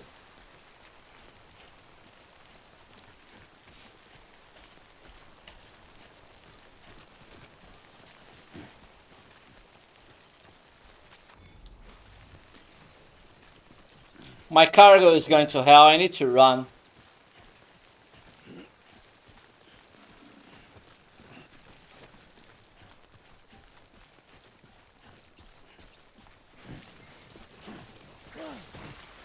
S1: My cargo is going to hell. I need to run.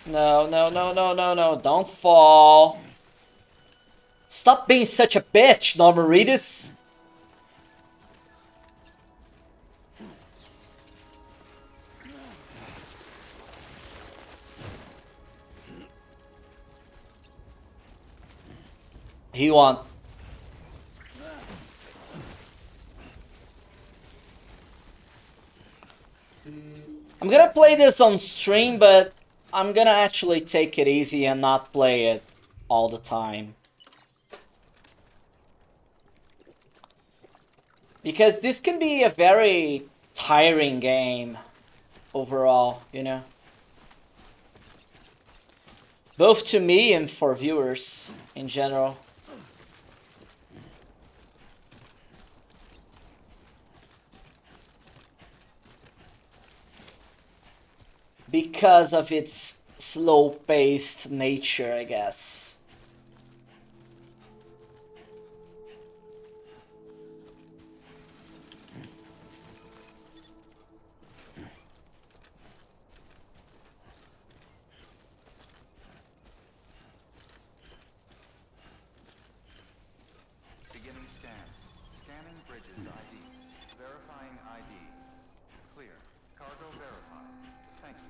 S1: No, no, no, no, no, no. Don't fall. Stop being such a bitch, Normarides. He won. I'm gonna play this on stream, but I'm gonna actually take it easy and not play it all the time. Because this can be a very tiring game overall, you know? Both to me and for viewers in general. Because of its slow-paced nature, I guess.
S5: Beginning scan. Scanning bridges ID. Verifying ID. Clear. Cargo verified. Thank you.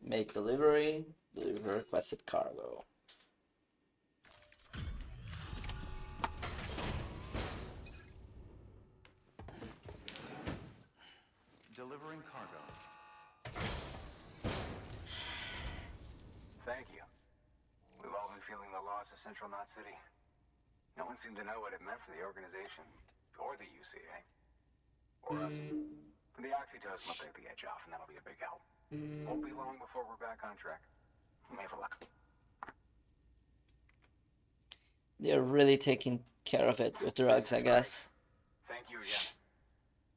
S1: Make delivery. Deliver requested cargo.
S5: Delivering cargo.
S16: Thank you. We've all been feeling the loss of Central Knot City. No one seemed to know what it meant for the organization, or the UCA, or us. The oxytocin will take the edge off, and that'll be a big help. Won't be long before we're back on track. May have luck.
S1: They're really taking care of it with drugs, I guess.
S16: Thank you again.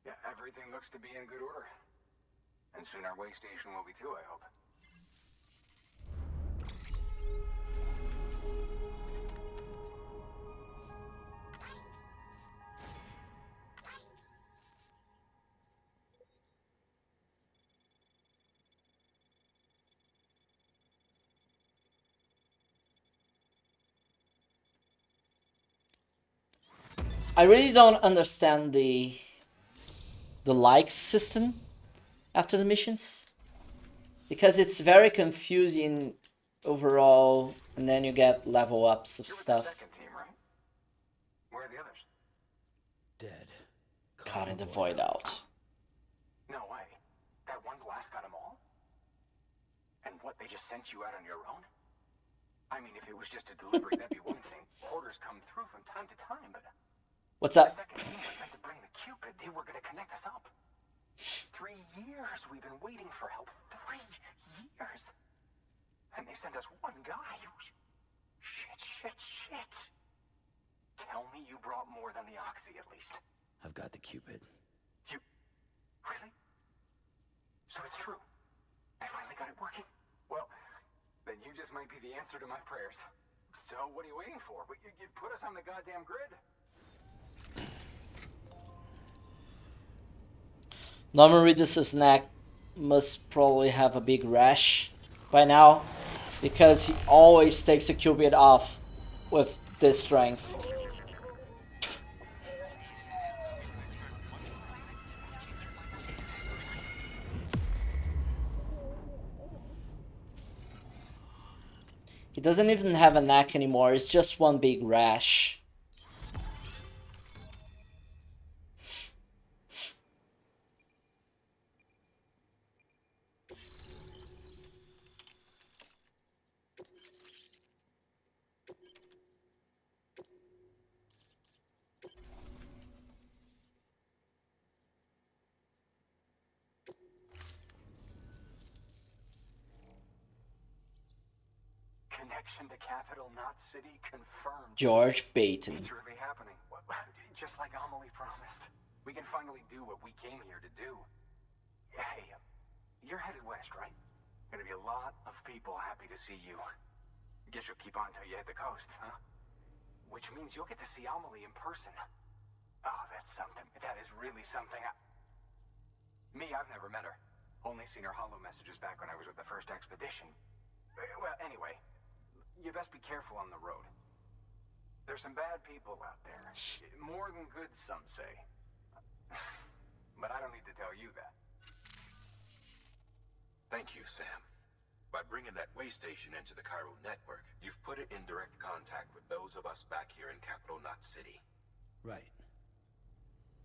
S16: Yeah, everything looks to be in good order. And soon our way station will be too, I hope.
S1: I really don't understand the likes system after the missions, because it's very confusing overall, and then you get level ups of stuff.
S16: Second team, right? Where are the others?
S11: Dead.
S1: Caught in the void out.
S16: No way. That one blast got them all? And what, they just sent you out on your own? I mean, if it was just a delivery, that'd be one thing. Orders come through from time to time, but...
S1: What's up?
S16: The second team was meant to bring the Cupid. They were going to connect us up. 3 years we've been waiting for help. 3 years. And they sent us one guy. Shit. tell me you brought more than the Oxy, at least?
S11: I've got the Cupid.
S16: You... Really? So it's true. I finally got it working. Well, then you just might be the answer to my prayers. So what are you waiting for? You put us on the goddamn grid.
S1: Normally this snack must probably have a big rash by now, because he always takes a Cupid off with this strength. He doesn't even have a neck anymore, it's just one big rash.
S16: Connection to Capital Knot City confirmed.
S1: George Payton.
S16: It's really happening. Just like Amelie promised. We can finally do what we came here to do. Hey, you're headed west, right? Gonna be a lot of people happy to see you. Guess you'll keep on till you hit the coast, huh? Which means you'll get to see Amelie in person. Oh, that's something. That is really something. Me, I've never met her. Only seen her holo messages back when I was with the first expedition. Well, anyway, you best be careful on the road. There's some bad people out there. More than good, some say. But I don't need to tell you that.
S2: Thank you, Sam. By bringing that way station into the Chiral network, you've put it in direct contact with those of us back here in Capital Knot City.
S11: Right.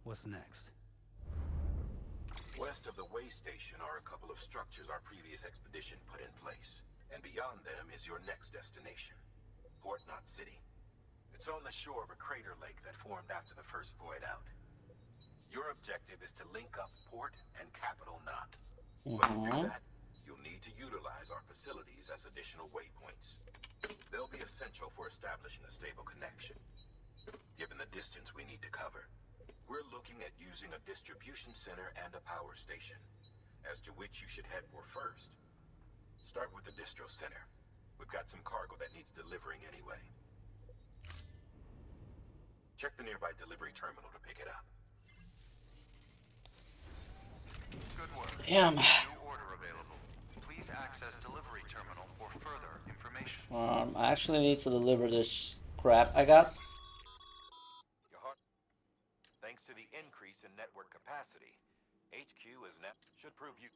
S11: What's next?
S2: West of the way station are a couple of structures our previous expedition put in place. And beyond them is your next destination, Port Knot City. It's on the shore of a crater lake that formed after the first void out. Your objective is to link up Port and Capital Knot. But to do that, you'll need to utilize our facilities as additional waypoints. They'll be essential for establishing a stable connection. Given the distance we need to cover, we're looking at using a distribution center and a power station, as to which you should head for first. Start with the distro center. We've got some cargo that needs delivering anyway. Check the nearby delivery terminal to pick it up.
S5: Good work.
S1: Damn.
S5: New order available. Please access delivery terminal for further information.
S1: I actually need to deliver this crap I got.
S17: Thanks to the increase in network capacity, HQ is now should prove you.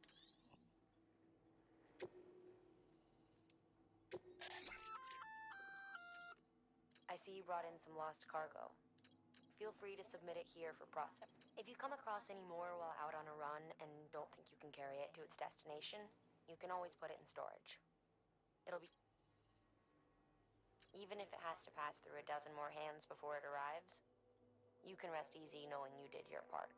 S13: I see you brought in some lost cargo. Feel free to submit it here for process. If you come across any more while out on a run and don't think you can carry it to its destination, you can always put it in storage. It'll be... Even if it has to pass through a dozen more hands before it arrives, you can rest easy knowing you did your part.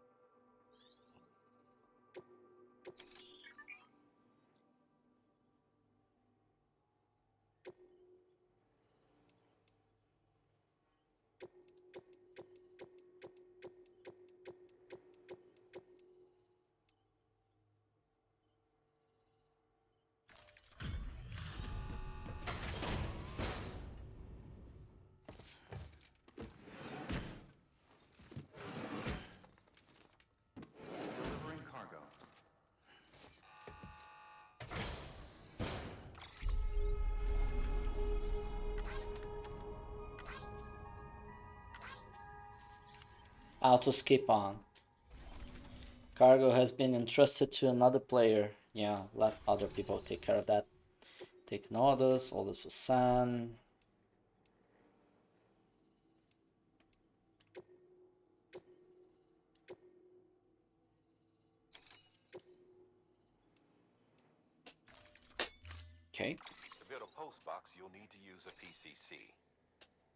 S5: Delivering cargo.
S1: Auto skip on. Cargo has been entrusted to another player. Yeah, let other people take care of that. Take notice, all this for San. Okay.
S17: To build a post box, you'll need to use a PCC.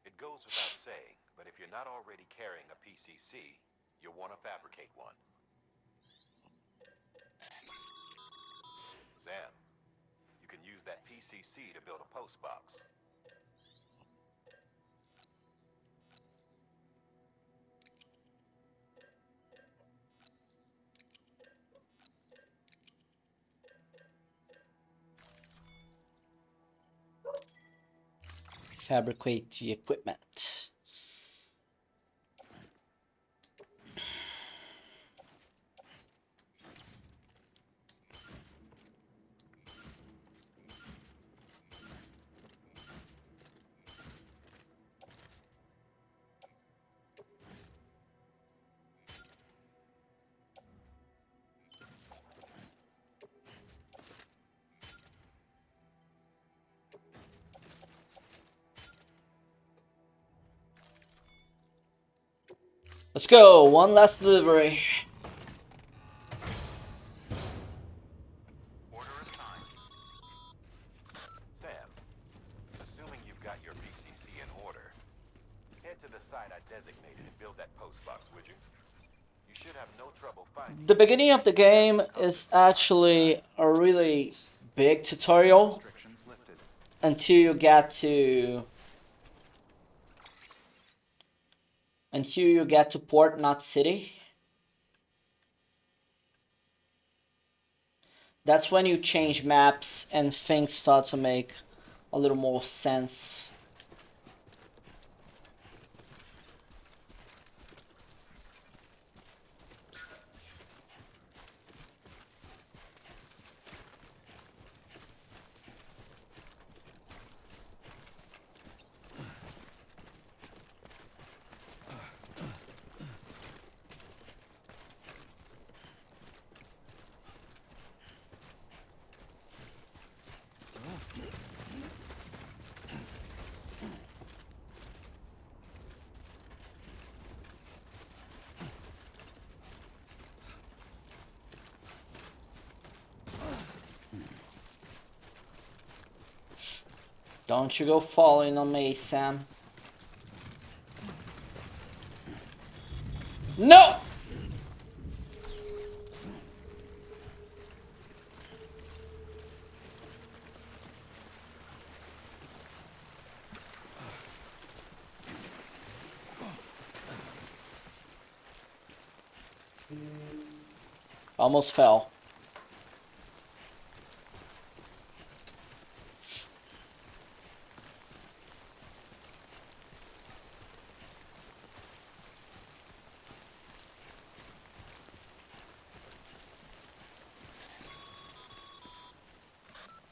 S17: It goes without saying, but if you're not already carrying a PCC, you'll want to fabricate one. Zam, you can use that PCC to build a post box.
S1: fabricate the equipment. Let's go, one last delivery.
S17: Order assigned. Sam, assuming you've got your PCC in order, head to the site I designated and build that post box, would you? You should have no trouble finding
S1: The beginning of the game is actually a really big tutorial until you get to Port Knot City. That's when you change maps and things start to make a little more sense. Don't you go falling on me, Sam. No! Almost fell.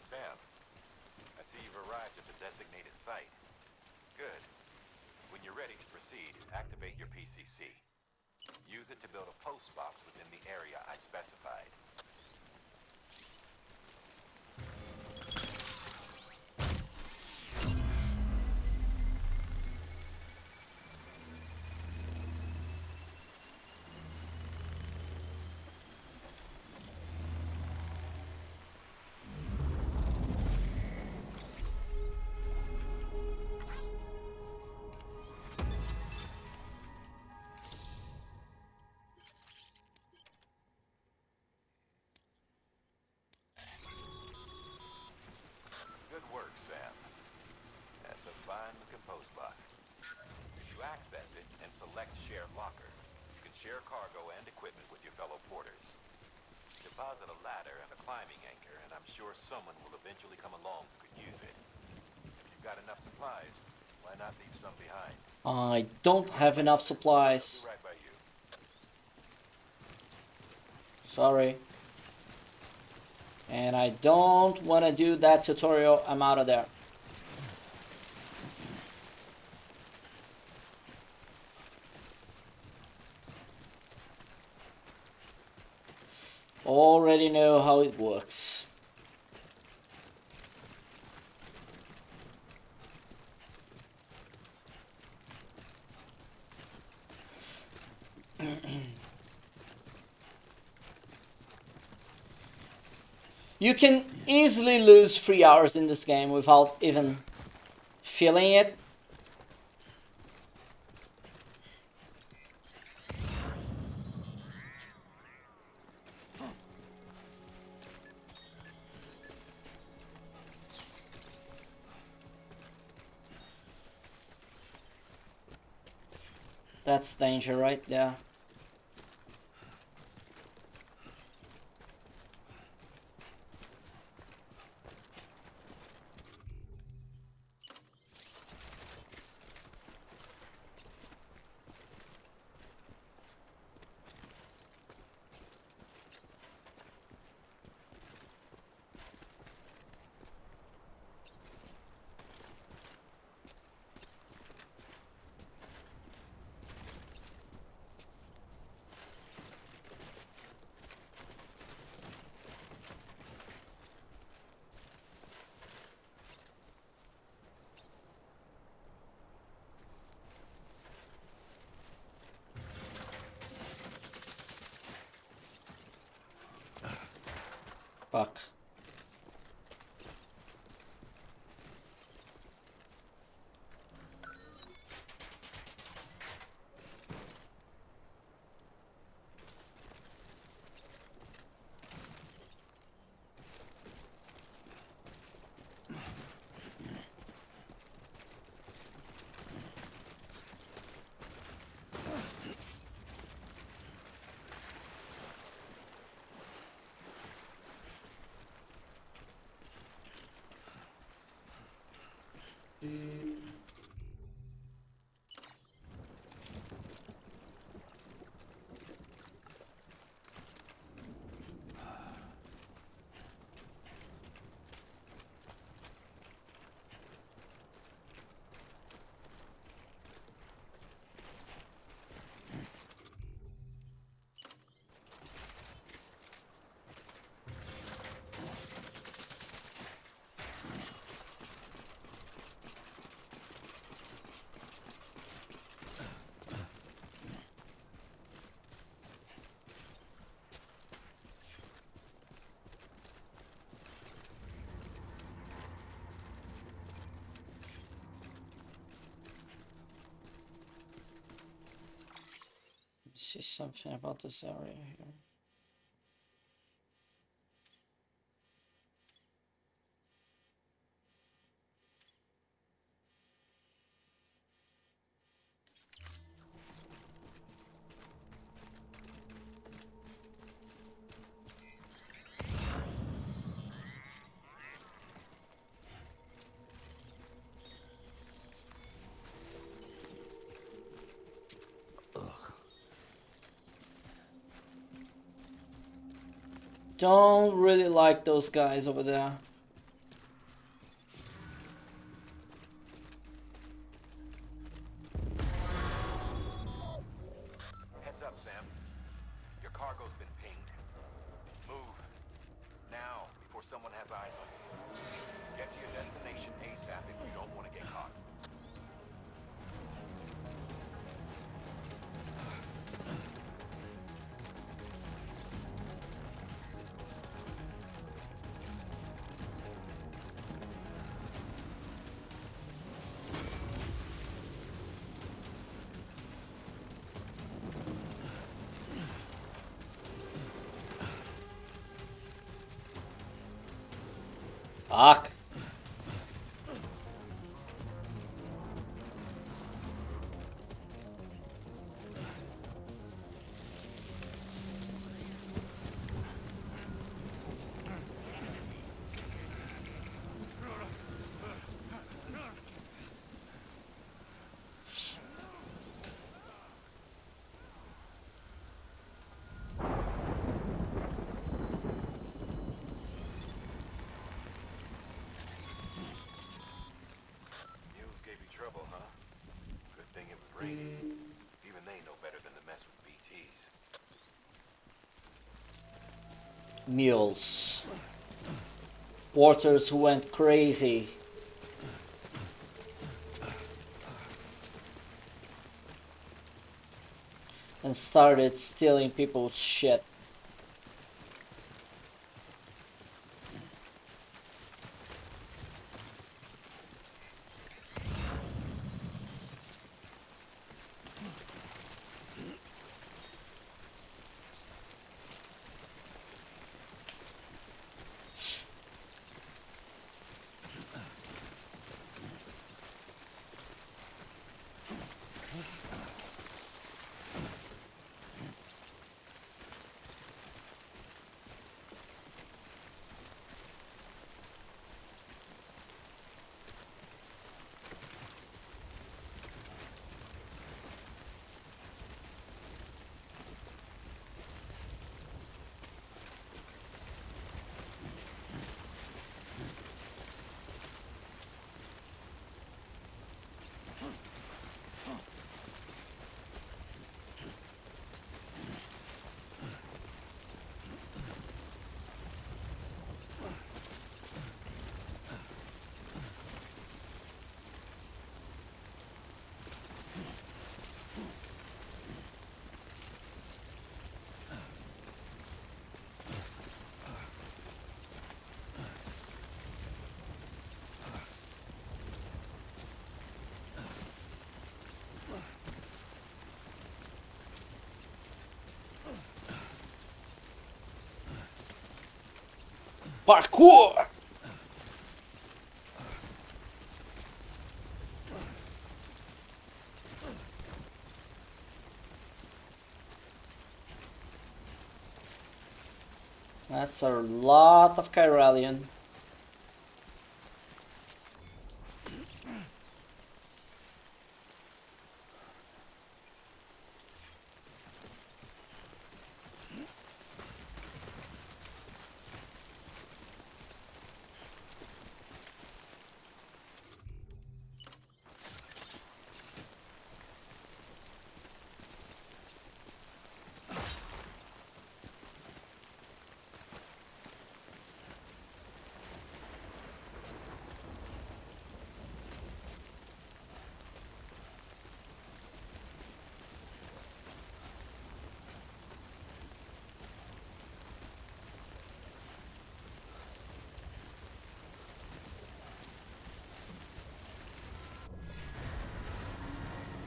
S17: Sam, I see you've arrived at the designated site. Good. When you're ready to proceed, activate your PCC. Use it to build a post box within the area I specified. Good work, Sam. That's a fine-looking post box. If you access it and select Share Locker, you can share cargo and equipment with your fellow porters. Deposit a ladder and a climbing anchor, and I'm sure someone will eventually come along who could use it. If you've got enough supplies, why not leave some behind?
S1: I don't have enough supplies.
S17: I'll be right by you.
S1: Sorry. And I don't want to do that tutorial. I'm out of there. Already know how it works. You can easily lose 3 hours in this game without even feeling it. That's danger right there. Fuck. See something about this area here. Don't really like those guys over there.
S17: Heads up, Sam. Your cargo's been pinged. Move. Now, before someone has eyes on you. Get to your destination ASAP if you don't want to get caught.
S1: Fuck.
S17: Trouble, huh? Good thing it was raining. Even they know better than to mess with BTs.
S1: Mules. Porters who went crazy. And started stealing people's shit. Parkour! That's a lot of Chiralian.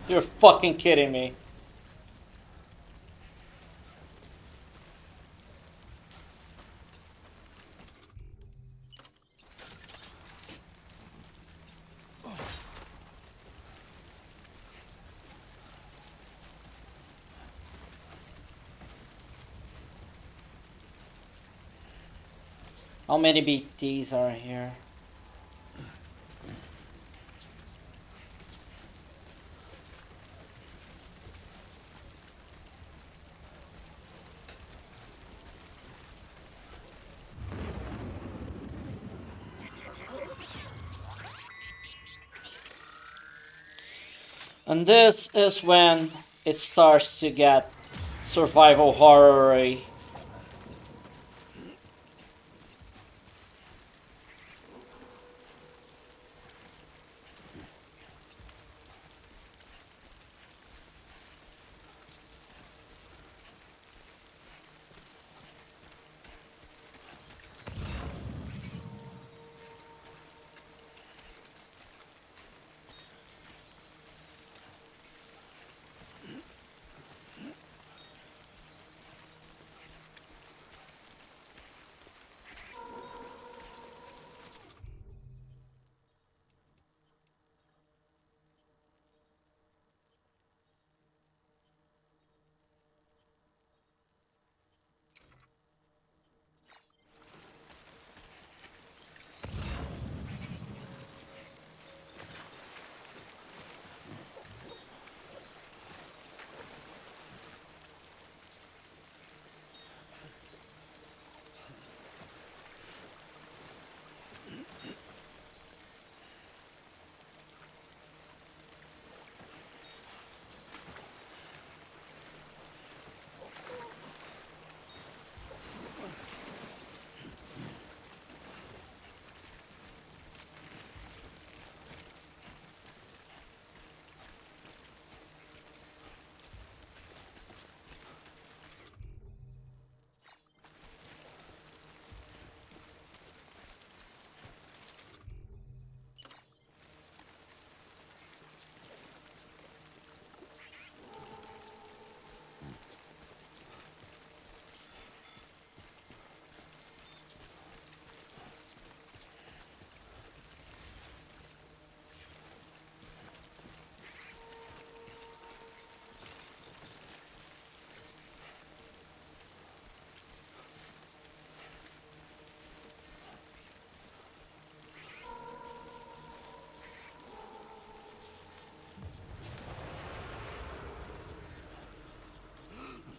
S1: You're fucking kidding me. How many BTs are here? And this is when it starts to get survival horror-y.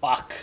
S1: Fuck.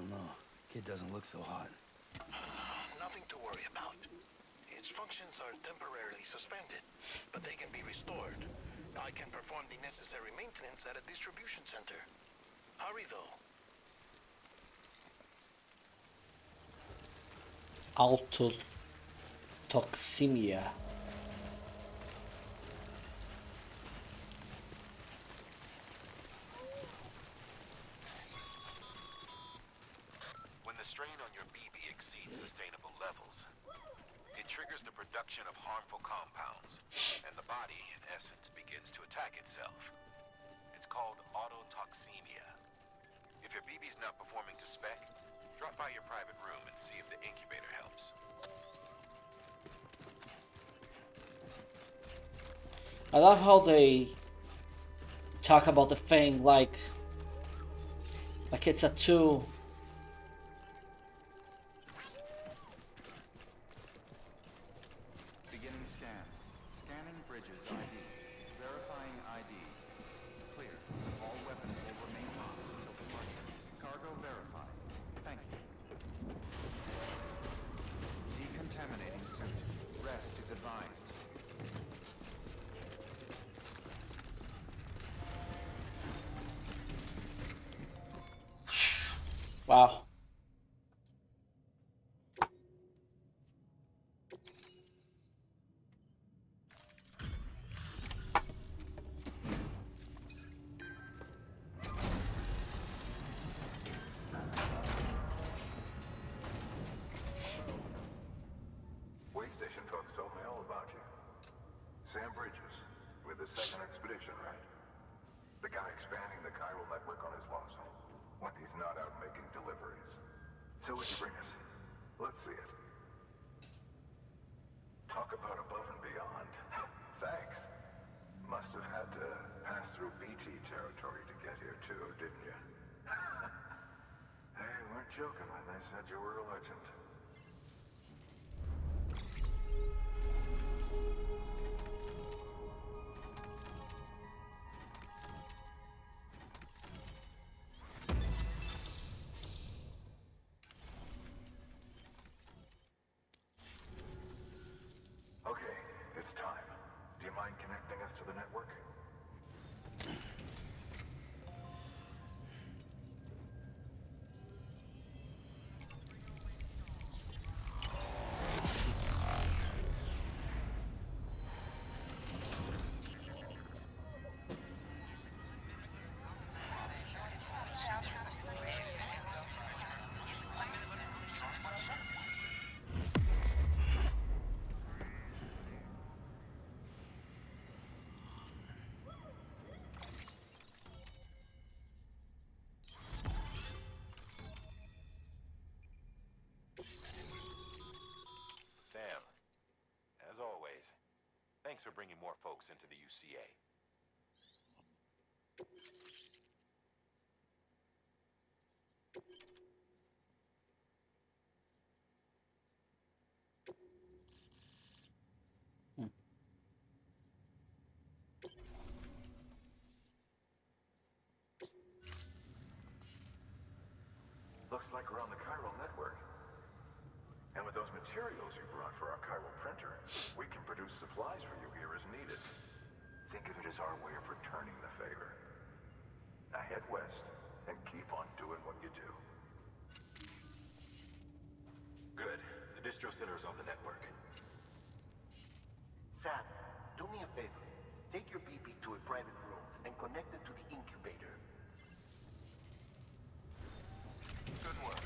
S11: don't know. Kid doesn't look so hot.
S8: Nothing to worry about. Its functions are temporarily suspended, but they can be restored. I can perform the necessary maintenance at a distribution center. Hurry, though.
S1: Autotoxemia.
S17: When the strain on your BB exceeds sustainable levels, it triggers the production of harmful compounds, and the body, in essence, begins to attack itself. It's called autotoxemia. If your BB's not performing to spec, drop by your private room and see if the incubator helps.
S1: I love how they talk about the thing like it's a tool.
S5: Beginning scan. Scanning Bridges ID. Verifying ID. Clear. All weapons will remain on until departure. Cargo verified. Thank you. Decontaminating suit. Rest is advised.
S1: Wow.
S7: Way station folks told me all about you. Sam Bridges, with the second expedition, right? The guy expanding the chiral network on his lonesome, when he's not out making deliveries. So what'd you bring us? Let's see it. Talk about above and beyond. Thanks. Must have had to pass through BT territory to get here too, didn't you? They weren't joking when they said you were a legend. Okay, it's time. Do you mind connecting us to the network?
S17: Sam, as always, thanks for bringing more folks into the UCA.
S7: Looks like we're on the chiral network. And with those materials you brought for our chiral printer, we can produce supplies for you here as needed. Think of it as our way of returning the favor. Now head west and keep on doing what you do.
S17: Good. The distro center is on the network.
S8: Sam, do me a favor. Take your BB to a private room and connect it to the incubator.
S17: Good work.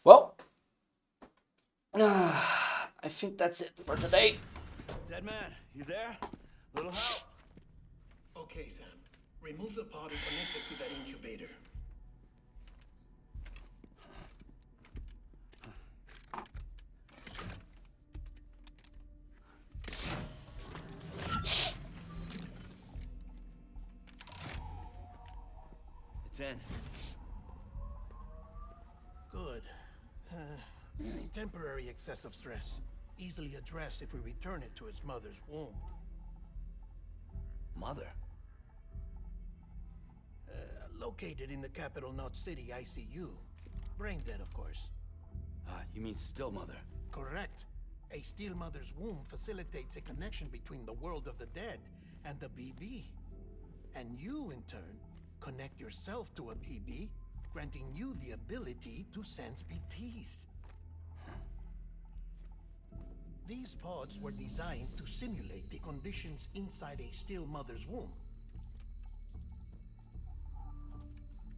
S1: Well, I think that's it for today.
S8: Dead man, you there? Little help? Okay, Sam. Remove the pod and connect it to that incubator.
S10: 10.
S8: Good. A temporary excessive stress. Easily addressed if we return it to its mother's womb.
S11: Mother?
S8: Located in the capital Knot City ICU. Brain dead, of course.
S11: You mean still mother?
S8: Correct. A still mother's womb facilitates a connection between the world of the dead and the BB. And you, in turn, connect yourself to a BB, granting you the ability to sense BTs. These pods were designed to simulate the conditions inside a still mother's womb.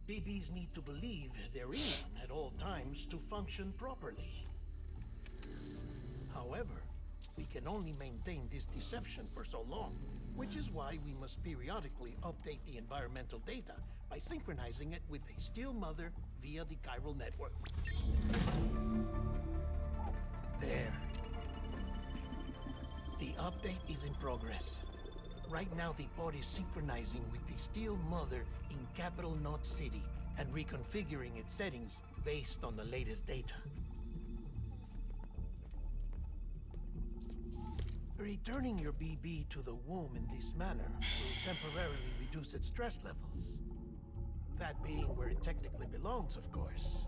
S8: BBs need to believe they're in one at all times to function properly. However, we can only maintain this deception for so long, which is why we must periodically update the environmental data by synchronizing it with a still mother via the chiral network. There. The update is in progress. Right now, the pod is synchronizing with the still mother in capital Knot City and reconfiguring its settings based on the latest data. Returning your BB to the womb in this manner will temporarily reduce its stress levels. That being where it technically belongs, of course.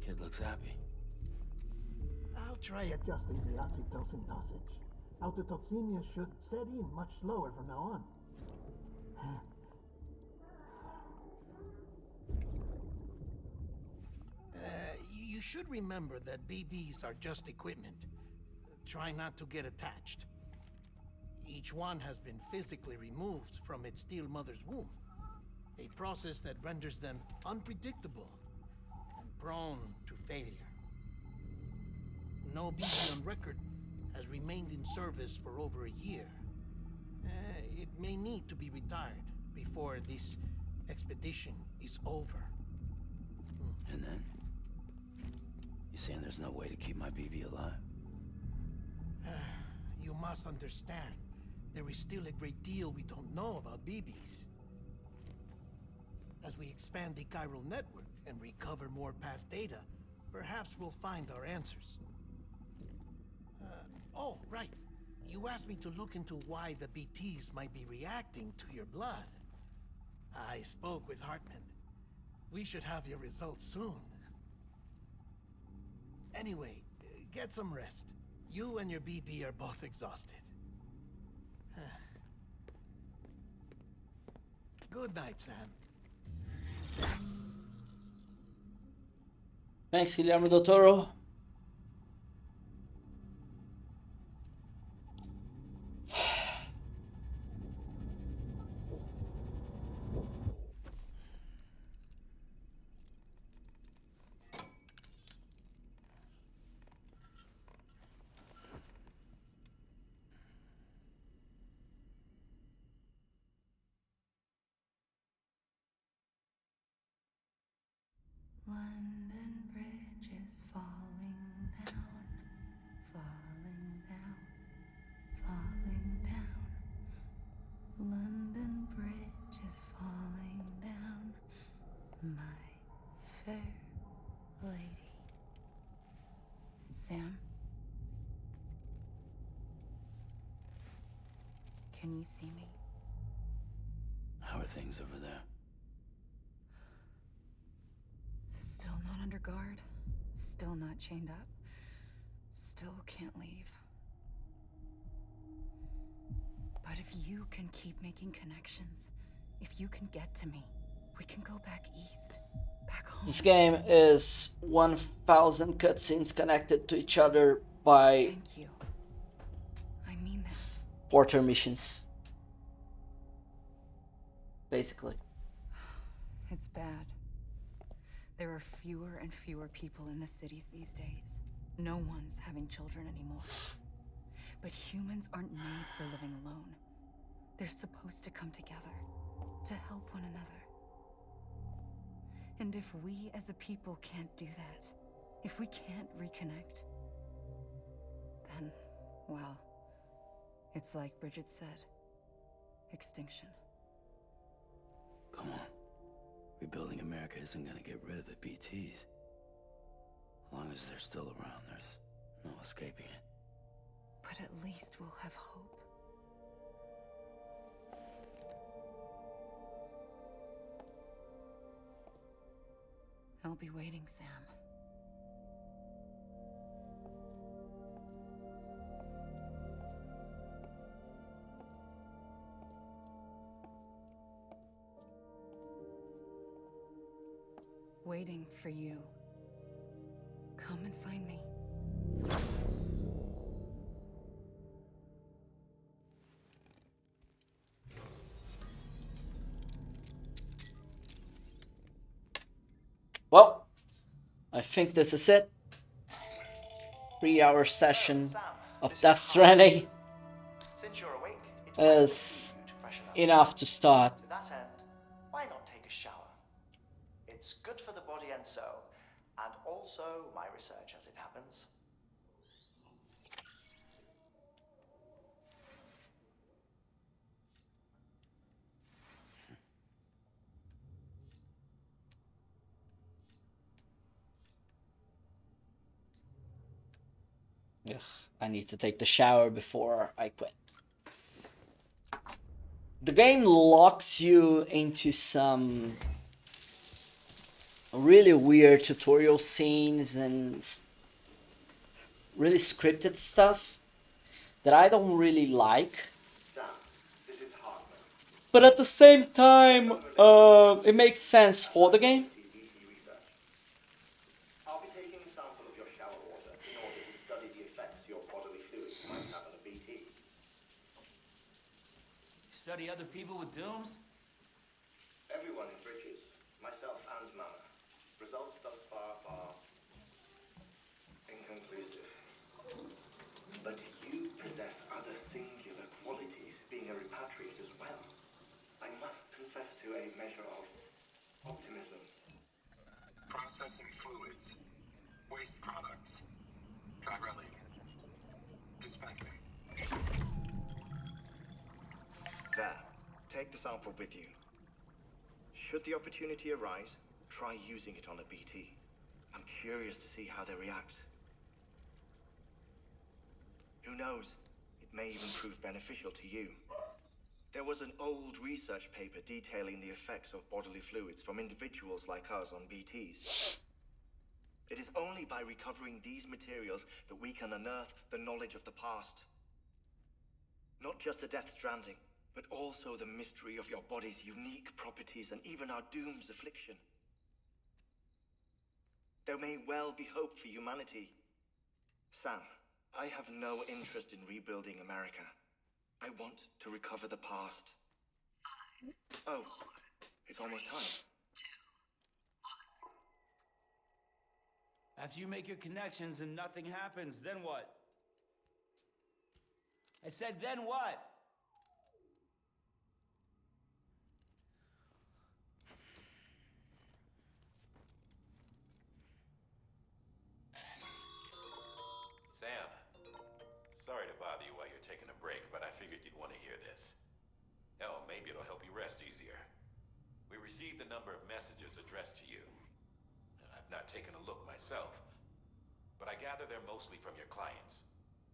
S11: Kid looks happy.
S8: I'll try adjusting the oxytocin dosage. Autotoxemia should set in much slower from now on. You should remember that BBs are just equipment. Try not to get attached. Each one has been physically removed from its still mother's womb. A process that renders them unpredictable and prone to failure. No BB on record has remained in service for over a year. It may need to be retired before this expedition is over.
S11: And then? You saying there's no way to keep my BB alive?
S8: You must understand, there is still a great deal we don't know about BBs. As we expand the chiral network and recover more past data, perhaps we'll find our answers. Oh, right. You asked me to look into why the BTs might be reacting to your blood. I spoke with Hartman. We should have your results soon. Anyway, get some rest. You and your BB are both exhausted. Good night, Sam.
S1: Thanks, Guillermo del Toro.
S3: London Bridge is falling down, falling down, falling down. London Bridge is falling down, my fair lady. Sam? Can you see me?
S11: How are things over there?
S3: Still not under guard, still not chained up, still can't leave. But if you can keep making connections, if you can get to me, we can go back east, back home.
S1: This game is 1,000 cutscenes connected to each other by
S3: Thank you. I mean that.
S1: porter missions. Basically.
S3: It's bad. There are fewer and fewer people in the cities these days. No one's having children anymore. But humans aren't made for living alone. They're supposed to come together, to help one another. And if we as a people can't do that, if we can't reconnect, then, well, it's like Bridget said. extinction.
S11: Come on. Rebuilding America isn't gonna get rid of the BTs. As long as they're still around, there's no escaping it.
S3: But at least we'll have hope. I'll be waiting, Sam. Waiting for you. Come and find me.
S1: Well, I think this is it. 3-hour session of Death Stranding
S12: Since you're awake, it
S1: is enough to start.
S12: To that end, why not take a shower? It's good for the body and soul, and also my research as it happens.
S1: Ugh, I need to take the shower before I quit. The game locks you into some really weird tutorial scenes and really scripted stuff that I don't really like. But at the same time, it makes sense for the game.
S18: I'll be taking a sample of your shower water in order to study the effects your bodily fluids might have on a BT.
S11: Study other people with dooms?
S18: Everyone in Bridges, myself and Mama. Results thus far are inconclusive. But you possess other singular qualities, being a repatriate as well. I must confess to a measure of optimism.
S16: Processing fluids. Waste products. Dry-relling. Dispensing.
S18: There. Take the sample with you. Should the opportunity arise, try using it on a BT. I'm curious to see how they react. Who knows? It may even prove beneficial to you. There was an old research paper detailing the effects of bodily fluids from individuals like us on BTs. It is only by recovering these materials that we can unearth the knowledge of the past. Not just the Death Stranding, but also the mystery of your body's unique properties and even our doom's affliction. There may well be hope for humanity. Sam, I have no interest in rebuilding America. I want to recover the past. Oh, it's almost time.
S15: After you make your connections and nothing happens, then what? I said, then what?
S17: Sam, sorry to bother you while you're taking a break, but I figured you'd want to hear this. Hell, maybe it'll help you rest easier. We received a number of messages addressed to you. I've not taken a look myself, but I gather they're mostly from your clients.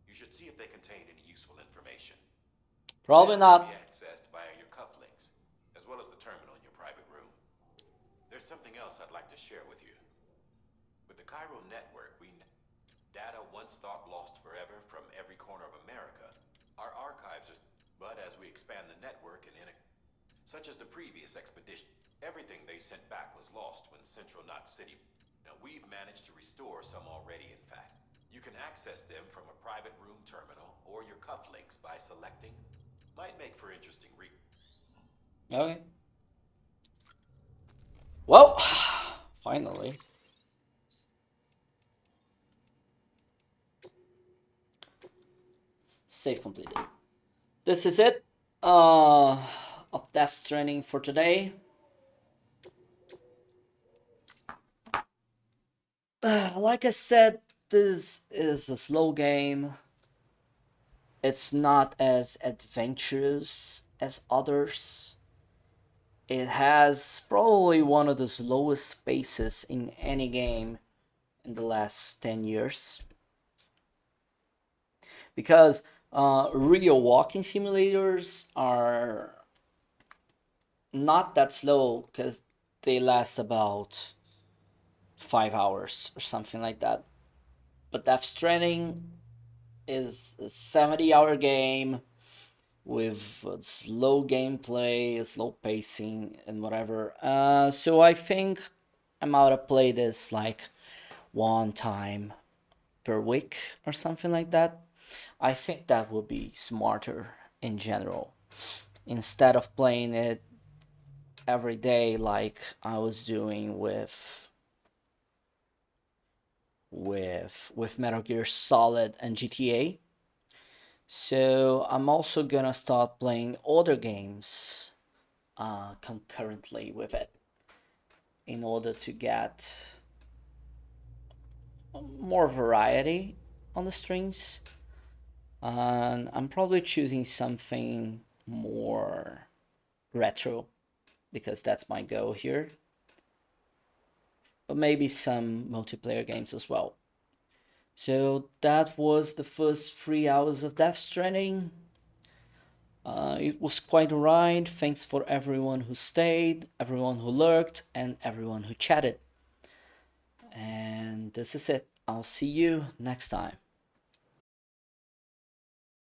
S17: You should see if they contain any useful information.
S1: Probably not.
S17: Be accessed via your cufflinks, as well as the terminal in your private room. There's something else I'd like to share with you. With the Cairo network, data once thought lost forever from every corner of America. Our archives are... But as we expand the network and such as the previous expedition, everything they sent back was lost when Central Knot City... Now, we've managed to restore some already, in fact. You can access them from a private room terminal or your cufflinks by selecting. Might make for interesting read.
S1: Okay. Well, finally. Save completed. This is it of Death Stranding for today. Like I said, this is a slow game. It's not as adventurous as others. It has probably one of the slowest paces in any game in the last 10 years. Because real walking simulators are not that slow because they last about 5 hours or something like that. But Death Stranding is a 70-hour game with slow gameplay, slow pacing, and whatever. So I think I'm out to play this like one time per week or something like that. I think that would be smarter in general. Instead of playing it every day like I was doing with Metal Gear Solid and GTA. So I'm also gonna start playing other games concurrently with it in order to get more variety on the strings. And I'm probably choosing something more retro because that's my goal here. But maybe some multiplayer games as well. So that was the first 3 hours of Death Stranding. It was quite a ride. Thanks for everyone who stayed, everyone who lurked, and everyone who chatted. And this is it. I'll see you next time.